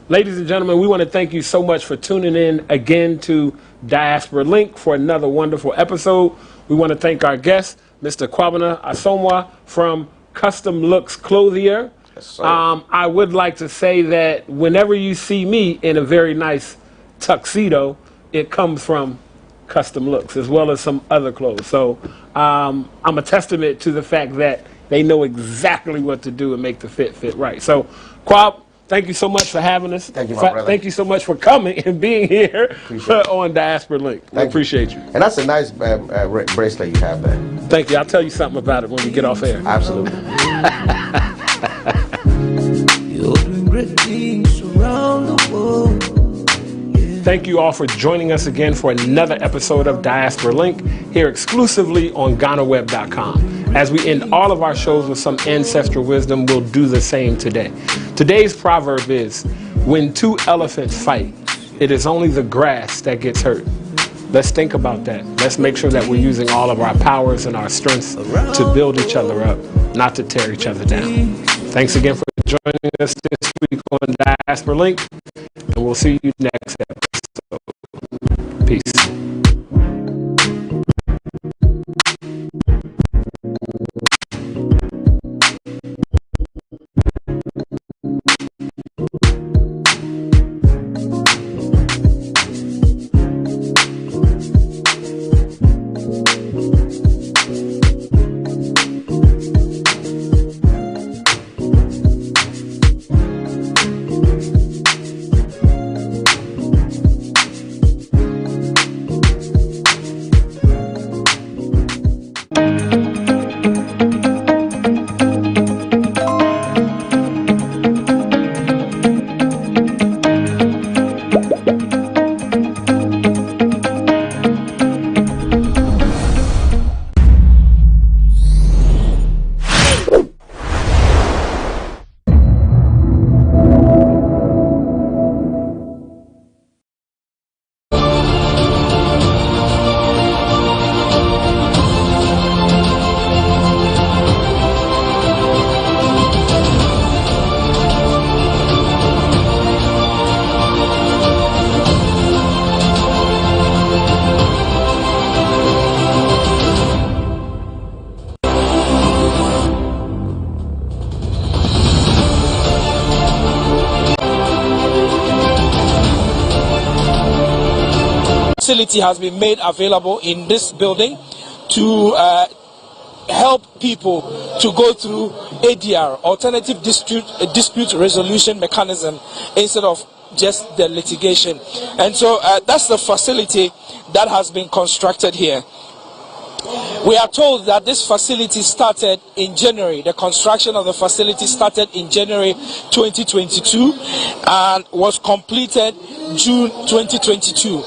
Speaker 10: Ladies and gentlemen, we want to thank you so much for tuning in again to Diaspora Link for another wonderful episode. We want to thank our guest, Mr. Kwabena Asomwa from Custom Looks Clothier. Yes, I would like to say that whenever you see me in a very nice tuxedo, it comes from Custom Looks as well as some other clothes. So I'm a testament to the fact that they know exactly what to do and make the fit right. So Kwab, thank you so much for having us.
Speaker 11: Thank you, my brother.
Speaker 10: Thank you so much for coming and being here on Diaspora Link. I appreciate you.
Speaker 11: And that's a nice bracelet you have there.
Speaker 10: Thank you. I'll tell you something about it when we get off air.
Speaker 11: Absolutely.
Speaker 12: You're doing great things around the world.
Speaker 10: Thank you all for joining us again for another episode of Diaspora Link here exclusively on GhanaWeb.com. As we end all of our shows with some ancestral wisdom, we'll do the same today. Today's proverb is, when two elephants fight, it is only the grass that gets hurt. Let's think about that. Let's make sure that we're using all of our powers and our strengths to build each other up, not to tear each other down. Thanks again for joining us this week on Diaspora Link, and we'll see you next episode. Peace.
Speaker 13: Facility has been made available in this building to help people to go through ADR, Alternative Dispute Resolution Mechanism, instead of just the litigation. And so that's the facility that has been constructed here. We are told that this facility started in January. The construction of the facility started in January 2022 and was completed June 2022.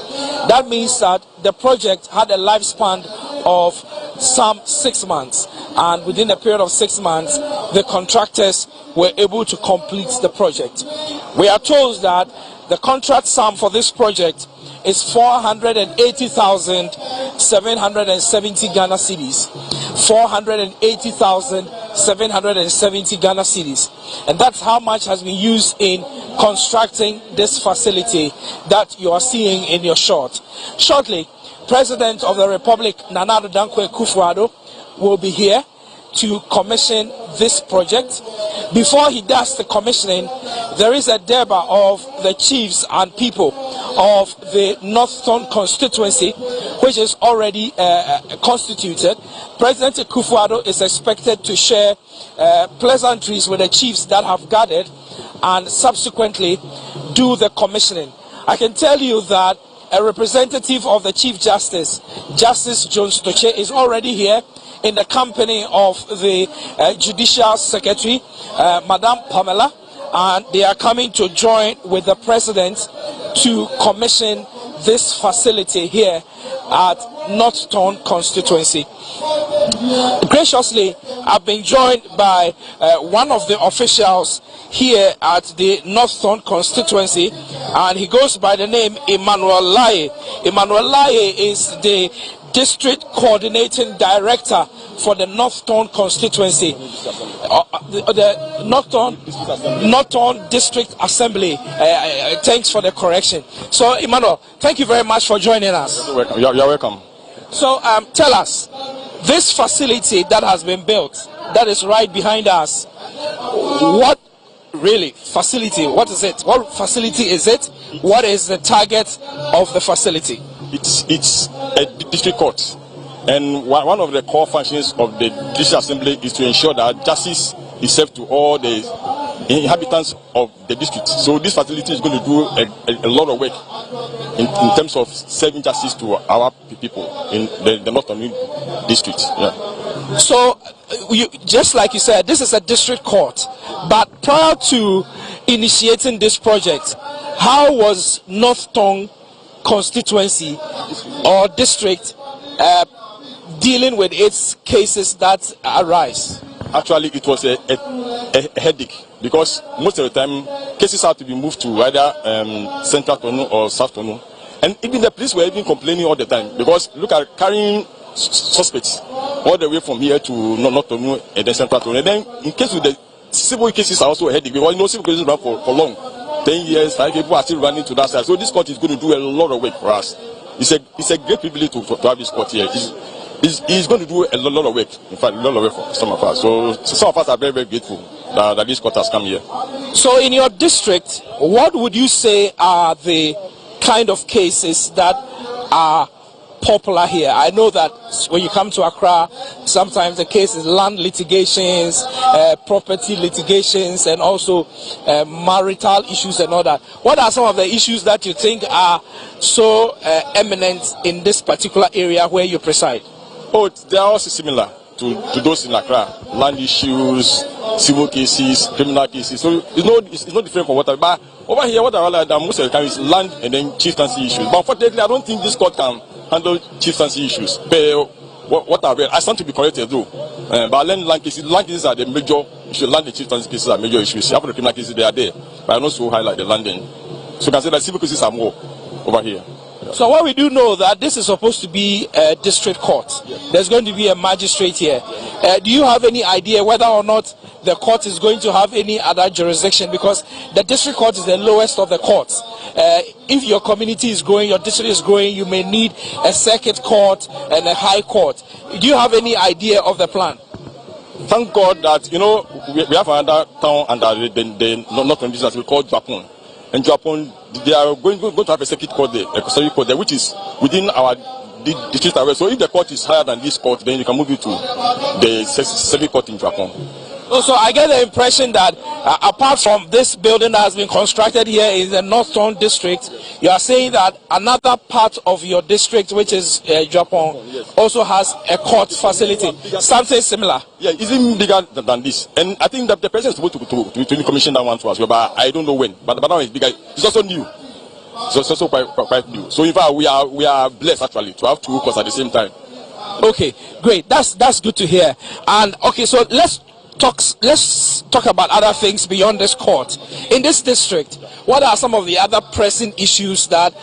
Speaker 13: That means that the project had a lifespan of some 6 months, and within a period of 6 months the contractors were able to complete the project. We are told that the contract sum for this project is 480,770 Ghana cedis. 480,770 Ghana cedis. And that's how much has been used in constructing this facility that you are seeing in your shot. Shortly, President of the Republic, Nana Addo Akufo-Addo, will be here to commission this project. Before he does the commissioning, there is a deba of the chiefs and people of the Northern constituency, which is already constituted. President Akufo-Addo is expected to share pleasantries with the chiefs that have gathered and subsequently do the commissioning. I can tell you that a representative of the Chief Justice, Justice Jones Toche, is already here in the company of the Judicial Secretary, Madame Pamela, and they are coming to join with the President to commission this facility here at Northern constituency. Graciously, I've been joined by one of the officials here at the Northern constituency, and he goes by the name Emmanuel Laye. Emmanuel Laye is the District Coordinating Director for the Northern constituency, the Northern District Assembly. Thanks for the correction. So, Emmanuel, thank you very much for joining us.
Speaker 14: You're welcome. You're welcome.
Speaker 13: So, tell us, this facility that has been built, that is right behind us, what really facility? What is it? What facility is it? What is the target of the facility?
Speaker 14: It's a district court, and one of the core functions of the district assembly is to ensure that justice is served to all the inhabitants of the district. So this facility is going to do a lot of work in terms of serving justice to our people in the Northern district. Yeah.
Speaker 13: So, just like you said, this is a district court. But prior to initiating this project, how was Northern constituency or district dealing with its cases that arise?
Speaker 14: Actually, it was a headache because most of the time cases have to be moved to either Central Tonu or South Tonu. And even the police were even complaining all the time, because look at carrying suspects all the way from here to North Tonu and then Central Tonu. And then in case with the civil cases are also a headache, because civil cases run for long. 10 years, 5 people are still running to that side. So this court is going to do a lot of work for us. It's a great privilege to have this court here. It's going to do a lot of work. In fact, a lot of work for some of us. So some of us are very, very grateful that this court has come here.
Speaker 13: So in your district, what would you say are the kind of cases that are popular here? I know that when you come to Accra, sometimes the case is land litigations, property litigations, and also marital issues and all that. What are some of the issues that you think are so eminent in this particular area where you preside?
Speaker 14: Oh, they are also similar to those in Accra. Land issues, civil cases, criminal cases. So it's not different from what I. But over here, what I realize that most of the time is land and then chieftaincy issues. But unfortunately, I don't think this court can handle chieftaincy issues. But what I read, I stand to be corrected though. But land cases are the major issue. Land and chieftaincy cases are major issues. Half of the criminal cases they are there, but I don't so highlight the land. So you can say that civil cases are more over here.
Speaker 13: So what we do know that this is supposed to be a district court. There's going to be a magistrate here. Do you have any idea whether or not the court is going to have any other jurisdiction? Because the district court is the lowest of the courts. If your community is growing, your district is growing, you may need a circuit court and a high court. Do you have any idea of the plan?
Speaker 14: Thank God that, we have another town under the northern business we call Japan. And Japan, they are going to have a circuit court there, which is within our district area. So if the court is higher than this court, then you can move it to the circuit court in Japan.
Speaker 13: So I get the impression that apart from this building that has been constructed here in the Northern District, you are saying that another part of your district, which is Japan, also has a court facility, something similar.
Speaker 14: Yeah, it's even bigger than this. And I think that the president is supposed to commission that one to us, but I don't know when. But now it's bigger. It's also new. So it's also quite new. So in fact, we are blessed actually to have two courts at the same time.
Speaker 13: Okay, great. That's good to hear. And okay, so let's talk about other things beyond this court. In this district, what are some of the other pressing issues that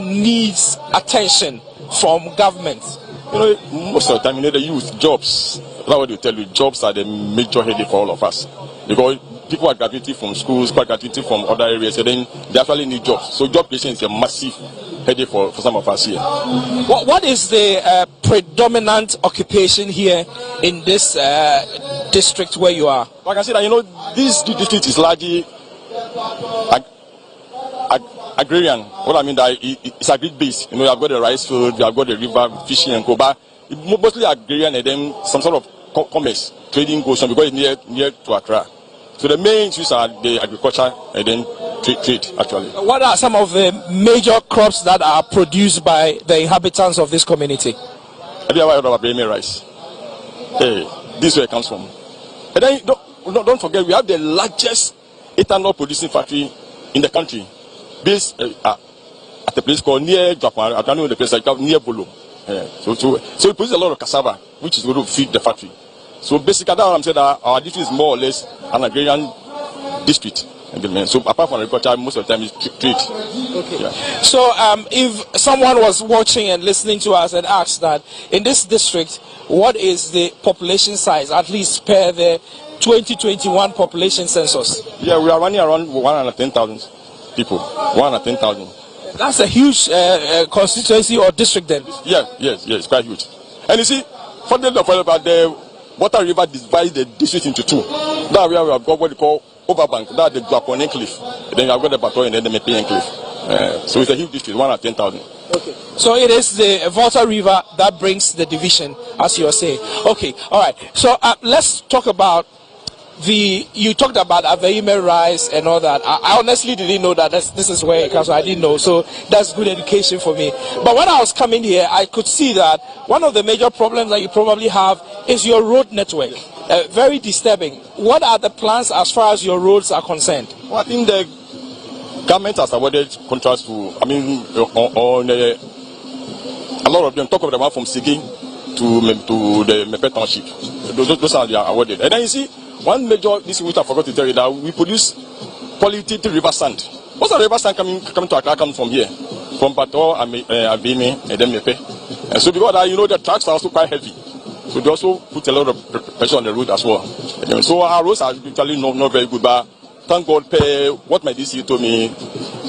Speaker 13: needs attention from government?
Speaker 14: Most of the time, the youth, jobs. That's what they tell you. Jobs are the major headache for all of us. Because people are graduating from schools, people are graduating from other areas, and then they actually need jobs. So job creation is a massive headache for some of us here.
Speaker 13: What is the predominant occupation here in this district where you are?
Speaker 14: Like I said, this district is largely agrarian. What I mean that it's agri-based. You have got the rice field, you have got the river, fishing and Koba. It's mostly agrarian and then some sort of commerce, trading goes on because it's near to Accra. So the main issues are the agriculture and then trade actually.
Speaker 13: What are some of the major crops that are produced by the inhabitants of this community?
Speaker 14: Have you ever heard of Birthright rice? This is where it comes from. And then don't forget, we have the largest ethanol producing factory in the country, based at a place called near Japan. I don't know the place, like near Bolo. So we produce a lot of cassava, which is going to feed the factory. So basically, that's what I'm saying, that our district is more or less an agrarian district. So apart from agriculture, most of the time is trade.
Speaker 13: Okay. Yeah. So if someone was watching and listening to us and asked that in this district, what is the population size, at least per the 2021 population census?
Speaker 14: Yeah, we are running around 110,000 people. 110,000.
Speaker 13: That's a huge constituency or district then?
Speaker 14: Yeah, yes, it's quite huge. And you see, for the Water River divides the district into two. That's where we have got what we call Overbank. That's the Japan Enclave. Then you have got the Bato and then the Mepe Enclave. So it's a huge district, 110,000.
Speaker 13: Okay. So it is the Water River that brings the division, as you are saying. Okay, all right. So let's talk about you talked about Aveime rice and all that. I honestly didn't know that this is where it comes from. I didn't know, so that's good education for me. But when I was coming here, I could see that one of the major problems that you probably have is your road network. Very disturbing. What are the plans as far as your roads are concerned?
Speaker 14: Well, I think the government has awarded contracts to, on a lot of them. Talk of the one from Sigi to the Mepe Township. Those are awarded. And then you see, one major this which I forgot to tell you that we produce polluted river sand. What's the river sand coming to Accra come from here? From Bato, Abimi, and then Mepe. And so because that, you know, the trucks are also quite heavy. So they also put a lot of pressure on the road as well. And so our roads are usually not very good, but thank God, what my DC told me,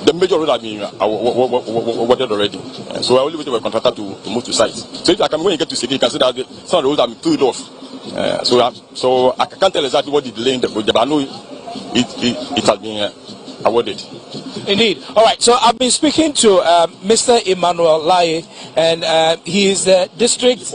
Speaker 14: the major road have been awarded already. And so I only wait for a contractor to move to site. So if I can, when you get to Seki, you can see that some of the roads have been filled off. So I can't tell exactly what the delay in the project, but I know it has been awarded.
Speaker 13: Indeed. All right. So I've been speaking to Mr. Emmanuel Lai, and he is the district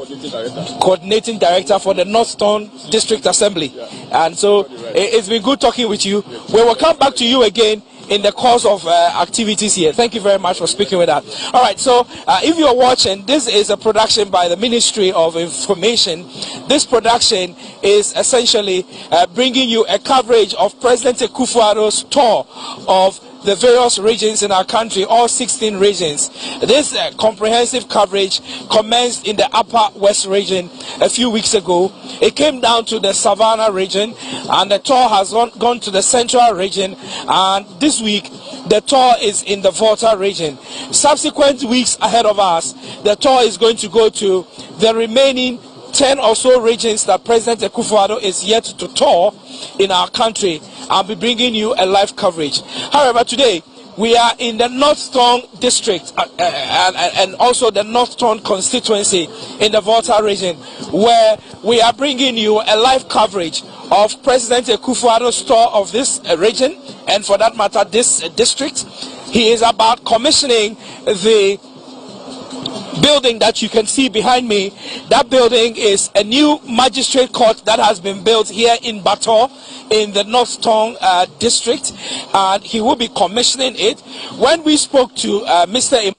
Speaker 13: coordinating director for the Northton District Assembly. Yeah. And so it's been good talking with you. We will come back to you again in the course of activities here. Thank you very much for speaking with us. All right, so if you're watching, this is a production by the Ministry of Information. This production is essentially bringing you a coverage of President Akufo-Addo's tour of the various regions in our country, all 16 regions. This comprehensive coverage commenced in the Upper West region a few weeks ago. It came down to the Savannah region, and the tour has gone to the Central region, and this week the tour is in the Volta region. Subsequent weeks ahead of us, the tour is going to go to the remaining 10 or so regions that President Akufo-Addo is yet to tour in our country. I'll be bringing you a live coverage. However, today we are in the Northton district and also the Northton constituency in the Volta region, where we are bringing you a live coverage of President Akufo-Addo's tour of this region, and for that matter, this district. He is about commissioning the building that you can see behind me. That building is a new magistrate court that has been built here in Bato in the Northton district, and he will be commissioning it. When we spoke to Mr.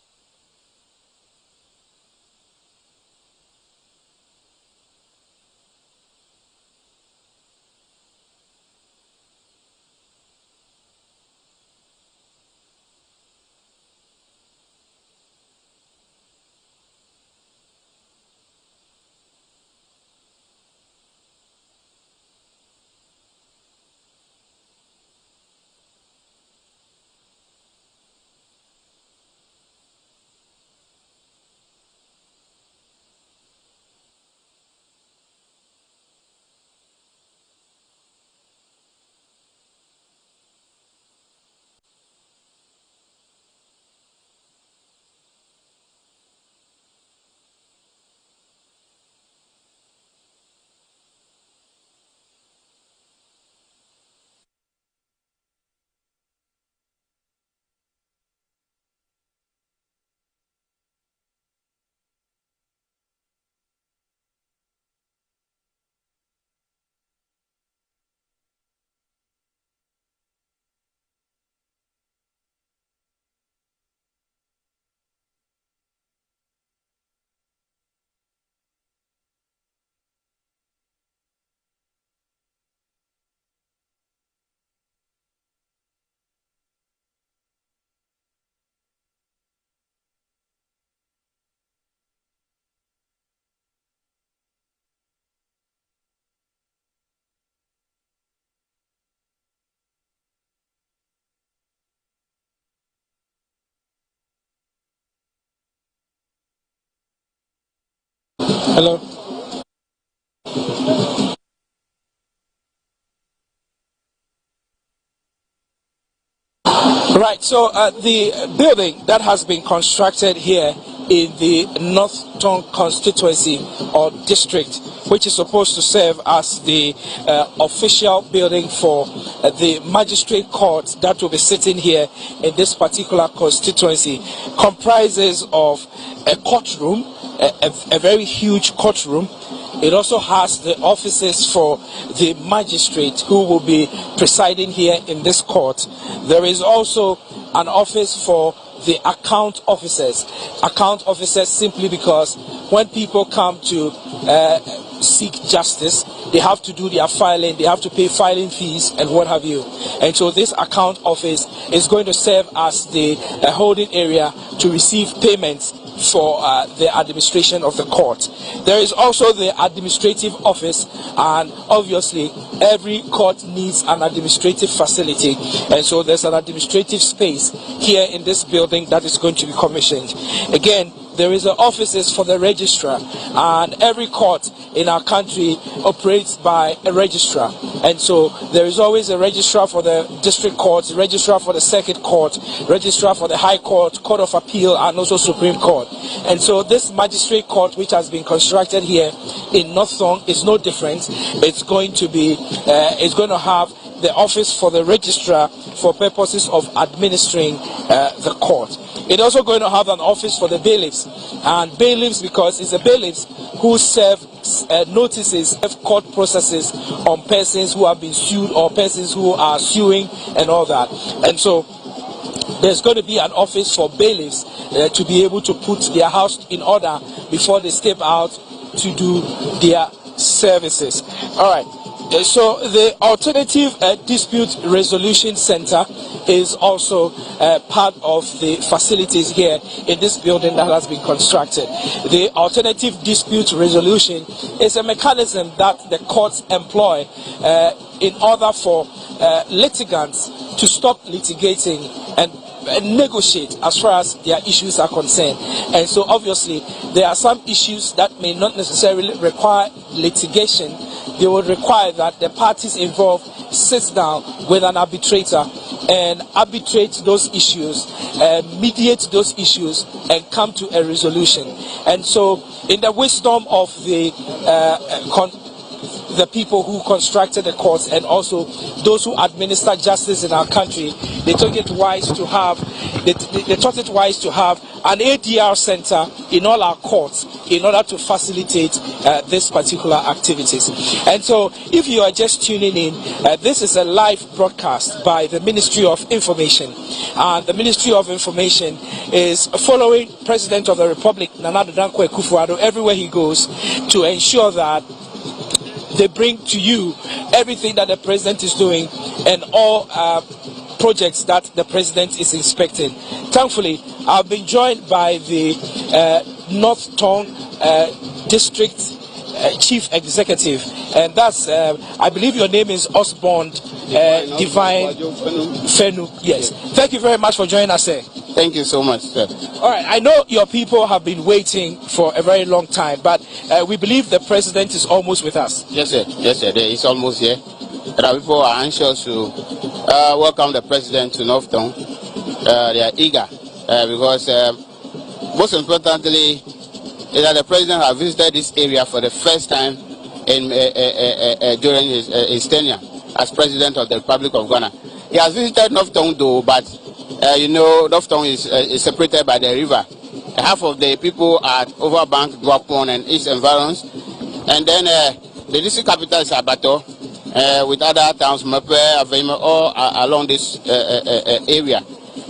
Speaker 13: Hello. Right, so the building that has been constructed here in the Northton constituency or district, which is supposed to serve as the official building for the magistrate court that will be sitting here in this particular constituency, comprises of a courtroom, a very huge courtroom. It also has the offices for the magistrate who will be presiding here in this court. There is also an office for the account officers. Account officers simply because when people come to seek justice, they have to do their filing, they have to pay filing fees and what have you. And so this account office is going to serve as the holding area to receive payments for the administration of the court. There is also the administrative office, and obviously every court needs an administrative facility, and so there's an administrative space here in this building that is going to be commissioned. Again, there is offices for the registrar, and every court in our country operates by a registrar, and so there is always a registrar for the district court, registrar for the circuit court, registrar for the high court, court of appeal, and also Supreme Court. And so this magistrate court, which has been constructed here in North Thong, is no different. It's going to be it's going to have the office for the registrar for purposes of administering the court. It's also going to have an office for the bailiffs, and bailiffs because it's the bailiffs who serve notices of court processes on persons who have been sued or persons who are suing and all that. And so there's going to be an office for bailiffs to be able to put their house in order before they step out to do their services. All right. So the Alternative Dispute Resolution Center is also part of the facilities here in this building that has been constructed. The Alternative Dispute Resolution is a mechanism that the courts employ in order for litigants to stop litigating and negotiate as far as their issues are concerned. And so obviously there are some issues that may not necessarily require litigation. They would require that the parties involved sit down with an arbitrator and arbitrate those issues, mediate those issues, and come to a resolution. And so in the wisdom of the people who constructed the courts and also those who administer justice in our country, they thought it wise to have an ADR center in all our courts in order to facilitate this particular activities. And so if you are just tuning in, this is a live broadcast by the Ministry of Information, and the Ministry of Information is following President of the Republic Nana Addo Dankwa Akufo-Addo everywhere he goes to ensure that they bring to you everything that the president is doing and all projects that the president is inspecting. Thankfully, I've been joined by the North Thong District Chief Executive, and that's, I believe your name is Osborne Divine Fenu. Yes. Thank you very much for joining us, sir.
Speaker 15: Thank you so much, sir.
Speaker 13: All right, I know your people have been waiting for a very long time, but we believe the president is almost with us.
Speaker 15: Yes, sir. Yes, sir. He's almost here. Our people are anxious to welcome the president to North Thong. They are eager because most importantly is that the president has visited this area for the first time in during his tenure as president of the Republic of Ghana. He has visited North Thong though, but you know, North Thong is separated by the river. Half of the people are Overbank, Dwapon, and East environs, and then the district capital is Abato, with other towns, Mepe, Avema, all along this area.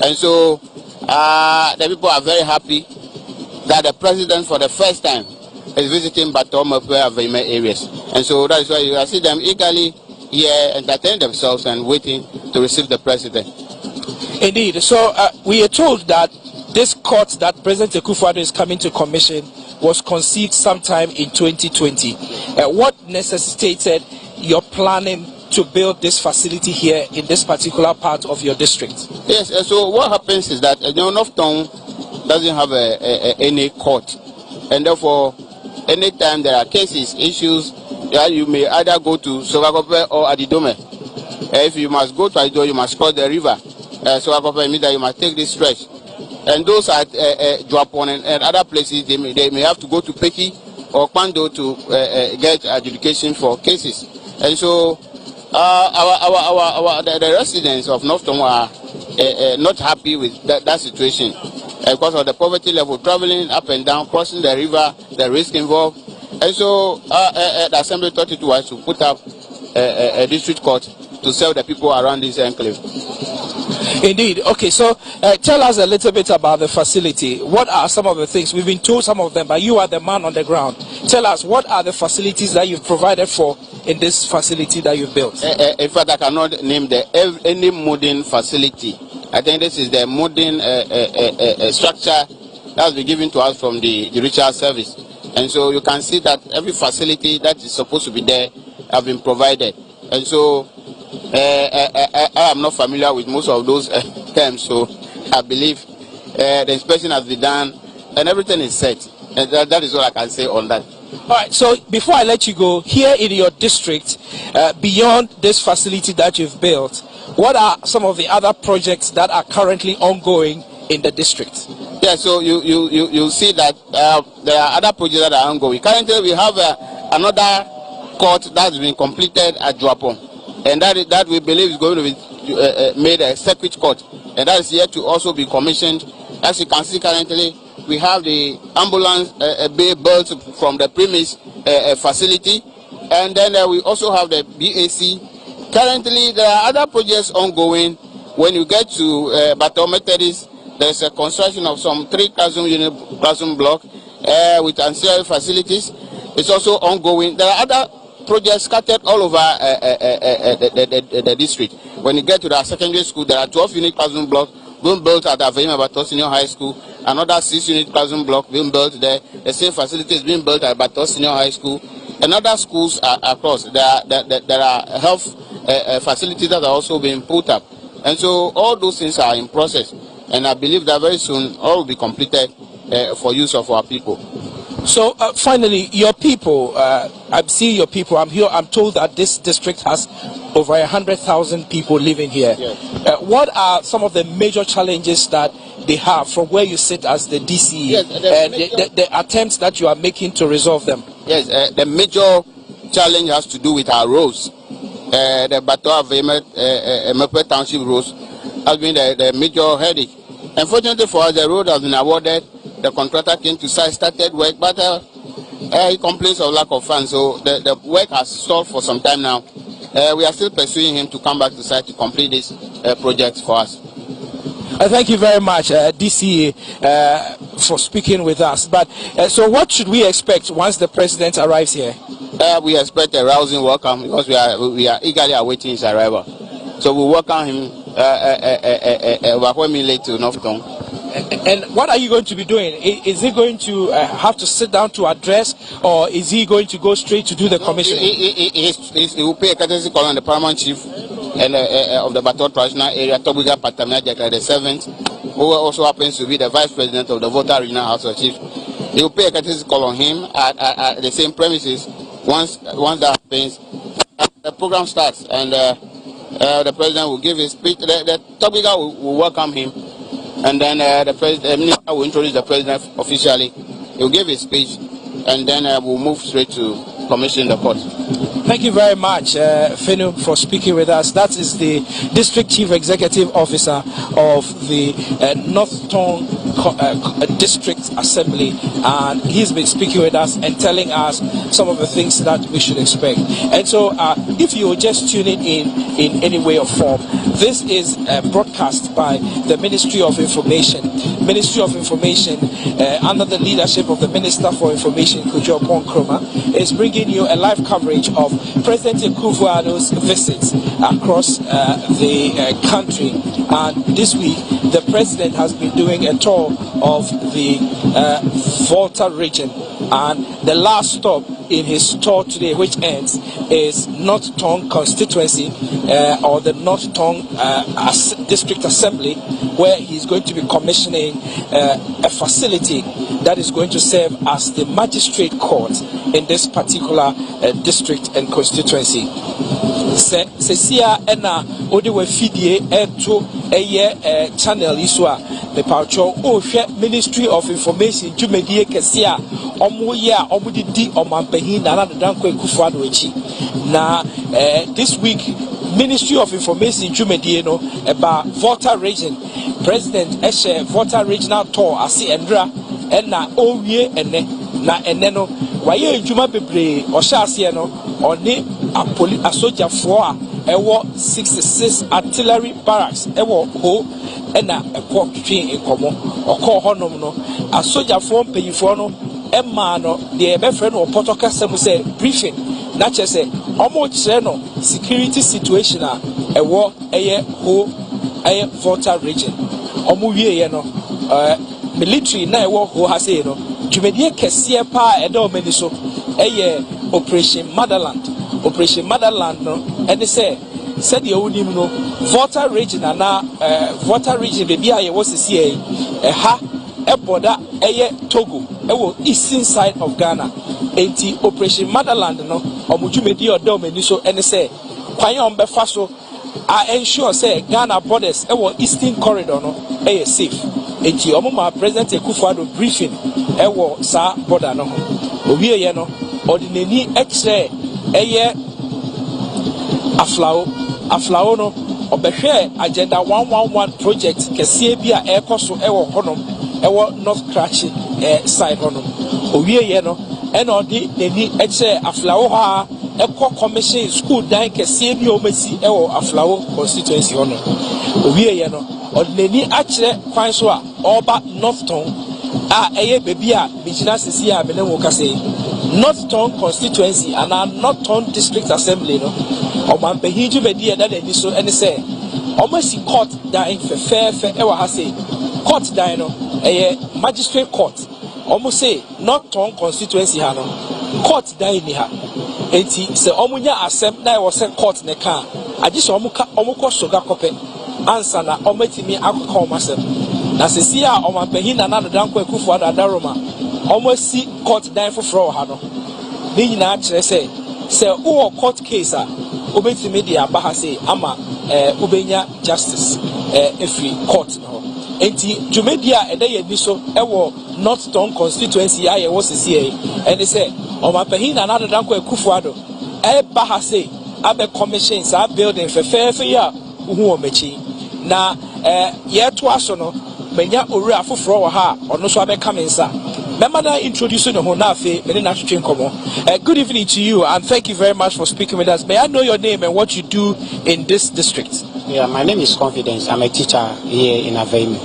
Speaker 15: And so the people are very happy that the president for the first time is visiting Bato, Mepe, Avema areas. And so that is why you see them eagerly here entertaining themselves and waiting to receive the president.
Speaker 13: Indeed. So we are told that this court that President Akufo-Addo is coming to commission was conceived sometime in 2020. What necessitated your planning to build this facility here in this particular part of your district?
Speaker 15: Yes, so what happens is that North Thong doesn't have any court, and therefore anytime there are cases, issues, you may either go to Sogakope or Adidome. If you must go to Adidome, you must cross the river. Sogakope means that you must take this stretch. And those at Dwapon and other places, they may have to go to Peki or Kwando to get adjudication for cases. And so the residents of North Thong are not happy with that situation because of the poverty level, traveling up and down, crossing the river, the risk involved. And so the Assembly thought it was to put up a district court to serve the people around this enclave.
Speaker 13: Indeed. Okay, so tell us a little bit about the facility. What are some of the things? We've been told some of them, but you are the man on the ground. Tell us, what are the facilities that you've provided for in this facility that you've built?
Speaker 15: In fact, I cannot name any modern facility. I think this is the modern structure that's been given to us from the judicial service. And so you can see that every facility that is supposed to be there have been provided. And so I am not familiar with most of those terms, so I believe the inspection has been done and everything is set. And that is all I can say on that.
Speaker 13: All right, so before I let you go, here in your district, beyond this facility that you've built, what are some of the other projects that are currently ongoing in the district?
Speaker 15: Yeah, so you see that there are other projects that are ongoing. Currently, we have another court that's been completed at Dwapong, and that we believe is going to be made a circuit court, and that is yet to also be commissioned. As you can see currently, we have the ambulance bay built from the premise facility, and then we also have the BAC. Currently, there are other projects ongoing. When you get to Bato Methodist, there's a construction of some 3 classroom block with ancillary facilities. It's also ongoing. There are other projects scattered all over the district. When you get to the secondary school, there are 12 unit classroom blocks being built at Avema Bato Senior High School. Another 6 unit classroom block being built there. The same facility is being built at Bato Senior High School. And other schools across. There are health facilities that are also being put up. And so all those things are in process. And I believe that very soon all will be completed for use of our people.
Speaker 13: So finally, your people, I'm seeing your people. I'm told that this district has over 100,000 people living here.
Speaker 15: Yes.
Speaker 13: What are some of the major challenges that they have from where you sit as the DCE?
Speaker 15: Yes,
Speaker 13: the attempts that you are making to resolve them?
Speaker 15: Yes, the major challenge has to do with our roads. The Bato Avema Township roads has been the major headache. Unfortunately for us, the road has been awarded. The contractor came to site, started work, but he complains of lack of funds. So the work has stalled for some time now. We are still pursuing him to come back to site to complete this project for us.
Speaker 13: Thank you very much, DCE, for speaking with us. But so what should we expect once the president arrives here?
Speaker 15: We expect a rousing welcome because we are eagerly awaiting his arrival. So we welcome him late to Northtown.
Speaker 13: And what are you going to be doing? Is he going to have to sit down to address, or is he going to go straight to do the commissioning?
Speaker 15: He will pay a courtesy call on the paramount chief and of the Bato traditional area, Tobiga Patamia Jaka the 7th, who also happens to be the vice president of the Volta Regional House of Chiefs. He will pay a courtesy call on him at the same premises. Once that happens, the program starts, and the president will give his speech. The Tobiga will welcome him. And then the minister will introduce the president officially. He will give his speech, and then we'll move straight to commission the court.
Speaker 13: Thank you very much, Fenu, for speaking with us. That is the District Chief Executive Officer of the Northtown District Assembly, and he's been speaking with us and telling us some of the things that we should expect. And so if you're just tuning in any way or form, this is a broadcast by the Ministry of Information. Ministry of Information, under the leadership of the Minister for Information, Kojo Ponkroma, is bringing you a live coverage of President Akufo-Addo's visits across the country. And this week, the President has been doing a tour of the Volta region. And the last stop in his tour today, which ends, is Northtown constituency or the Northtown District Assembly, where he's going to be commissioning a facility that is going to serve as the magistrate court in this particular district and constituency. Sesia ena odi we fidie eto eye channel iswa me paucho o hwe Ministry of Information dwumadie kese a omo ye a omo didi omampanyin na Danko Akufo-Addo echi na this week Ministry of Information dwumadie no eba Volta region President Eshe Volta regional tour asi endra ena owie ene na ene no waye dwuma bebre o hya ase no oni a soldier for ewo 66 artillery barracks ewo ho ena ekọ twin enkomo okọ honom no a soldier for payifo no emma no de ebe friend no potoka sem say briefing na che say omo kire no security situation a ewo eye ho eye Volta region omo wie ye no military na ɛwɔ ho ha sei no dwumadie kɛseɛ paa ɛda ɔmani so ɛyɛ Operation Motherland no ɛne sɛ sɛdeɛ wonim no Volta region ana Volta region baabi a yɛwɔ sisi ɛha ɛbɔda ɛyɛ Togo ɛwɔ eastern side of Ghana enti Operation Motherland no ɔmo dwumadie ɔda ɔmani so ɛne sɛ kwan a ɔmbɛfa so I ensure say Ghana borders our eastern corridor no safe. Enti omuma President Akufo-Addo briefing ewo sa border no. Owie ye no ordinary extra aflao no obehwe agenda 111 project kese bi a ekoso ewo honom ewo North Cratchy side honom. Owie ye no ena odi neni extra aflao ha Eco Commission School Dank CB Omesi Ewo Aflao constituency ono. Owie ye no ordinary actually kwan so a Oba Northton eye baby a bigina sisi a bene wo kase Northton constituency and Northton district assembly no oman behiju bedi e da ni so ene se omasi court dan fe ewa ha se court dan no magistrate court omo say Northton constituency ha no court dan ni ha enti se omunya asem na e wo se court ne ka agi so omuko soga kope ansa na omatimi akoko omasem na se si a omampahin na na danko Akufo-Addo adaroma omasi court dan foforo ha no ni nyina kire se wo court case a obetimi dia ba ha se ama ubenya justice every court no enti dwumedia ede ni so ewo Northton constituency aye wo sisi ene se omampahin na na danko Akufo-Addo ba ha se abe commission sa building fe ya uhu omechi na yeto aso no menya ori afoforo wo ha ono so abe kamensa member na introduce no ho na afi me na twetwe nkomo. Good evening to you and thank you very much for speaking with us. May I know your name and what you do in this district?
Speaker 16: Yeah, my name is Confidence. I'm a teacher here in Aveime.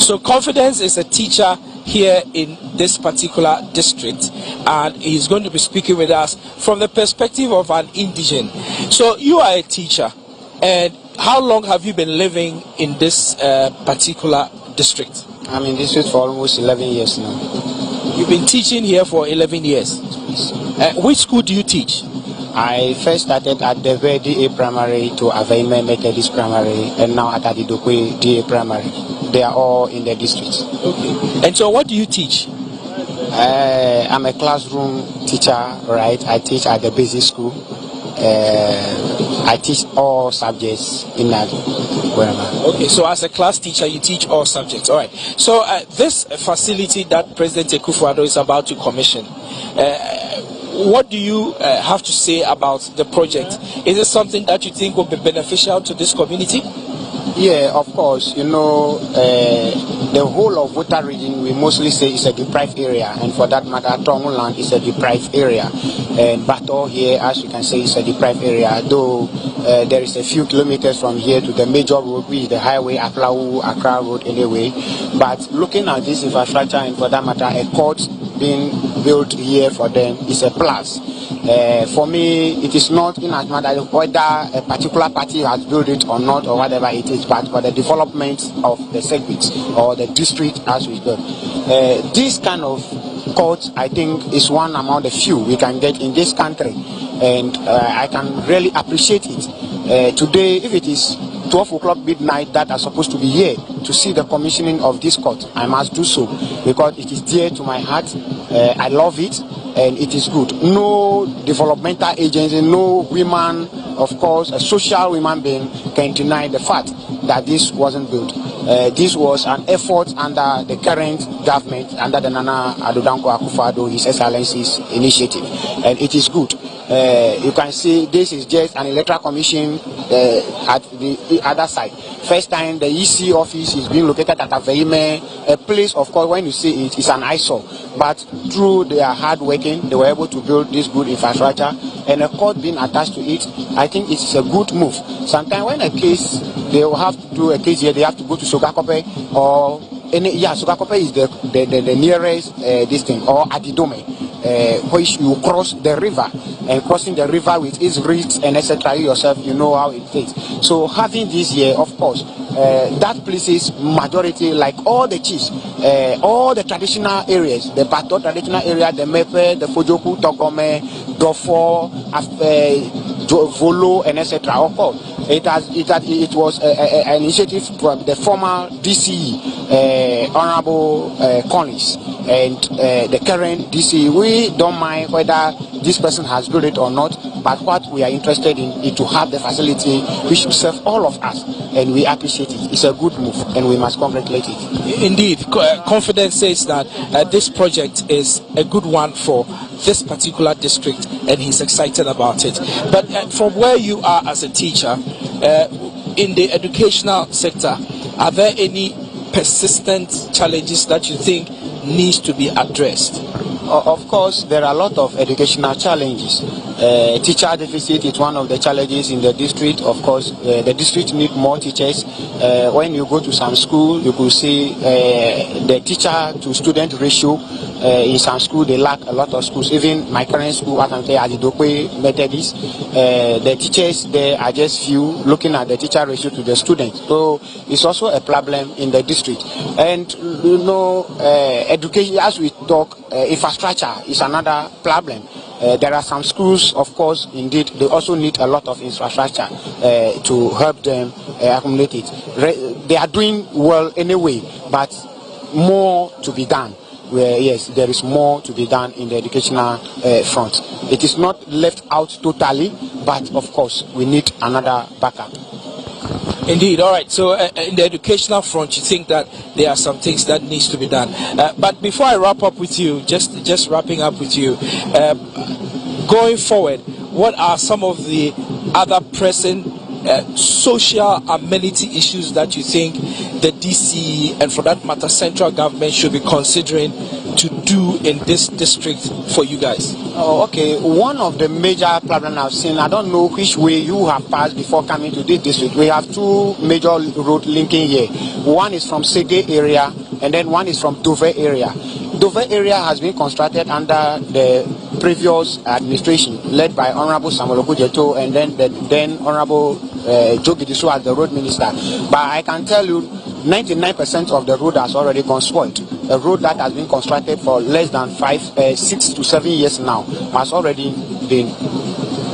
Speaker 13: So Confidence is a teacher here in this particular district and he's going to be speaking with us from the perspective of an indigene. So you are a teacher and how long have you been living in this particular district?
Speaker 16: I'm in this district for almost 11 years now.
Speaker 13: You've been teaching here for 11 years? Which school do you teach?
Speaker 16: I first started at the DA Primary to Aveime Methodist Primary and now at Adidokwe DA Primary. They are all in the district.
Speaker 13: Okay. And so what do you teach?
Speaker 16: I'm a classroom teacher, right? I teach at the basic school. I teach all subjects in that.
Speaker 13: Okay, so as a class teacher, you teach all subjects. All right. So this facility that President Akufo-Addo is about to commission, what do you have to say about the project? Is it something that you think will be beneficial to this community?
Speaker 16: Yeah, of course. You know, the whole of Volta region, we mostly say is a deprived area, and for that matter, Tongu land is a deprived area. And Bato here, as you can say, is a deprived area, though there is a few kilometers from here to the major road, which is the highway, Accra Road anyway. But looking at this infrastructure, and for that matter, a court being built here for them is a plus. For me, it is not in as much as whether a particular party has built it or not or whatever it is, but for the development of the segment or the district as we go. This kind of court, I think, is one among the few we can get in this country, and I can really appreciate it. Today, if it is 12 o'clock midnight that are supposed to be here to see the commissioning of this court, I must do so because it is dear to my heart. I love it and it is good. No developmental agency, no woman, of course, a social woman being can deny the fact that this wasn't built. This was an effort under the current government, under the Nana Addo Akufo-Addo, His Excellency's initiative, and it is good. You can see this is just an electoral commission at the other side. First time the EC office is being located at Aveime, a place, of course, when you see it, it's an eyesore. But through their hard working, they were able to build this good infrastructure, and a court being attached to it, I think it's a good move. Sometimes when a case, they will have to do a case here, they have to go to Sogakope or Sugakope is the nearest this thing, or Adidome, which you cross the river, and crossing the river with its reeds and etc. You yourself, you know how it takes. So having this here, of course, that places majority, like all the chiefs, all the traditional areas, the Bato traditional area, the Mepe, the Fojoku, Tokome, Dofo, Volo, and etc. Of course, it was an initiative from the former DCE, Honorable Collins, and the current DCE. We don't mind whether this person has built it or not, but what we are interested in is to have the facility which will serve all of us, and we appreciate it. It's a good move, and we must congratulate it.
Speaker 13: Indeed, confidence says that this project is a good one for this particular district, and he's excited about it. But from where you are as a teacher, in the educational sector, are there any persistent challenges that you think needs to be addressed?
Speaker 16: Of course, there are a lot of educational challenges. Teacher deficit is one of the challenges in the district. Of course, the district needs more teachers. When you go to some school, you could see the teacher to student ratio. In some school, they lack a lot of schools. Even my current school, Adidope Methodist, the teachers there are just few, looking at the teacher ratio to the students. So it's also a problem in the district. And you know, education, as we talk, infrastructure is another problem. There are some schools, of course, indeed, they also need a lot of infrastructure to help them accumulate it. They are doing well anyway, but more to be done. Yes, there is more to be done in the educational front. It is not left out totally, but of course, we need another backup.
Speaker 13: Indeed. All right. So in the educational front, you think that there are some things that needs to be done. But before I wrap up with you, just wrapping up with you, going forward, what are some of the other pressing social amenity issues that you think the DC and for that matter central government should be considering to do in this district for you guys?
Speaker 16: Oh, okay. One of the major problems I've seen, I don't know which way you have passed before coming to this district. We have two major road linking here. One is from Sege area, and then one is from Dove area. Dove area has been constructed under the previous administration led by Honorable Samuel Okujeto and then Honorable Joe Gidisu as the road minister. But I can tell you 99% of the road has already gone spoiled. A road that has been constructed for less than 6 to 7 years now has already been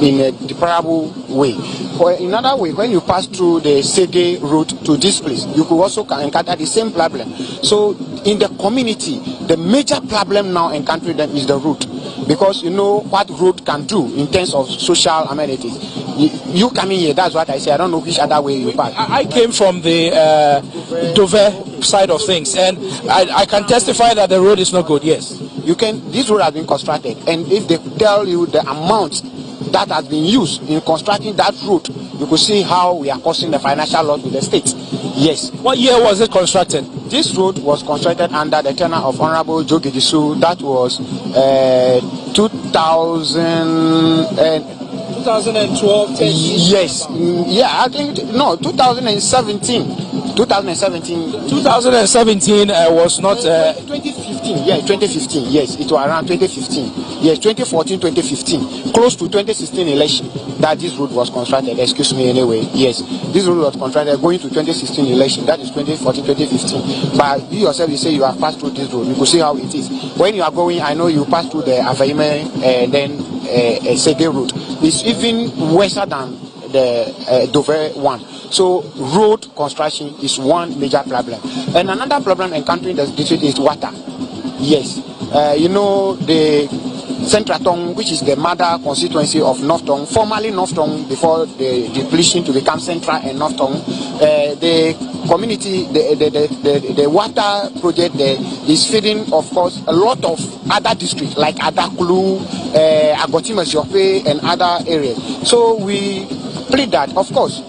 Speaker 16: in a deplorable way. Or in another way, when you pass through the Sege route to this place, you could also encounter the same problem. So in the community, the major problem now encountering them is the route. Because you know what road can do in terms of social amenities. You coming here, that's what I say. I don't know which other way you pass.
Speaker 13: I came from the Dove side of things, and I can testify that the road is not good. Yes,
Speaker 16: you can. This road has been constructed, and if they tell you the amount that has been used in constructing that road, you could see how we are causing the financial loss to the state. Yes.
Speaker 13: What year was it constructed?
Speaker 16: This road was constructed under the tenure of Honorable Joe Gidisu. That was
Speaker 13: 2012, 10 years?
Speaker 16: Yes. Yeah, I think, no, 2017.
Speaker 13: 2017 was not...
Speaker 16: 2015, yeah, 2015, yes, it was around 2015. Yes, 2014, 2015, close to 2016 election that this road was constructed, excuse me anyway, yes. This road was constructed going to 2016 election, that is 2014, 2015. But you yourself, you say you have passed through this road, you could see how it is. When you are going, I know you pass through the Avaime and then Sege road. It's even worse than the Dove one. So road construction is one major problem. And another problem encountering the district is water. Yes. You know, the Central Tong, which is the mother constituency of North Tong, formerly North Tong before the depletion to become Central and North Tong, the community, the water project there is feeding, of course, a lot of other districts like Adakulu, Agotimasyope, and other areas. So we plead that, of course,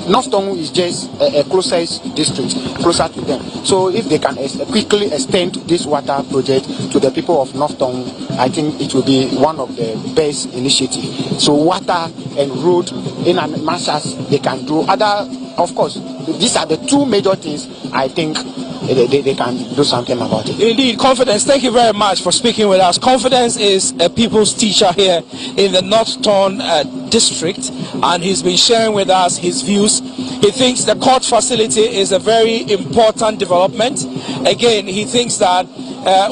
Speaker 16: North Tong is just a closest district, closer to them. So if they can quickly extend this water project to the people of North Tong, I think it will be one of the best initiatives. So water and road, in as much as they can do. Other, of course, these are the two major things I think they can do something about it.
Speaker 13: Indeed, Confidence, thank you very much for speaking with us. Confidence is a people's teacher here in the North Torn district, and he's been sharing with us his views. He thinks the court facility is a very important development. Again, he thinks that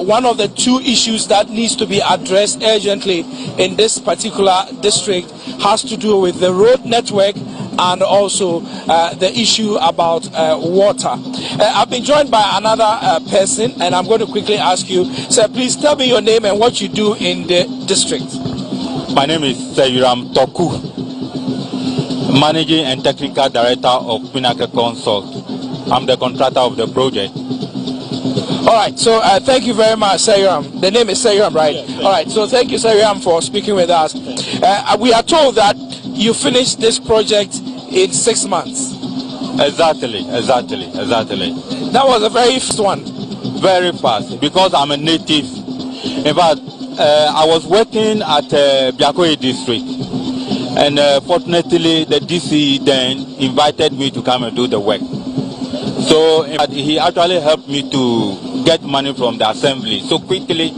Speaker 13: one of the two issues that needs to be addressed urgently in this particular district has to do with the road network and also the issue about water. I've been joined by another person, and I'm going to quickly ask you, sir, please tell me your name and what you do in the district.
Speaker 17: My name is Seyuram Toku, Managing and Technical Director of Pinnacle Consult. I'm the contractor of the project.
Speaker 13: All right, so thank you very much, Seyuram. The name is Seyuram, right? Yes, all right, so thank you, Seyuram, for speaking with us. We are told that you finished this project in 6 months.
Speaker 17: Exactly.
Speaker 13: That was a very fast one.
Speaker 17: Very fast, because I'm a native. In fact, I was working at Biakoe district, and fortunately the DC then invited me to come and do the work. So he actually helped me to get money from the assembly. So quickly,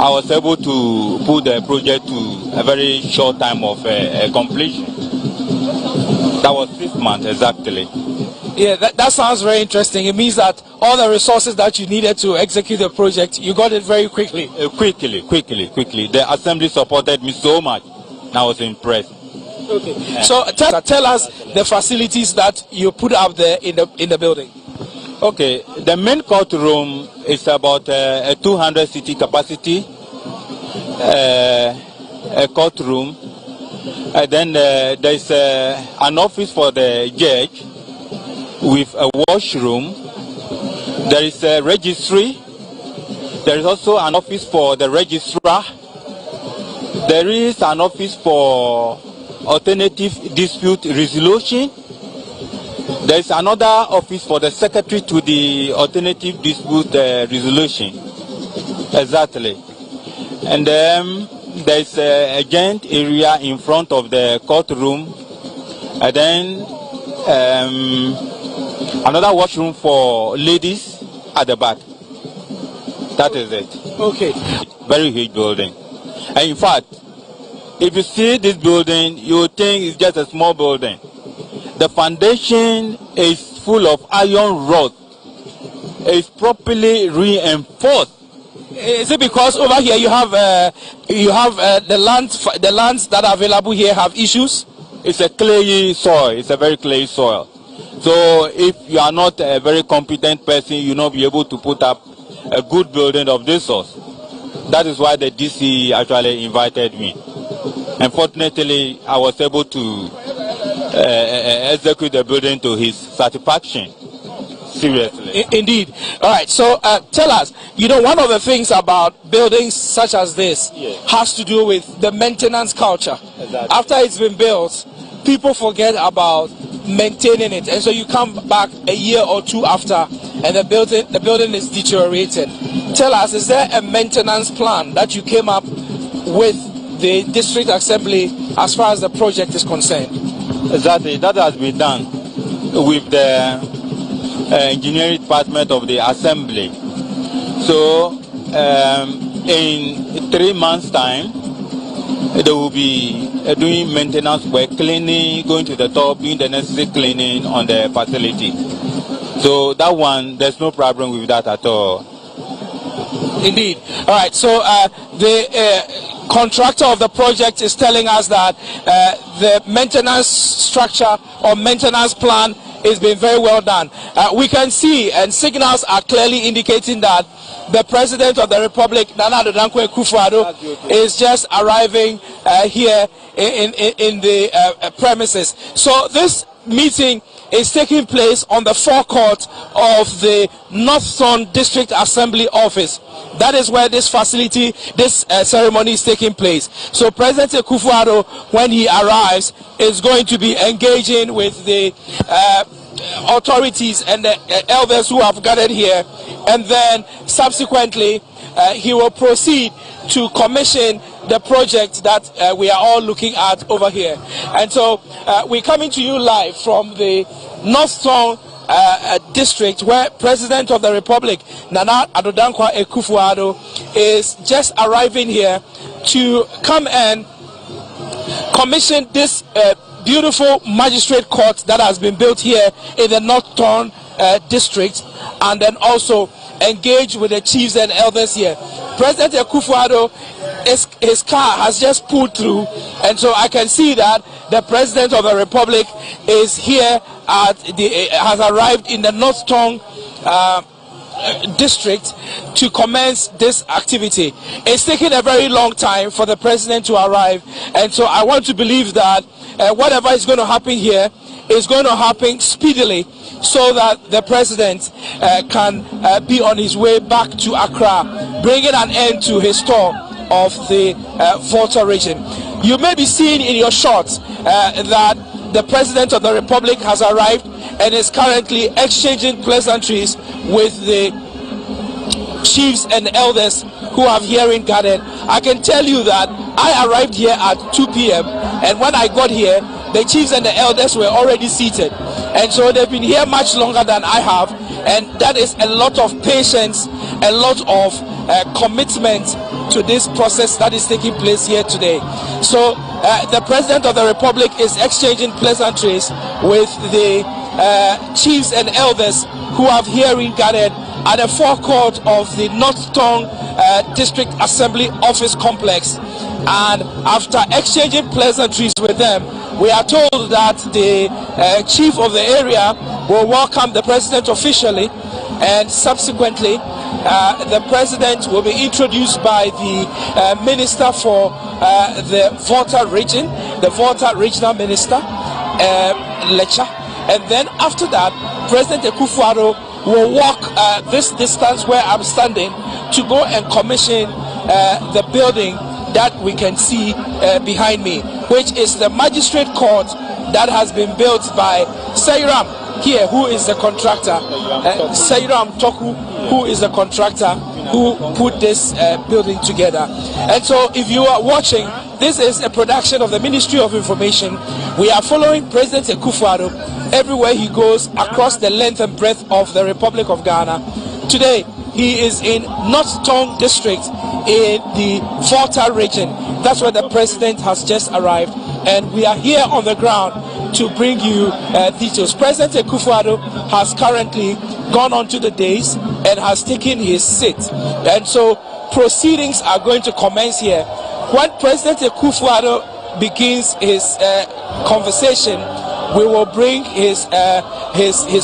Speaker 17: I was able to put the project to a very short time of completion. That was 6 months exactly.
Speaker 13: Yeah, that sounds very interesting. It means that all the resources that you needed to execute the project, you got it very quickly.
Speaker 17: Quickly. The assembly supported me so much. I was impressed.
Speaker 13: Okay. Yeah. So tell us the facilities that you put up there in the building.
Speaker 17: Okay. The main courtroom is about a 200 seating capacity. A courtroom. And then there's an office for the judge with a washroom. There is a registry. There is also an office for the registrar. There is an office for alternative dispute resolution. There is another office for the secretary to the alternative dispute resolution. Exactly. And then there is a giant area in front of the courtroom, and then another washroom for ladies at the back. That is it.
Speaker 13: Okay.
Speaker 17: Very huge building. And in fact, if you see this building, you would think it's just a small building. The foundation is full of iron rods. It's properly reinforced.
Speaker 13: Is it because over here you have the lands that are available here have issues?
Speaker 17: It's a clayey soil. It's a very clayey soil. So if you are not a very competent person, you will not be able to put up a good building of this sort. That is why the DC actually invited me. Unfortunately, I was able to execute the building to his satisfaction. Seriously.
Speaker 13: Indeed. All right. So tell us, one of the things about buildings such as this has to do with the maintenance culture.
Speaker 17: Exactly.
Speaker 13: After it's been built, people forget about maintaining it, and so you come back a year or two after, and the building is deteriorated. Tell us, is there a maintenance plan that you came up with the district assembly as far as the project is concerned?
Speaker 17: Exactly. That has been done with the engineering department of the assembly. So in 3 months' time, they will be doing maintenance work, cleaning, going to the top, doing the necessary cleaning on the facility. So that one, there's no problem with that at all.
Speaker 13: Indeed. All right. So the contractor of the project is telling us that the maintenance structure or maintenance plan is being very well done. We can see, and signals are clearly indicating that the President of the Republic, Nana Addo Dankwa Akufo-Addo, is just arriving here in the premises. So this meeting is taking place on the forecourt of the North Torn District Assembly Office. That is where this facility, this ceremony is taking place. So President Akufo-Addo, when he arrives, is going to be engaging with the authorities and the elders who have gathered here, and then subsequently he will proceed to commission the project that we are all looking at over here. And so we're coming to you live from the North Torn district, where President of the Republic, Nana Addo Dankwa Akufo-Addo, is just arriving here to come and commission this beautiful magistrate court that has been built here in the North Town district, and then also engage with the chiefs and elders here. President Akufo-Addo, his car has just pulled through, and so I can see that the President of the Republic is here has arrived in the North Town district to commence this activity. It's taken a very long time for the President to arrive, and so I want to believe that whatever is going to happen here is going to happen speedily, so that the President can be on his way back to Accra, bringing an end to his tour of the Volta region. You may be seeing in your shots that the President of the Republic has arrived and is currently exchanging pleasantries with the chiefs and elders who have hearing gathered. I can tell you that I arrived here at 2 p.m. and when I got here, the chiefs and the elders were already seated, and so they've been here much longer than I have, and that is a lot of patience, a lot of commitment to this process that is taking place here today. So the President of the Republic is exchanging pleasantries with the chiefs and elders who have hearing gathered at the forecourt of the North Town District Assembly Office Complex. And after exchanging pleasantries with them, we are told that the chief of the area will welcome the President officially, and subsequently the President will be introduced by the Minister for the Volta region, the Volta Regional Minister, Lecha. And then after that, President Akufo-Addo will walk this distance where I'm standing to go and commission the building that we can see behind me, which is the magistrate court that has been built by Sairam here, who is the contractor, Sairam Toku, who is the contractor who put this building together. And so if you are watching, this is a production of the Ministry of Information. We are following President Akufo-Addo everywhere he goes across the length and breadth of the Republic of Ghana. Today, he is in North Town District in the Volta region. That's where the President has just arrived, and we are here on the ground to bring you details. President Akufo-Addo has currently gone on to the dais and has taken his seat, and so proceedings are going to commence here. When President Akufo-Addo begins his conversation, we will bring his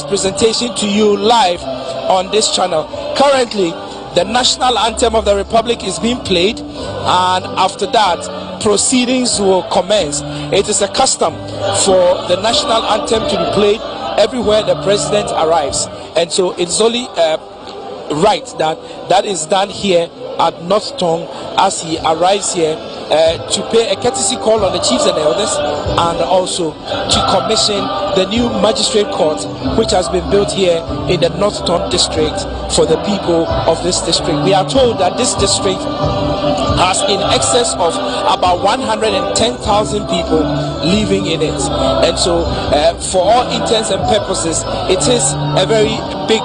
Speaker 13: presentation to you live on this channel. Currently, the national anthem of the Republic is being played, and after that, proceedings will commence. It is a custom for the national anthem to be played everywhere the President arrives, and so it's only right that is done here at North Town as he arrives here to pay a courtesy call on the chiefs and elders, and also to commission the new magistrate court which has been built here in the North Town district for the people of this district. We are told that this district has in excess of about 110,000 people living in it, and so for all intents and purposes it is a very big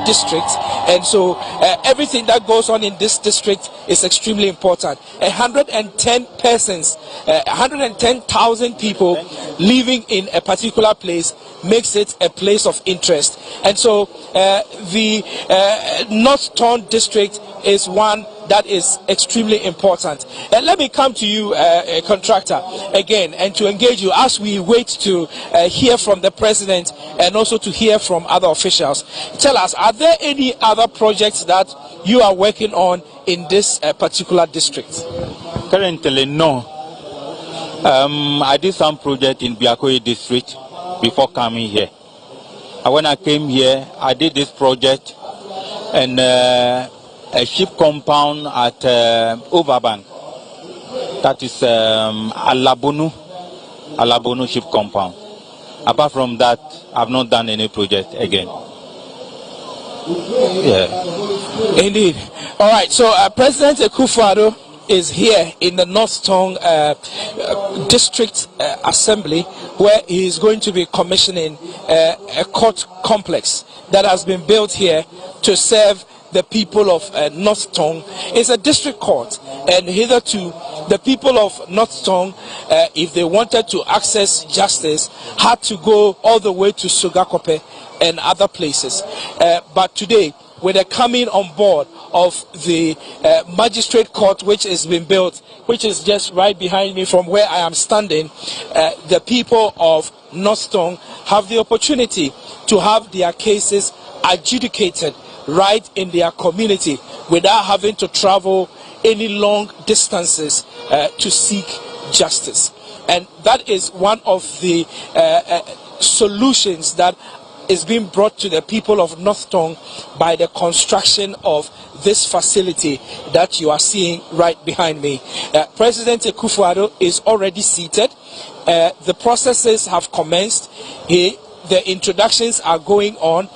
Speaker 13: district, and so everything that goes on in this district is extremely important. 110 persons, 110,000 people living in a particular place makes it a place of interest, and so the North Town district is one that is extremely important. And let me come to you, contractor, again, and to engage you as we wait to hear from the President and also to hear from other officials. Tell us, are there any other projects that you are working on in this particular district?
Speaker 17: Currently, no. I did some project in Biakoye district before coming here. And when I came here, I did this project and a ship compound at Overbank. That is Alabonu ship compound. Apart from that, I've not done any project again. Yeah.
Speaker 13: Indeed. All right. So President Akufo-Addo is here in the North Tongue District Assembly, where he is going to be commissioning a court complex that has been built here to serve the people of North Tongue. It's a district court, and hitherto the people of North Tongue, if they wanted to access justice, had to go all the way to Sugakope and other places. But today, with the coming on board of the magistrate court, which has been built, which is just right behind me from where I am standing, the people of North Tongue have the opportunity to have their cases adjudicated right in their community without having to travel any long distances to seek justice. And that is one of the solutions that is being brought to the people of North Tongue by the construction of this facility that you are seeing right behind me. President Akufo-Addo is already seated. The processes have commenced. The introductions are going on.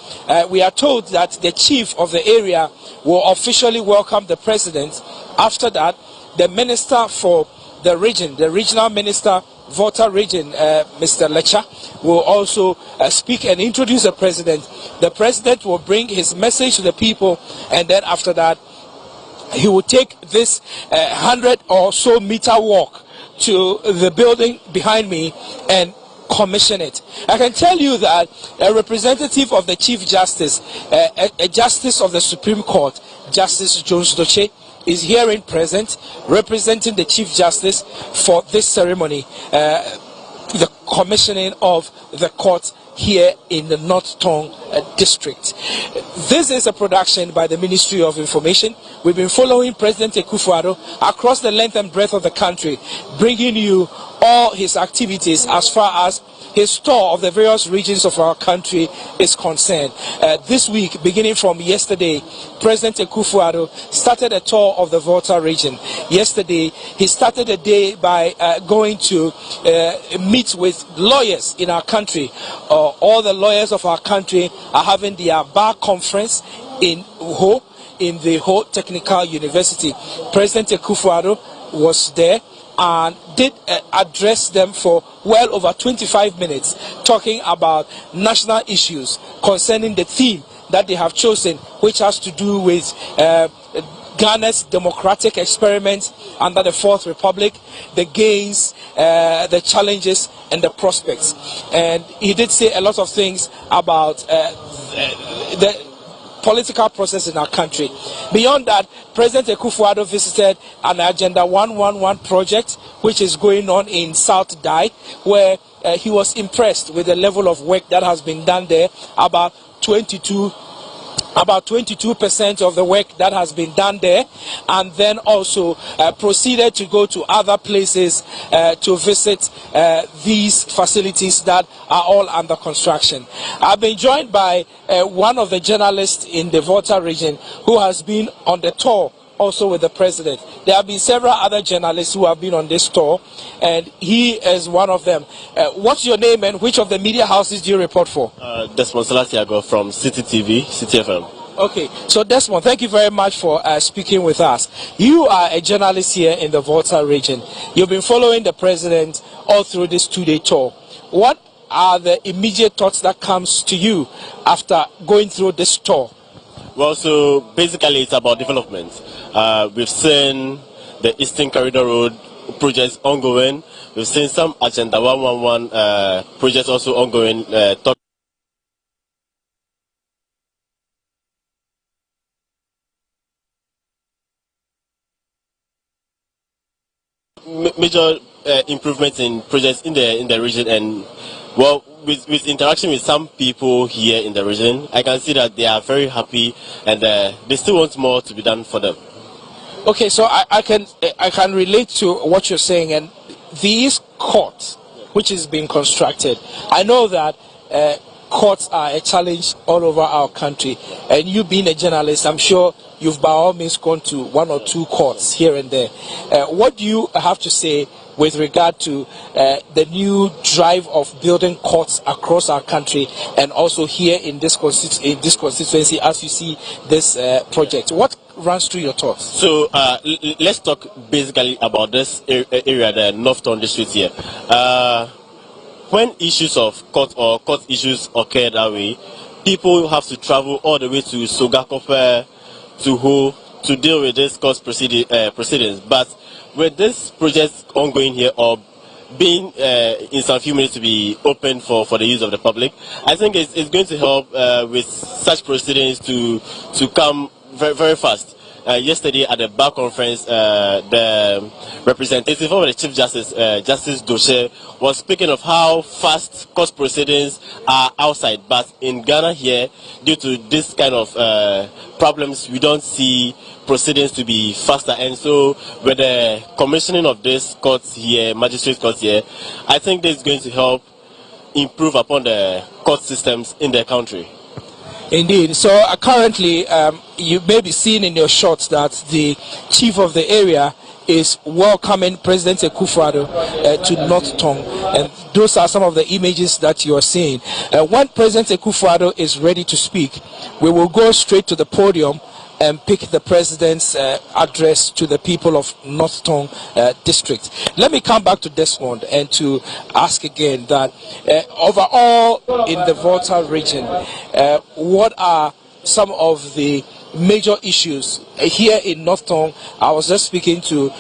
Speaker 13: We are told that the chief of the area will officially welcome the president. After that, the minister for the region, the regional minister, Volta region, Mr. Lecha, will also speak and introduce the president. The president will bring his message to the people, and then after that, he will take this 100 or so meter walk to the building behind me and commission it. I can tell you that a representative of the Chief Justice, a Justice of the Supreme Court, Justice Jones Doche, is here in present, representing the Chief Justice for this ceremony, the commissioning of the court here in the North Tongue District. This is a production by the Ministry of Information. We've been following President Akufo-Addo across the length and breadth of the country, bringing you all his activities as far as his tour of the various regions of our country is concerned. This week, beginning from yesterday, President Akufo-Addo started a tour of the Volta region. Yesterday, he started the day by going to meet with lawyers in our country. All the lawyers of our country are having their bar conference in Ho, in the Ho Technical University. President Akufo-Addo was there and did address them for well over 25 minutes, talking about national issues concerning the theme that they have chosen, which has to do with Ghana's democratic experiment under the Fourth Republic, the gains, the challenges, and the prospects. And he did say a lot of things about the political process in our country. Beyond that, President Akufo-Addo visited an Agenda 111 project which is going on in South Dai, where he was impressed with the level of work that has been done there. About 22% of the work that has been done there, and then also proceeded to go to other places to visit these facilities that are all under construction. I've been joined by one of the journalists in the Volta region who has been on the tour also with the president. There have been several other journalists who have been on this tour, and he is one of them. What's your name and which of the media houses do you report for?
Speaker 18: Desmond Salatiago from City TV, City FM.
Speaker 13: Okay, so Desmond, thank you very much for speaking with us. You are a journalist here in the Volta region. You've been following the president all through this two-day tour. What are the immediate thoughts that comes to you after going through this tour?
Speaker 18: Well, so basically it's about development. We've seen the Eastern Corridor Road projects ongoing. We've seen some Agenda 111 projects also ongoing. Major improvements in projects in the region, and well, with interaction with some people here in the region, I can see that they are very happy, and they still want more to be done for them.
Speaker 13: Okay, so I can relate to what you're saying, and these courts, which is being constructed, I know that courts are a challenge all over our country, and you being a journalist, I'm sure you've by all means gone to one or two courts here and there. What do you have to say with regard to the new drive of building courts across our country, and also here in this constituency as you see this project? What runs through your thoughts?
Speaker 18: So let's talk basically about this area, the Northtown district here. When issues of court or court issues occur that way, people have to travel all the way to Sogakope, to Ho, to deal with this court proceedings. But with this project ongoing here, or being in some few minutes to be open for the use of the public, I think it's going to help with such proceedings to come very, very fast. Yesterday at the bar conference, the representative of the Chief Justice, Justice Doshe, was speaking of how fast court proceedings are outside. But in Ghana here, due to this kind of problems, we don't see proceedings to be faster. And so with the commissioning of this courts here, magistrate courts here, I think this is going to help improve upon the court systems in the country.
Speaker 13: Indeed. So currently, you may be seeing in your shots that the chief of the area is welcoming President Akufo-Addo to Northtown, and those are some of the images that you are seeing. When President Akufo-Addo is ready to speak, we will go straight to the podium and pick the president's address to the people of Northtown district. Let me come back to Desmond and to ask again that overall in the Volta region, what are some of the major issues here in Northtown? I was just speaking to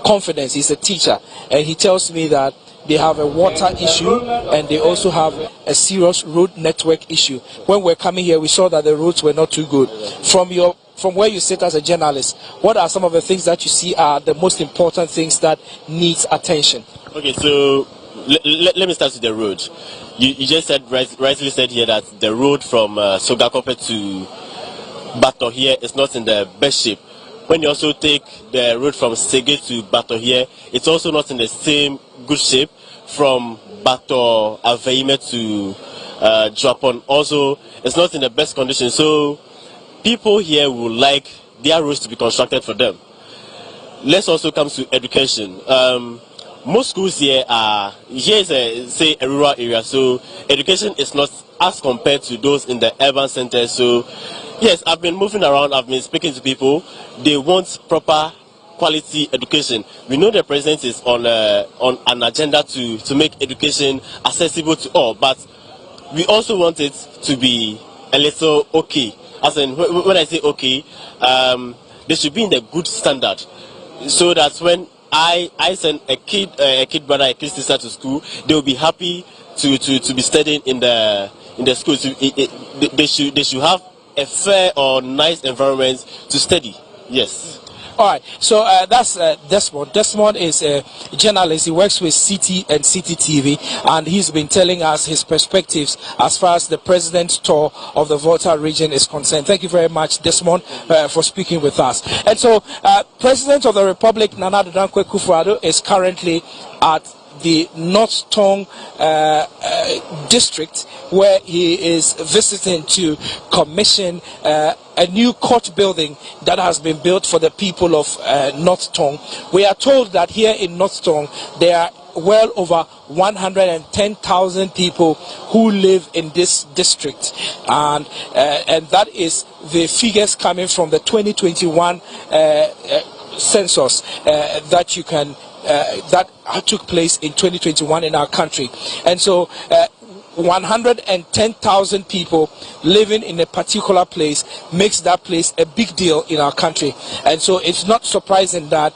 Speaker 13: Confidence. He's a teacher, and he tells me that they have a water issue and they also have a serious road network issue. When we're coming here, we saw that the roads were not too good. From where you sit as a journalist, what are some of the things that you see are the most important things that needs attention?
Speaker 18: Okay, so let me start with the road. You just said, rightly said here, that the road from Sogakope to Bato here is not in the best shape. When you also take the road from Sege to Bato here, it's also not in the same good shape. From Bato Aveime to Japan, also it's not in the best condition. So people here would like their roads to be constructed for them. Let's also come to education. Most schools here is a rural area, so education is not as compared to those in the urban centers. So yes, I've been moving around, I've been speaking to people. They want proper quality education. We know the president is on an agenda to make education accessible to all, but we also want it to be a little okay. As in, when I say okay, they should be in the good standard, so that when I send a kid brother, a kid sister to school, they will be happy to be studying in the school. So they should have a fair or nice environment to study. Yes.
Speaker 13: All right, so that's Desmond. Desmond is a journalist. He works with CT and CTTV, and he's been telling us his perspectives as far as the president's tour of the Volta region is concerned. Thank you very much, Desmond, for speaking with us. And so, President of the Republic, Nana Dankwa Akufo-Addo, is currently at the Northtown district, where he is visiting to commission a new court building that has been built for the people of Northtown. We are told that here in Northtown there are well over 110,000 people who live in this district, and that is the figures coming from the 2021 census that you can that took place in 2021 in our country. And so 110,000 people living in a particular place makes that place a big deal in our country. And so it's not surprising that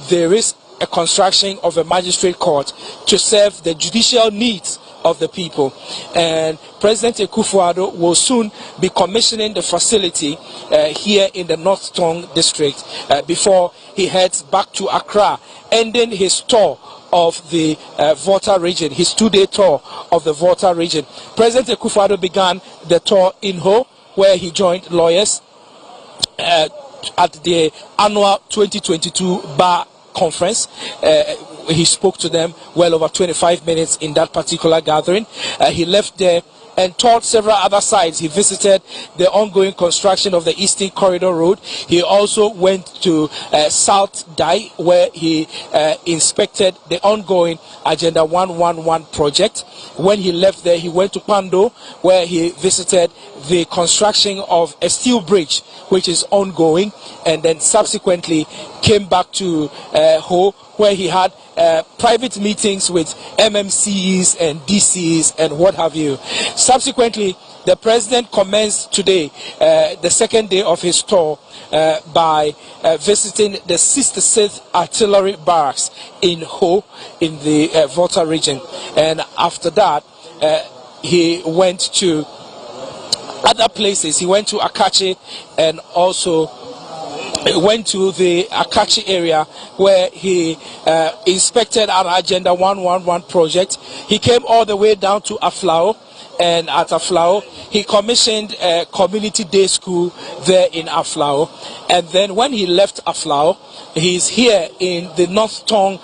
Speaker 13: there is a construction of a magistrate court to serve the judicial needs of the people. And President Akufo-Addo will soon be commissioning the facility here in the Northtown district before he heads back to Accra, ending his tour of the Volta region, his 2-day tour of the Volta region. President Akufo-Addo began the tour in Ho, where he joined lawyers at the annual 2022 bar conference. He spoke to them well over 25 minutes in that particular gathering. He left there and toured several other sites. He visited the ongoing construction of the Eastern Corridor Road. He also went to South Dai, where he inspected the ongoing Agenda 111 project. When he left there, he went to Pando, where he visited the construction of a steel bridge, which is ongoing. and then subsequently came back to Ho, where he had private meetings with MMCs and DCs and what have you. Subsequently, the president commenced today, the second day of his tour, by visiting the 66th Artillery Barracks in Ho, in the Volta region. And after that, he went to other places. He went to Akachi, and also went to the Akachi area where he inspected an Agenda 111 project. He came all the way down to Aflao, and at Aflao he commissioned a community day school there in Aflao. And then when he left Aflao, he's here in the North Tong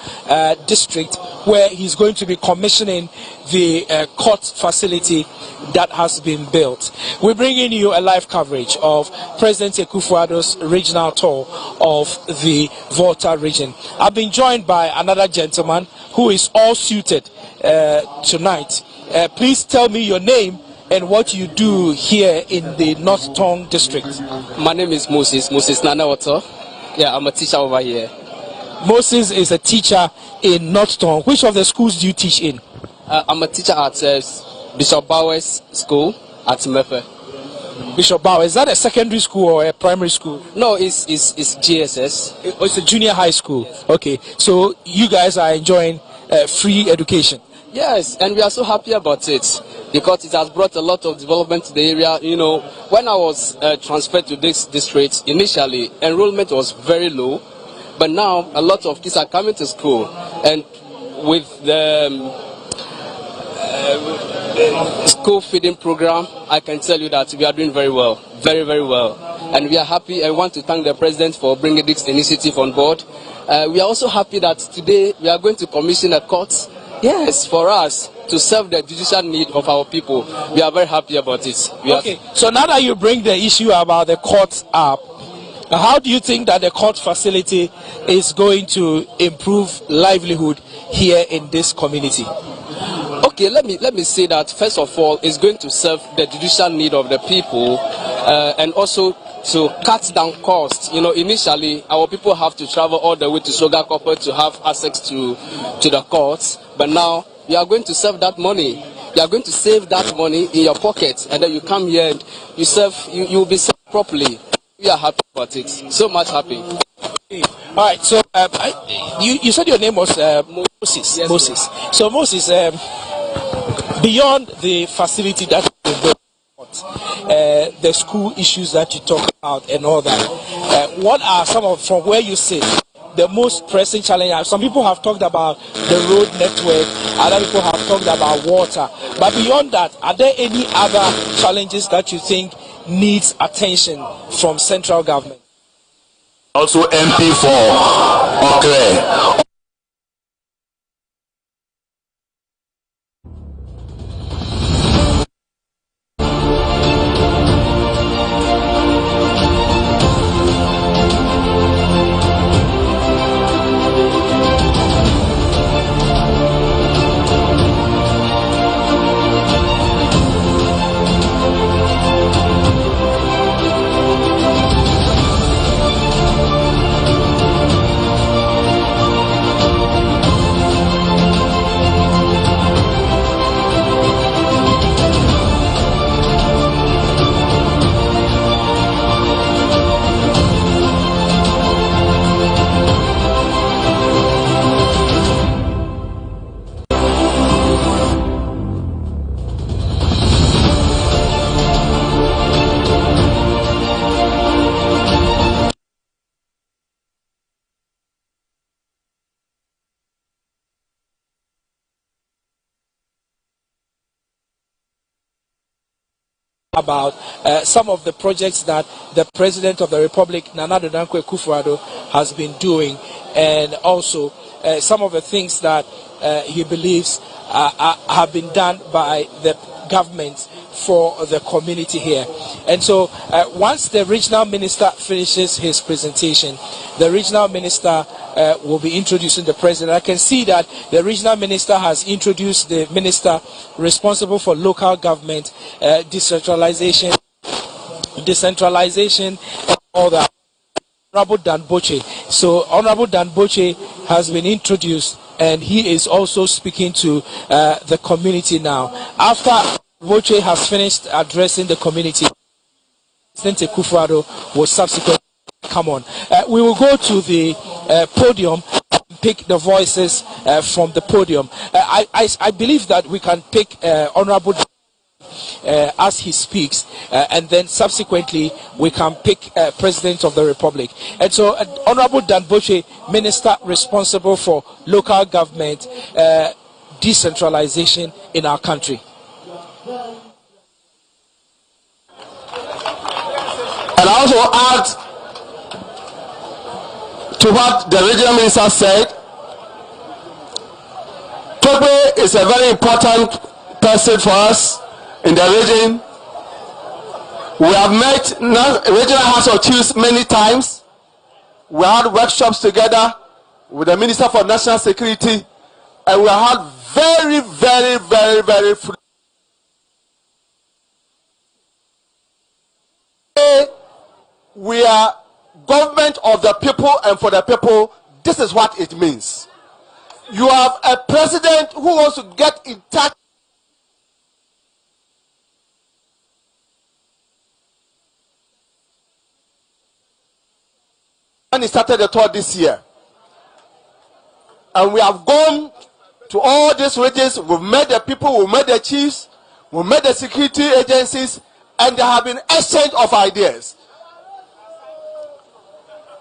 Speaker 13: district, where he's going to be commissioning the court facility that has been built. We're bringing you a live coverage of President Akufo-Addo's regional tour of the Volta region. I've been joined by another gentleman who is all suited tonight. Please tell me your name and what you do here in the North Tong district.
Speaker 19: My name is Moses Nanawato. Yeah, I'm a teacher over here.
Speaker 13: Moses is a teacher in North Tong. Which of the schools do you teach in?
Speaker 19: I'm a teacher at Bishop Bowers School at Mepe.
Speaker 13: Bishop Bowers, is that a secondary school or a primary school?
Speaker 19: No, it's GSS.
Speaker 13: It's a junior high school. Okay, so you guys are enjoying free education.
Speaker 19: Yes, and we are so happy about it because it has brought a lot of development to the area. You know, when I was transferred to this district, initially enrollment was very low, but now a lot of kids are coming to school, and with the school feeding program, I can tell you that we are doing very well, very, very well. And we are happy. I want to thank the president for bringing this initiative on board. We are also happy that today we are going to commission a court. Yes, for us to serve the judicial need of our people. We are very happy about it.
Speaker 13: Okay, so now that you bring the issue about the court up, how do you think that the court facility is going to improve livelihood here in this community?
Speaker 19: Okay, let me say that first of all, it's going to serve the judicial need of the people, and also to cut down costs. You know, initially our people have to travel all the way to Soga Copper to have access to the courts, but now you are going to save that money. You are going to save that money in your pocket, and then you come here and you serve. You will be served properly. We are happy about it. So much happy.
Speaker 13: All right. So you said your name was Moses. Yes, Moses. Sir. So Moses, beyond the facility that you built, the school issues that you talk about and all that, what are some of, from where you sit, the most pressing challenge? Some people have talked about the road network, other people have talked about water, but beyond that, are there any other challenges that you think needs attention from central government?
Speaker 20: Also MP for Accra.
Speaker 13: About some of the projects that the President of the Republic, Nana Addo Dankwa Akufo-Addo, has been doing, and also some of the things that he believes have been done by the government for the community here. And so once the regional minister finishes his presentation, the regional minister will be introducing the president. I can see that the regional minister has introduced the minister responsible for local government, decentralization, and all that. Honorable Dan Boche. So Honorable Dan Boche has been introduced, and he is also speaking to the community now. After Boche has finished addressing the community, President Akufo-Addo will subsequently come on. We will go to the podium and pick the voices from the podium. I believe that we can pick Honorable as he speaks, and then subsequently we can pick President of the Republic. And so Honorable Dan Boche, Minister responsible for local government decentralization in our country.
Speaker 21: And I also add to what the regional minister said. Tobe is a very important person for us in the region. We have met regional House of Chiefs many times. We had workshops together with the Minister for National Security, and we had very we are government of the people and for the people. This is what it means. You have a president who wants to get in touch when he started the tour this year. And we have gone to all these regions. We've met the people, we've met the chiefs, we've met the security agencies, and there have been exchange of ideas.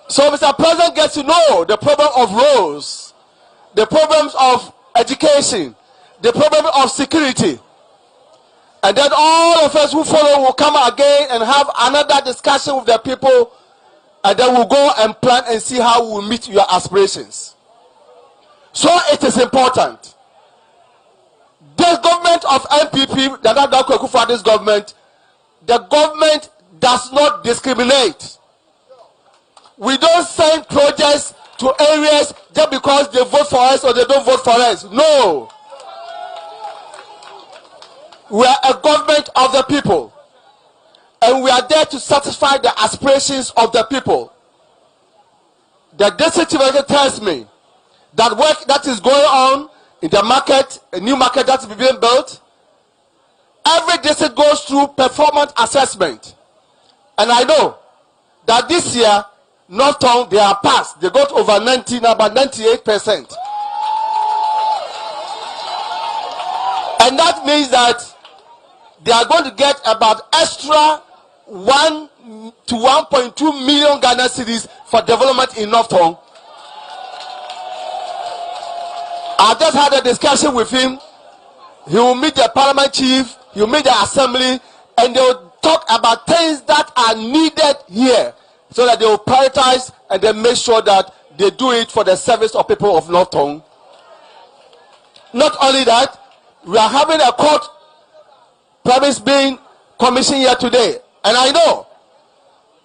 Speaker 21: So Mr. President gets to know the problem of roads, the problems of education, the problem of security. And then all of us who follow will come again and have another discussion with the people, and then we'll go and plan and see how we will meet your aspirations. So it is important. This government of MPP, the Akufo-Addo's government, the government does not discriminate. We don't send projects to areas just because they vote for us or they don't vote for us. No. We are a government of the people, and we are there to satisfy the aspirations of the people. The district director tells me that work that is going on in the market, a new market that's being built, every district goes through performance assessment. And I know that this year, North Town, they are passed. They got over 90, now about 98%. And that means that they are going to get about extra 1 to 1.2 million Ghana cedis for development in North Town. I just had a discussion with him. He will meet the parliament chief, he will meet the assembly, and they will talk about things that are needed here, so that they will prioritize and then make sure that they do it for the service of people of North Town. Not only that, we are having a court premise being commissioned here today. And I know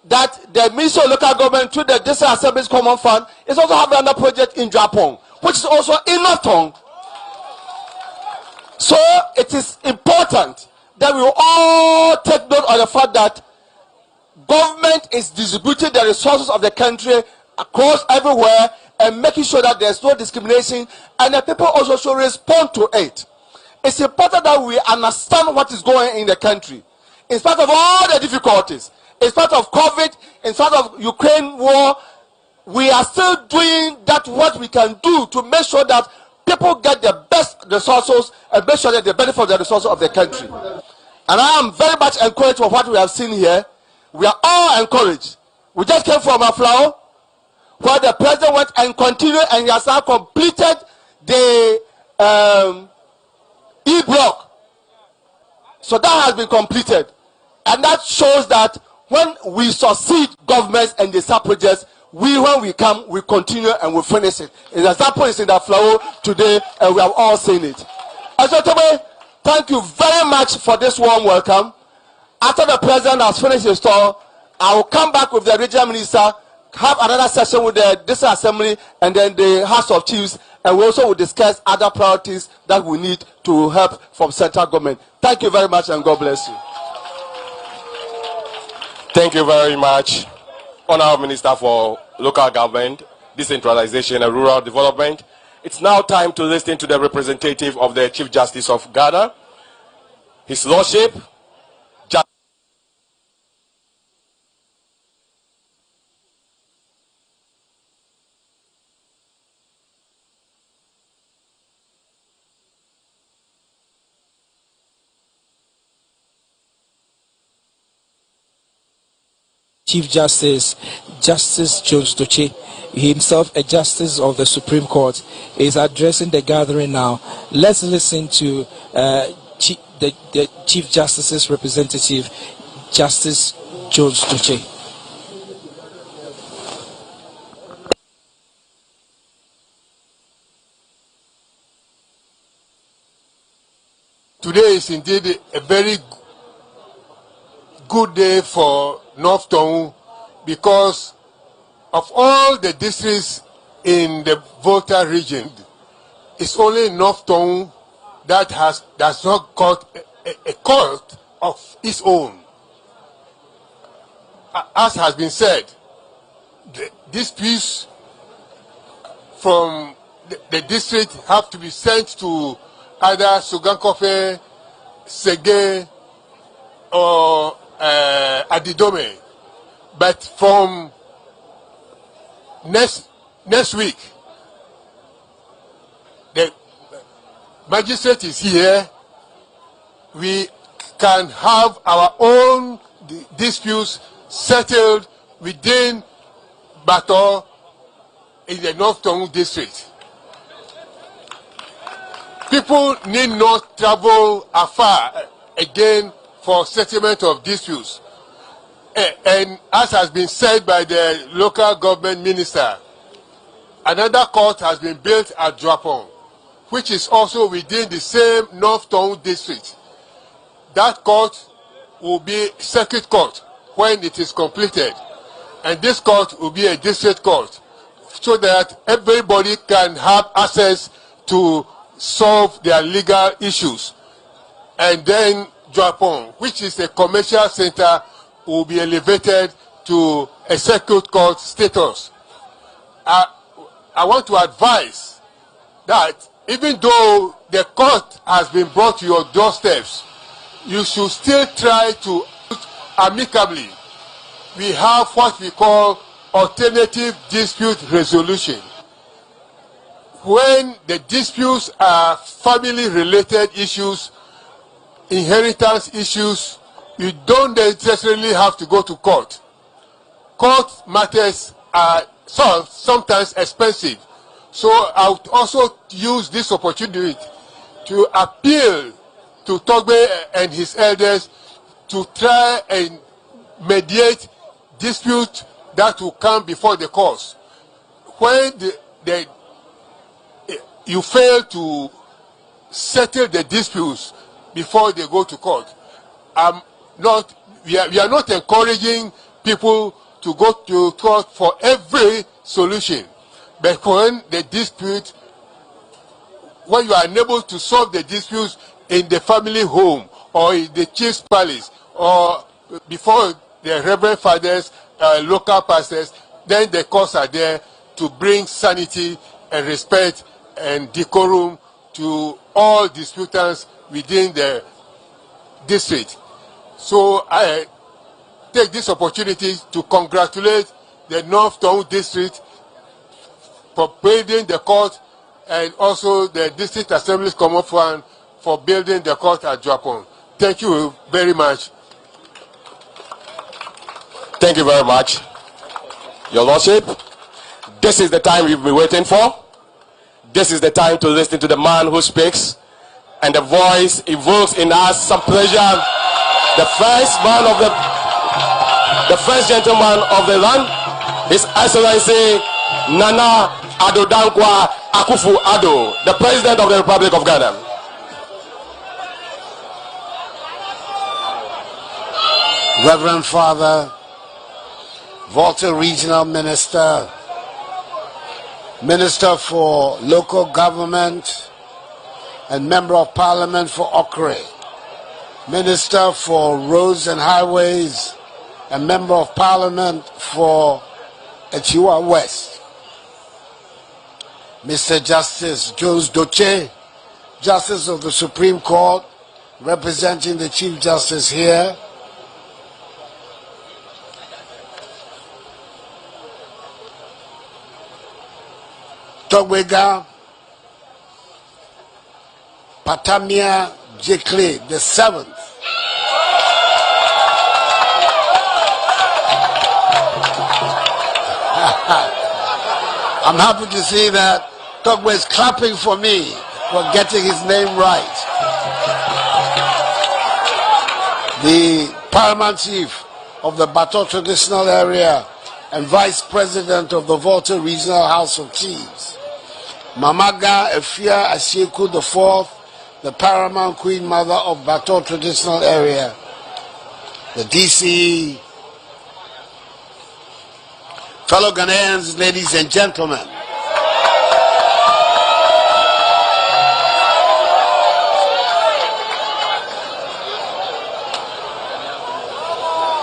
Speaker 21: that the Ministry of Local Government through the District Assembly's Common Fund is also having another project in Japan, which is also in North Town. So it is important that we all take note of the fact that government is distributing the resources of the country across everywhere and making sure that there's no discrimination, and the people also should respond to it. It's important that we understand what is going on in the country. In spite of all the difficulties, in spite of COVID, in spite of Ukraine war, we are still doing that what we can do to make sure that people get the best resources and make sure that they benefit from the resources of the country. And I am very much encouraged for what we have seen here. We are all encouraged. We just came from Aflao, where the president went and continued, and he has now completed the E-block. So that has been completed. And that shows that when we succeed governments and they start projects, when we come, we continue and we finish it. An example is in the flow today, and we have all seen it. And so today, thank you very much for this warm welcome. After the president has finished his talk, I will come back with the regional minister, have another session with the district assembly and then the House of Chiefs, and we also will discuss other priorities that we need to help from central government. Thank you very much, and God bless you. Thank you very much.
Speaker 14: Honorable Minister for Local Government, Decentralization and Rural Development. It's now time to listen to the representative of the Chief Justice of Ghana, His Lordship,
Speaker 13: Chief Justice Jones Toche, himself a justice of the Supreme Court, is addressing the gathering now. Let's listen to the Chief Justice's representative, Justice Jones Toche.
Speaker 2: Today is indeed a very good day for North Tongu because of all the districts in the Volta region. It's only North Tongu that does not got a court of its own. As has been said, the disputes from the district have to be sent to either Sugankofe, Sege, or Adidome. But from next week, the magistrate is here. We can have our own disputes settled within Bato in the North Tongu district. People need not travel afar again for settlement of disputes. And as has been said by the local government minister, another court has been built at Dwapong, which is also within the same North Tongu district. That court will be circuit court when it is completed, and this court will be a district court, so that everybody can have access to solve their legal issues. And then Dwapong, which is a commercial center, will be elevated to a circuit court status. I want to advise that even though the court has been brought to your doorsteps, you should still try to amicably. We have what we call alternative dispute resolution. When the disputes are family-related issues, inheritance issues, you don't necessarily have to go to court. Court matters are sometimes expensive. So I would also use this opportunity to appeal to Togbe and his elders to try and mediate disputes that will come before the courts. When you fail to settle the disputes before they go to court, we are not encouraging people to go to court for every solution. But when the dispute, when you are unable to solve the disputes in the family home or in the chief's palace or before the reverend fathers, local pastors, then the courts are there to bring sanity and respect and decorum to all disputants within the district. So I take this opportunity to congratulate the North Tongu district for building the court, and also the District Assembly's Common Fund for building the court at Dwapong. Thank you very much.
Speaker 14: Thank you very much, Your Lordship. This is the time we've been waiting for. This is the time to listen to the man who speaks, and the voice evokes in us some pleasure. The first gentleman of the land, His Excellency Nana Adodankwa Akufo-Addo, the President of the Republic of Ghana.
Speaker 22: Reverend Father, Volta Regional Minister, Minister for Local Government, and Member of Parliament for Accra, Minister for Roads and Highways, and Member of Parliament for Echiwa West, Mr. Justice Jones Doche, Justice of the Supreme Court, representing the Chief Justice here, Togwega Patamia Jekle, the 7th. I'm happy to see that Togwe is clapping for me for getting his name right. The Paramount Chief of the Bato Traditional Area and Vice President of the Volta Regional House of Chiefs, Mamaga Efia Asieku IV, the Paramount Queen Mother of Bato Traditional Area, the DC, fellow Ghanaians, ladies and gentlemen.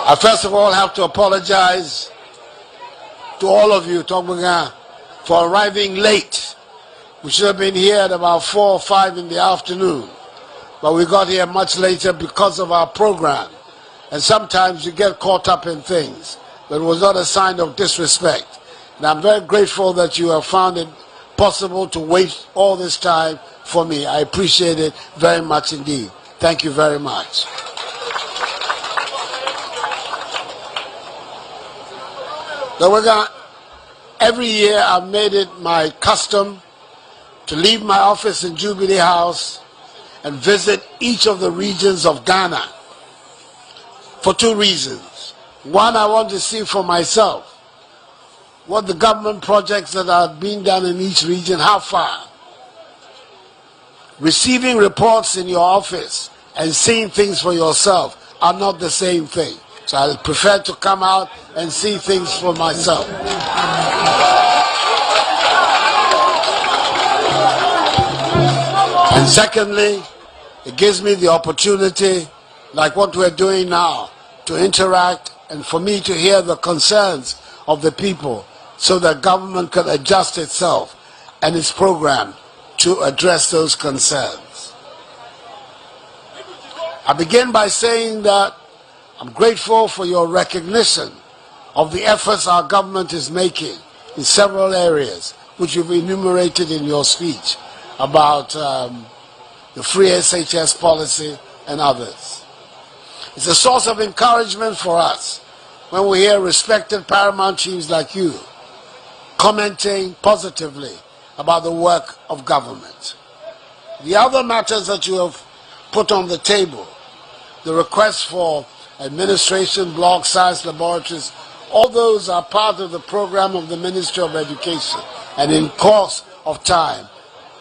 Speaker 22: I first of all have to apologize to all of you, Togwega, for arriving late. We should have been here at about 4 or 5 in the afternoon, but we got here much later because of our program. And sometimes you get caught up in things, but it was not a sign of disrespect. And I'm very grateful that you have found it possible to wait all this time for me. I appreciate it very much indeed. Thank you very much. Every year I've made it my custom to leave my office in Jubilee House and visit each of the regions of Ghana for 2 reasons. One, I want to see for myself what the government projects that are being done in each region, how far. Receiving reports in your office and seeing things for yourself are not the same thing. So I prefer to come out and see things for myself. And secondly, it gives me the opportunity, like what we're doing now, to interact and for me to hear the concerns of the people so that government can adjust itself and its program to address those concerns. I begin by saying that I'm grateful for your recognition of the efforts our government is making in several areas, which you've enumerated in your speech about the free SHS policy and others. It's a source of encouragement for us when we hear respected paramount chiefs like you commenting positively about the work of government. The other matters that you have put on the table, the request for administration, block, science laboratories, all those are part of the program of the Ministry of Education. And in course of time,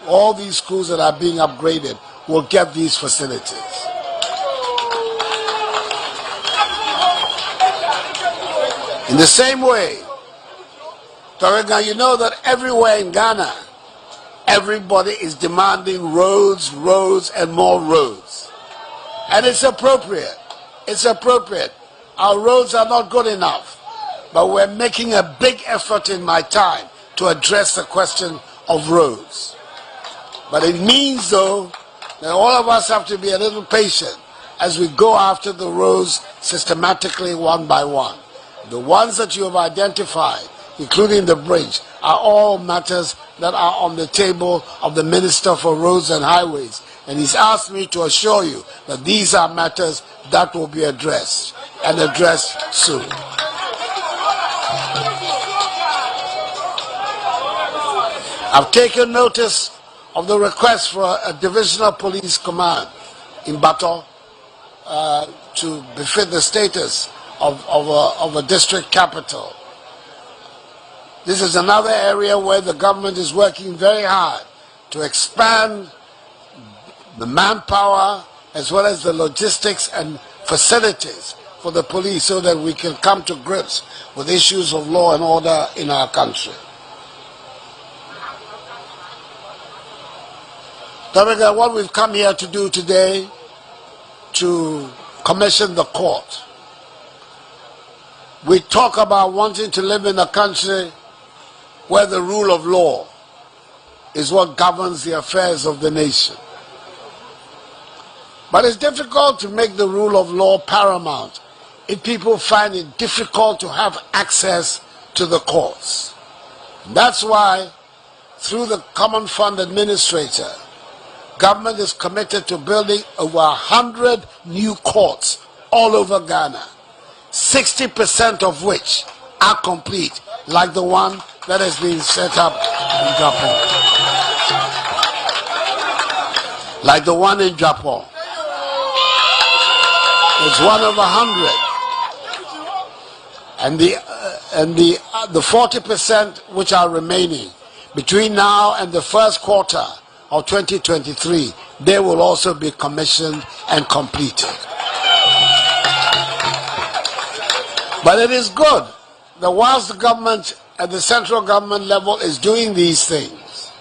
Speaker 22: all these schools that are being upgraded will get these facilities. In the same way, Torega, you know that everywhere in Ghana, everybody is demanding roads, roads, and more roads. And it's appropriate. It's appropriate. Our roads are not good enough, but we're making a big effort in my time to address the question of roads. But it means, though, that all of us have to be a little patient as we go after the roads systematically one by one. The ones that you have identified, including the bridge, are all matters that are on the table of the Minister for Roads and Highways. And he's asked me to assure you that these are matters that will be addressed, and addressed soon. I've taken notice of the request for a divisional police command in Bato to befit the status of a district capital. This is another area where the government is working very hard to expand the manpower as well as the logistics and facilities for the police so that we can come to grips with issues of law and order in our country. Tabega, what we've come here to do today, to commission the court We talk about wanting to live in a country where the rule of law is what governs the affairs of the nation. But it's difficult to make the rule of law paramount if people find it difficult to have access to the courts. That's why, through the Common Fund Administrator, government is committed to building over 100 new courts all over Ghana, 60% of which are complete, like the one that has been set up in Japan. Like the one in Japan. It's one of 100. And the 40% which are remaining, between now and the first quarter of 2023, they will also be commissioned and completed. But it is good that whilst the government at the central government level is doing these things,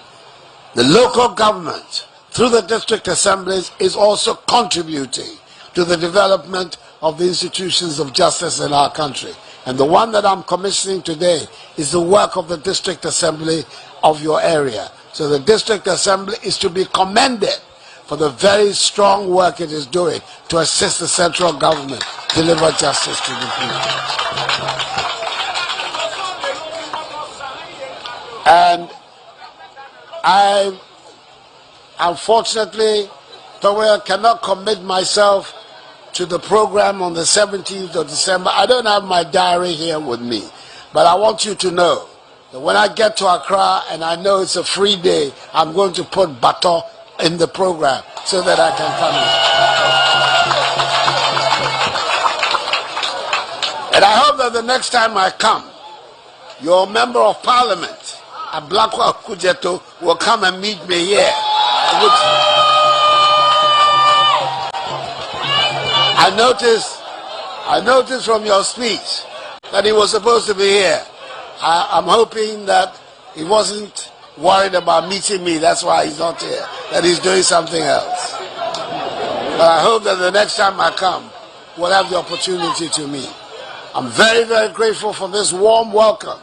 Speaker 22: the local government, through the district assemblies, is also contributing to the development of the institutions of justice in our country. And the one that I'm commissioning today is the work of the district assembly of your area. So the district assembly is to be commended for the very strong work it is doing to assist the central government deliver justice to the people. And I, unfortunately, cannot commit myself to the program on the 17th of December. I don't have my diary here with me, but I want you to know that when I get to Accra and I know it's a free day, I'm going to put Bato in the program so that I can come in. And I hope that the next time I come, your member of parliament, Ablakwa Kujeto, will come and meet me here. I noticed from your speech that he was supposed to be here. I'm hoping that he wasn't worried about meeting me. That's why he's not here, that he's doing something else. But I hope that the next time I come, we'll have the opportunity to meet. I'm very, very grateful for this warm welcome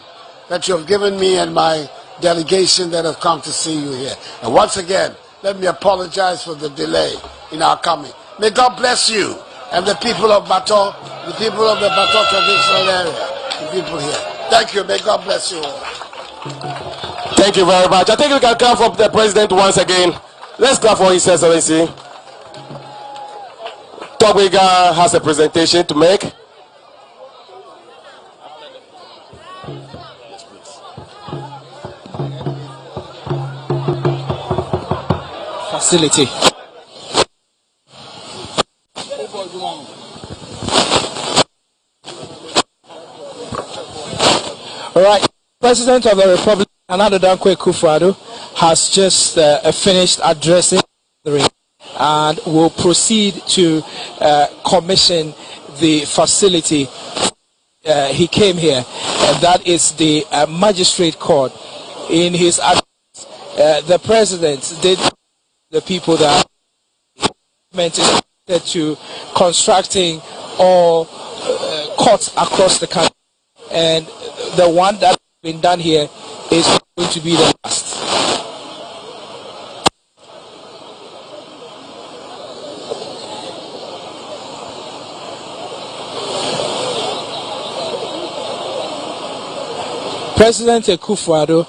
Speaker 22: that you have given me and my delegation that have come to see you here. And once again, let me apologize for the delay in our coming. May God bless you and the people of Bato, the people of the Bato traditional area, the people here. Thank you. May God bless you all.
Speaker 11: Thank you very much. I think we can clap for the president once again. Let's clap for His Excellency. Togwiga has a presentation to make.
Speaker 13: Facility. All right, President of the Republic, Akufo-Addo, has just finished addressing the ring and will proceed to commission the facility. He came here, and that is the magistrate court. In his address, the president did the people that meant to constructing all courts across the country, and the one that's been done here is going to be the last. President Akufo-Addo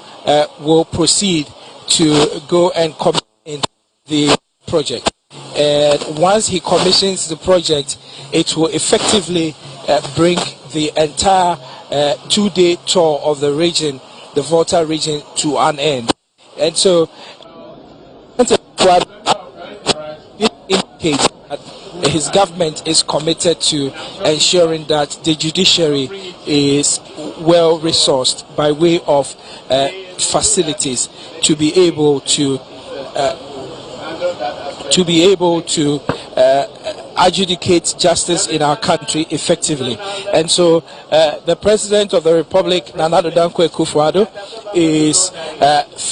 Speaker 13: will proceed to go and commission the project. And once he commissions the project, it will effectively bring the entire 2-day tour of the region, the Volta region, to an end. And so, it indicates that his government is committed to ensuring that the judiciary is well resourced by way of facilities to be able to adjudicate justice in our country effectively. And so the President of the Republic, Nana Addo Akufo-Addo, is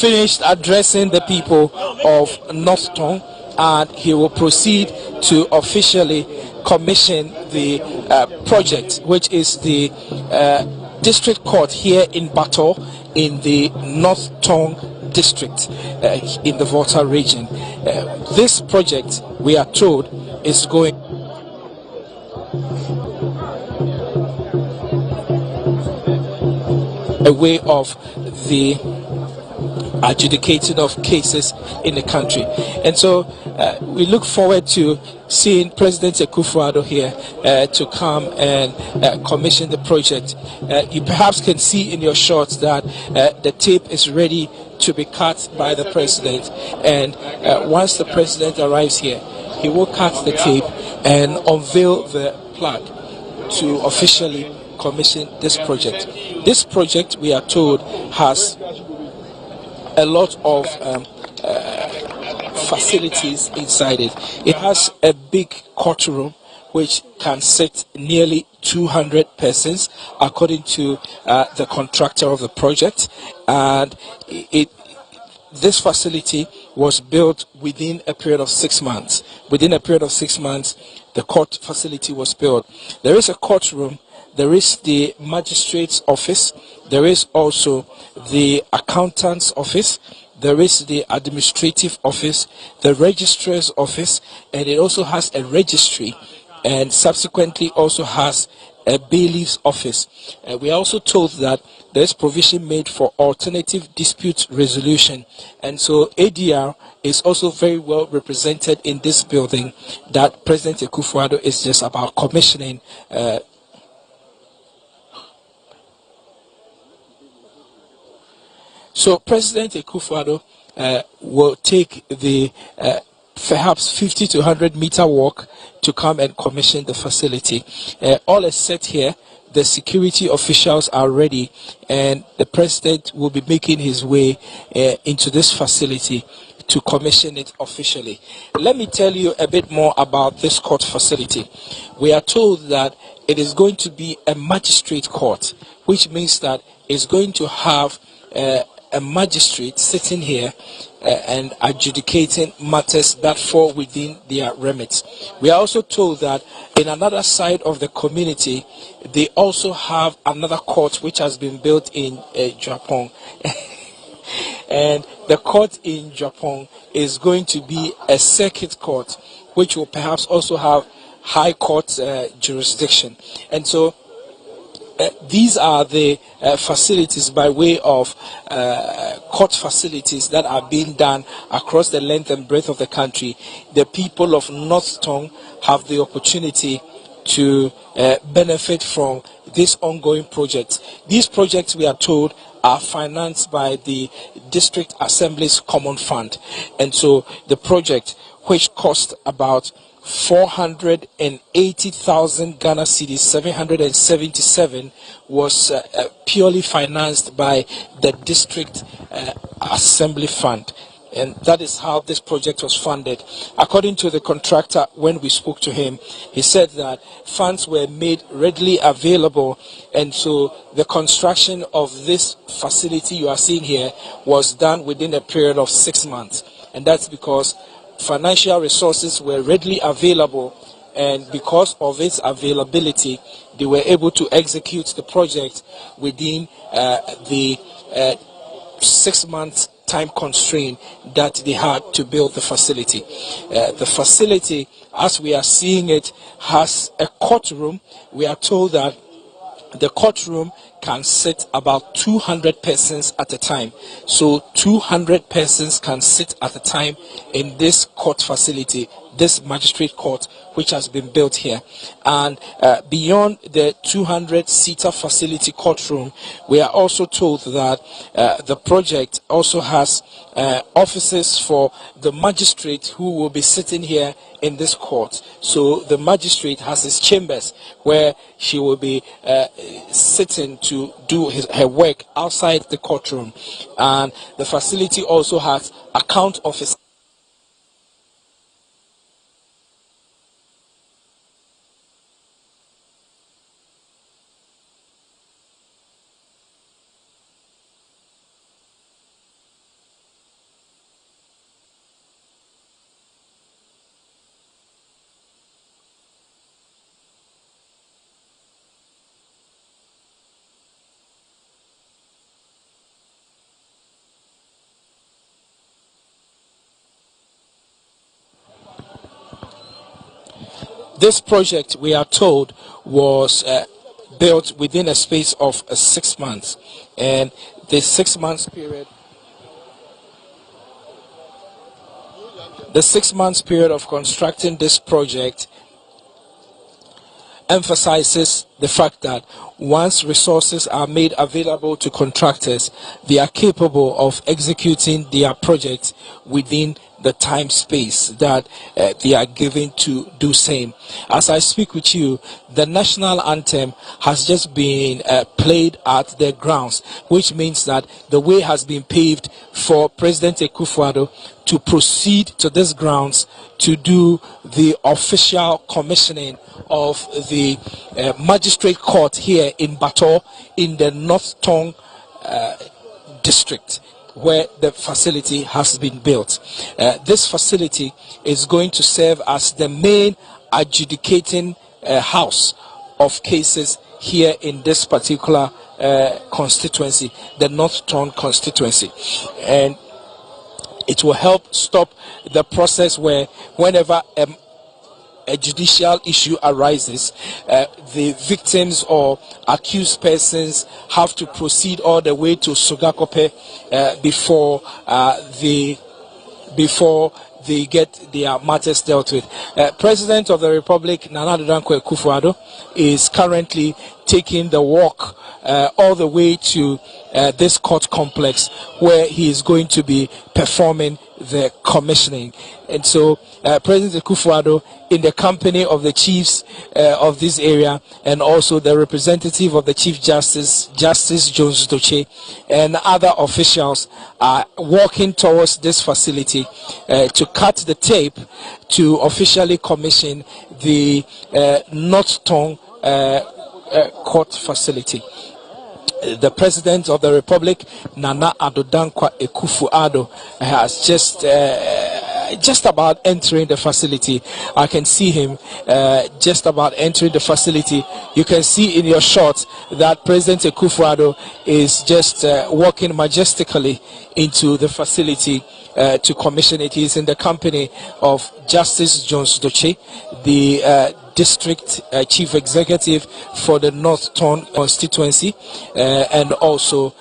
Speaker 13: finished addressing the people of North Tongue, and he will proceed to officially commission the project, which is the district court here in Bato in the North Tong district in the Volta region. This project, we are told, is going a way of the adjudicating of cases in the country. And so we look forward to seeing President Akufo-Addo here to come and commission the project. You perhaps can see in your shots that the tape is ready to be cut by the president, and once the president arrives here, he will cut the tape and unveil the plug to officially commission this project. This project, we are told, has a lot of facilities inside it. It has a big courtroom which can sit nearly 200 persons, according to the contractor of the project, and this facility was built within a period of 6 months. Within a period of 6 months, the court facility was built. There is a courtroom, there is the magistrate's office, there is also the accountant's office, there is the administrative office, the registrar's office, and it also has a registry, and subsequently also has a bailiff's office. We are also told that there is provision made for alternative dispute resolution, and so ADR is also very well represented in this building that President Akufo-Addo is just about commissioning. So President Akufo-Addo will take the perhaps 50 to 100 meter walk to come and commission the facility. All is set here. The security officials are ready, and the president will be making his way into this facility to commission it officially. Let me tell you a bit more about this court facility. We are told that it is going to be a magistrate court, which means that it's going to have a magistrate sitting here and adjudicating matters that fall within their remit. We are also told that in another side of the community, they also have another court which has been built in Japan. And the court in Japan is going to be a circuit court, which will perhaps also have high court jurisdiction. And so these are the facilities by way of court facilities that are being done across the length and breadth of the country. The people of North Tong have the opportunity to benefit from this ongoing project. These projects, we are told, are financed by the District Assembly's Common Fund. And so the project, which cost about 480,000 Ghana cedis, 777, was purely financed by the District Assembly Fund. And that is how this project was funded. According to the contractor, when we spoke to him, he said that funds were made readily available, and so the construction of this facility you are seeing here was done within a period of 6 months. And that's because financial resources were readily available, and because of its availability, they were able to execute the project within the 6 months time constraint that they had to build the facility. The facility, as we are seeing it, has a courtroom. We are told that the courtroom can sit about 200 persons at a time. So 200 persons can sit at a time in this court facility, this magistrate court, which has been built here. And beyond the 200-seater facility courtroom, we are also told that the project also has offices for the magistrate who will be sitting here in this court. So the magistrate has his chambers where she will be sitting to do her work outside the courtroom. And the facility also has account office. This project, we are told, was built within a space of 6 months, and the 6 months period. The 6 months period of constructing this project emphasizes the fact that once resources are made available to contractors, they are capable of executing their project within the time space that they are given to do same. As I speak with you, the national anthem has just been played at the grounds, which means that the way has been paved for President Akufo-Addo to proceed to these grounds to do the official commissioning of the magistrate court here in Bato in the North Tongue district, where the facility has been built. This facility is going to serve as the main adjudicating house of cases here in this particular constituency, the North Tongue constituency. And it will help stop the process where whenever a judicial issue arises, the victims or accused persons have to proceed all the way to Sugakope before they get their matters dealt with. President of the Republic, Nana Addo Akufo-Addo, is currently taking the walk all the way to this court complex where he is going to be performing the commissioning. And so President Akufo-Addo, in the company of the chiefs of this area and also the representative of the Chief Justice, Justice Jones Doche, and other officials are walking towards this facility to cut the tape to officially commission the North Tongue court facility. The President of the Republic, Nana Addo Akufo-Addo, has just about entering the facility. I can see him just about entering the facility. You can see in your shot that President Akufo-Addo is just walking majestically into the facility to commission it. He is in the company of Justice Jones Doche, the District Chief Executive for the North Tongue constituency, and also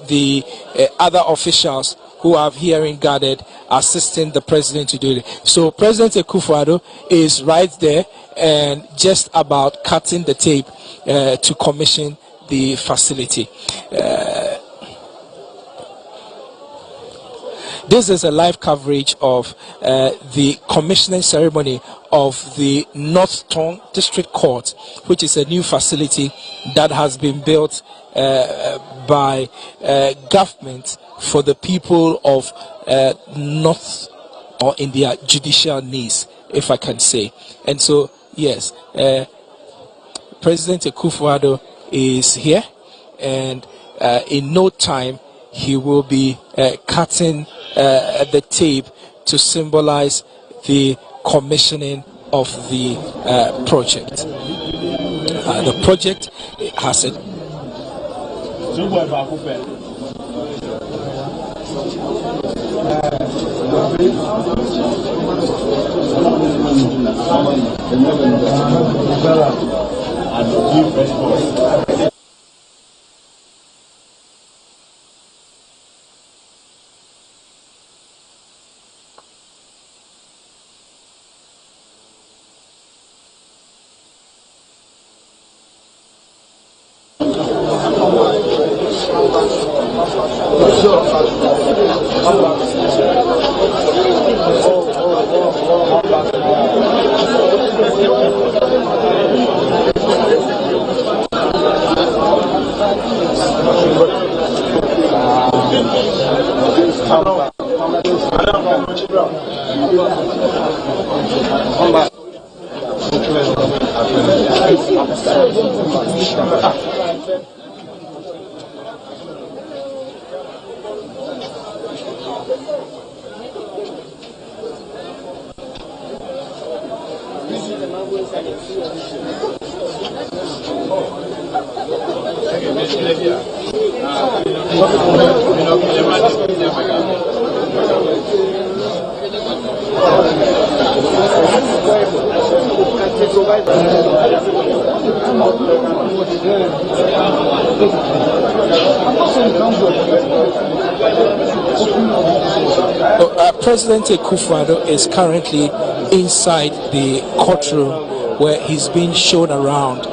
Speaker 13: the other officials who are hearing guarded assisting the president to do it. So President Akufo-Addo is right there and just about cutting the tape to commission the facility. This is a live coverage of the commissioning ceremony of the North Tongue District Court, which is a new facility that has been built by government for the people of North, or in their judicial needs, if I can say. And so, yes, President Akufo-Addo is here, and in no time he will be cutting the tape to symbolize the commissioning of the project. The project has a President Akufo-Addo is currently inside the courtroom where he's being shown around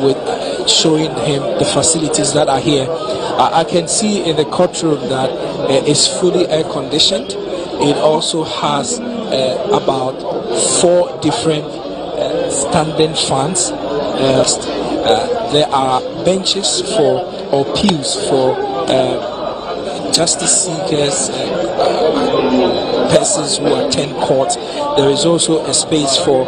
Speaker 13: with showing him the facilities that are here. I can see in the courtroom that it's fully air conditioned. It also has about 4 different standing fans. There are benches or pews for justice seekers, persons who attend court. There is also a space for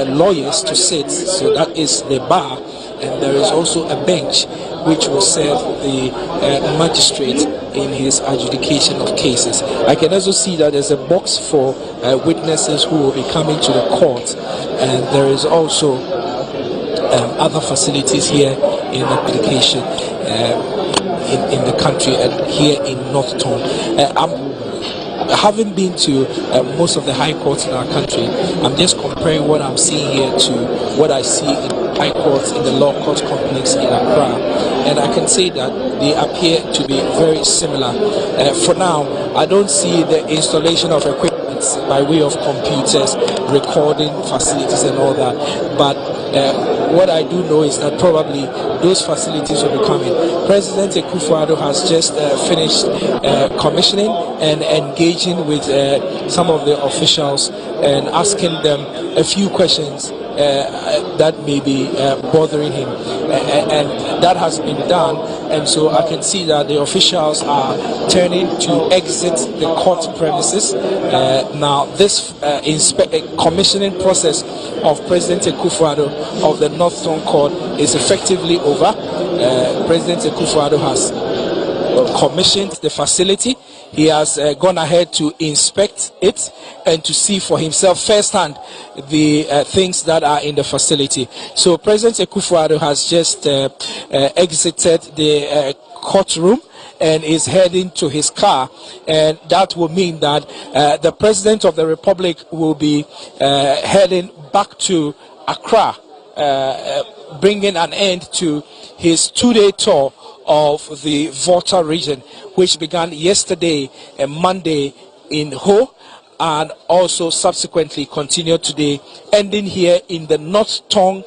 Speaker 13: lawyers to sit, so that is the bar, and there is also a bench which will serve the magistrate in his adjudication of cases. I can also see that there's a box for witnesses who will be coming to the court, and there is also other facilities here in application in the country and here in North Town. Having been to most of the high courts in our country, I'm just comparing what I'm seeing here to what I see in high courts in the law court complex in Accra, and I can say that they appear to be very similar. For now, I don't see the installation of equipment by way of computers, recording facilities and all that, but what I do know is that probably those facilities will be coming. President Akufo-Addo has just finished commissioning and engaging with some of the officials and asking them a few questions that may be bothering him, and that has been done, and so I can see that the officials are turning to exit the court premises. Now this commissioning process of President Akufo-Addo of the North Zone Court is effectively over. President Akufo-Addo has commissioned the facility. He has gone ahead to inspect it and to see for himself firsthand the things that are in the facility. So President Akufo-Addo has just exited the courtroom and is heading to his car, and that will mean that the President of the Republic will be heading back to Accra, bringing an end to his 2-day tour of the Volta region, which began yesterday and Monday in Ho, and also subsequently continued today, ending here in the North Tongue.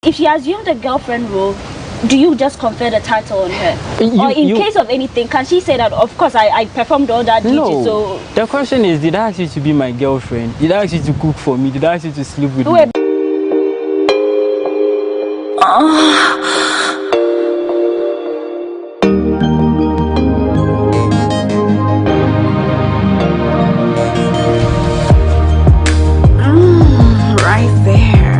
Speaker 1: If she assumed a girlfriend role, do you just confer the title on her? Or in case of anything, can she say that, of course, I performed all that duty,
Speaker 7: no.
Speaker 1: So...
Speaker 7: The question is, did I ask you to be my girlfriend? Did I ask you to cook for me? Did I ask you to sleep with me?
Speaker 1: Right there.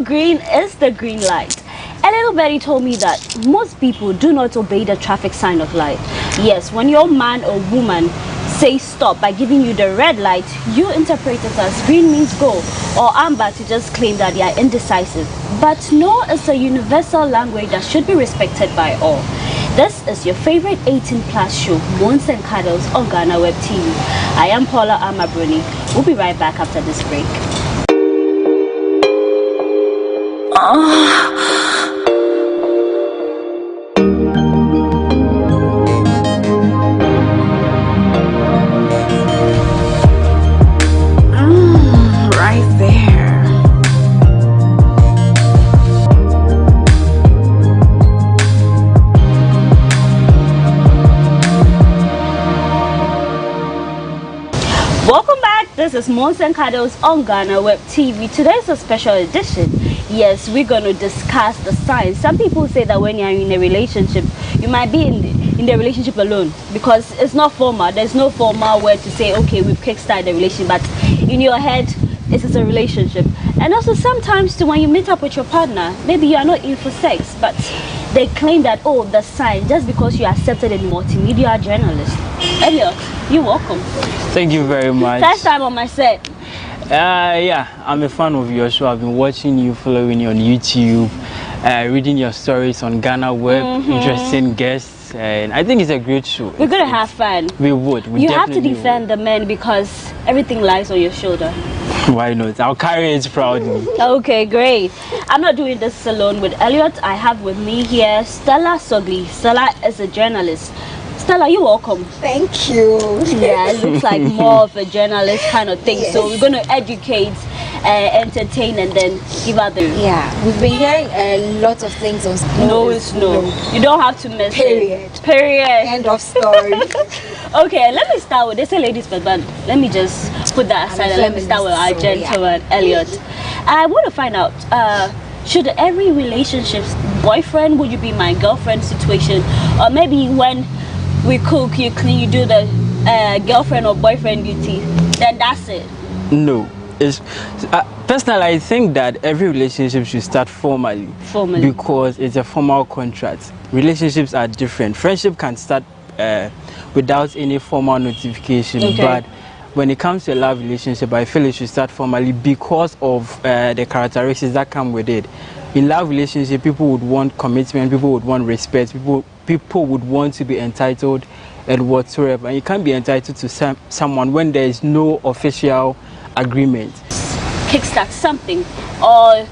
Speaker 1: Green is the green light. A little birdie told me that most people do not obey the traffic sign of light. Yes, when your man or woman say stop by giving you the red light, you interpret it as green means go, or amber to just claim that they are indecisive. But no is a universal language that should be respected by all. This is your favorite 18+ show, Moons and Cuddles on GhanaWeb TV. I am Paula Amabruni. We'll be right back after this break.
Speaker 5: Right there.
Speaker 1: Welcome back. This is Moons and Cuddles on GhanaWeb TV. Today's a special edition. Yes, we're going to discuss the signs. Some people say that when you're in a relationship, you might be in the relationship alone because it's not formal. There's no formal word to say, okay, we've kickstarted the relationship, but in your head, it is a relationship. And also sometimes too, when you meet up with your partner, maybe you are not in for sex, but they claim that, oh, the sign, just because you accepted in multimedia journalist. Elliot, you're welcome.
Speaker 7: Thank you very much.
Speaker 1: First time on my set.
Speaker 7: Yeah, I'm a fan of your show. I've been watching you, following you on YouTube, reading your stories on GhanaWeb, interesting guests, and I think it's a great show.
Speaker 1: We're going to have fun.
Speaker 7: We would.
Speaker 1: You have to defend the men because everything lies on your shoulder.
Speaker 7: Why not? I'll carry it proudly.
Speaker 1: Okay, great. I'm not doing this alone with Elliot. I have with me here Stella Sogli. Stella is a journalist. Stella, you're welcome.
Speaker 8: Thank you.
Speaker 1: Yeah, it looks like more of a journalist kind of thing. Yes. So we're going to educate, entertain, and then give out the...
Speaker 8: Yeah, we've been hearing a lot of things on...
Speaker 1: No is no. You don't have to miss
Speaker 8: Period.
Speaker 1: it. Period.
Speaker 8: End of story.
Speaker 1: Okay, let me start with... They say ladies first, but let me just put that aside and let me start with our gentleman, Elliot. I want to find out... should every relationship's boyfriend, would you be my girlfriend situation, or maybe when we cook, you clean, you do the girlfriend or boyfriend duty, then that's it?
Speaker 7: No. It's, personally, I think that every relationship should start formally. Because it's a formal contract. Relationships are different. Friendship can start without any formal notification, but when it comes to a love relationship, I feel it should start formally because of the characteristics that come with it. In love relationship, people would want commitment, people would want respect, people would want to be entitled and whatsoever. And you can't be entitled to someone when there is no official agreement.
Speaker 1: Kickstart something, or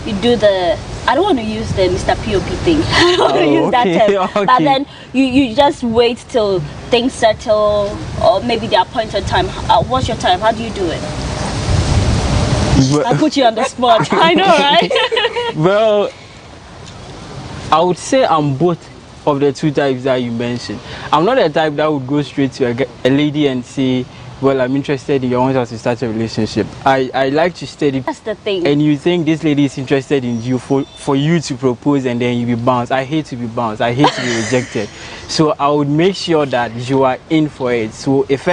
Speaker 1: you do the... I don't want to use the Mr. POP thing. I don't want to use that term. But then you just wait till things settle, or maybe the appointed time. What's your time? How do you do it? I put you on the spot. I know, right?
Speaker 7: Well, I would say I'm both of the two types that you mentioned. I'm not the type that would go straight to a lady and say, well, I'm interested in you, I want us to start a relationship. I like to study.
Speaker 1: That's the thing.
Speaker 7: And you think this lady is interested in you for you to propose and then you be bounced. I hate to be bounced. I hate to be rejected. So I would make sure that you are in for it. So if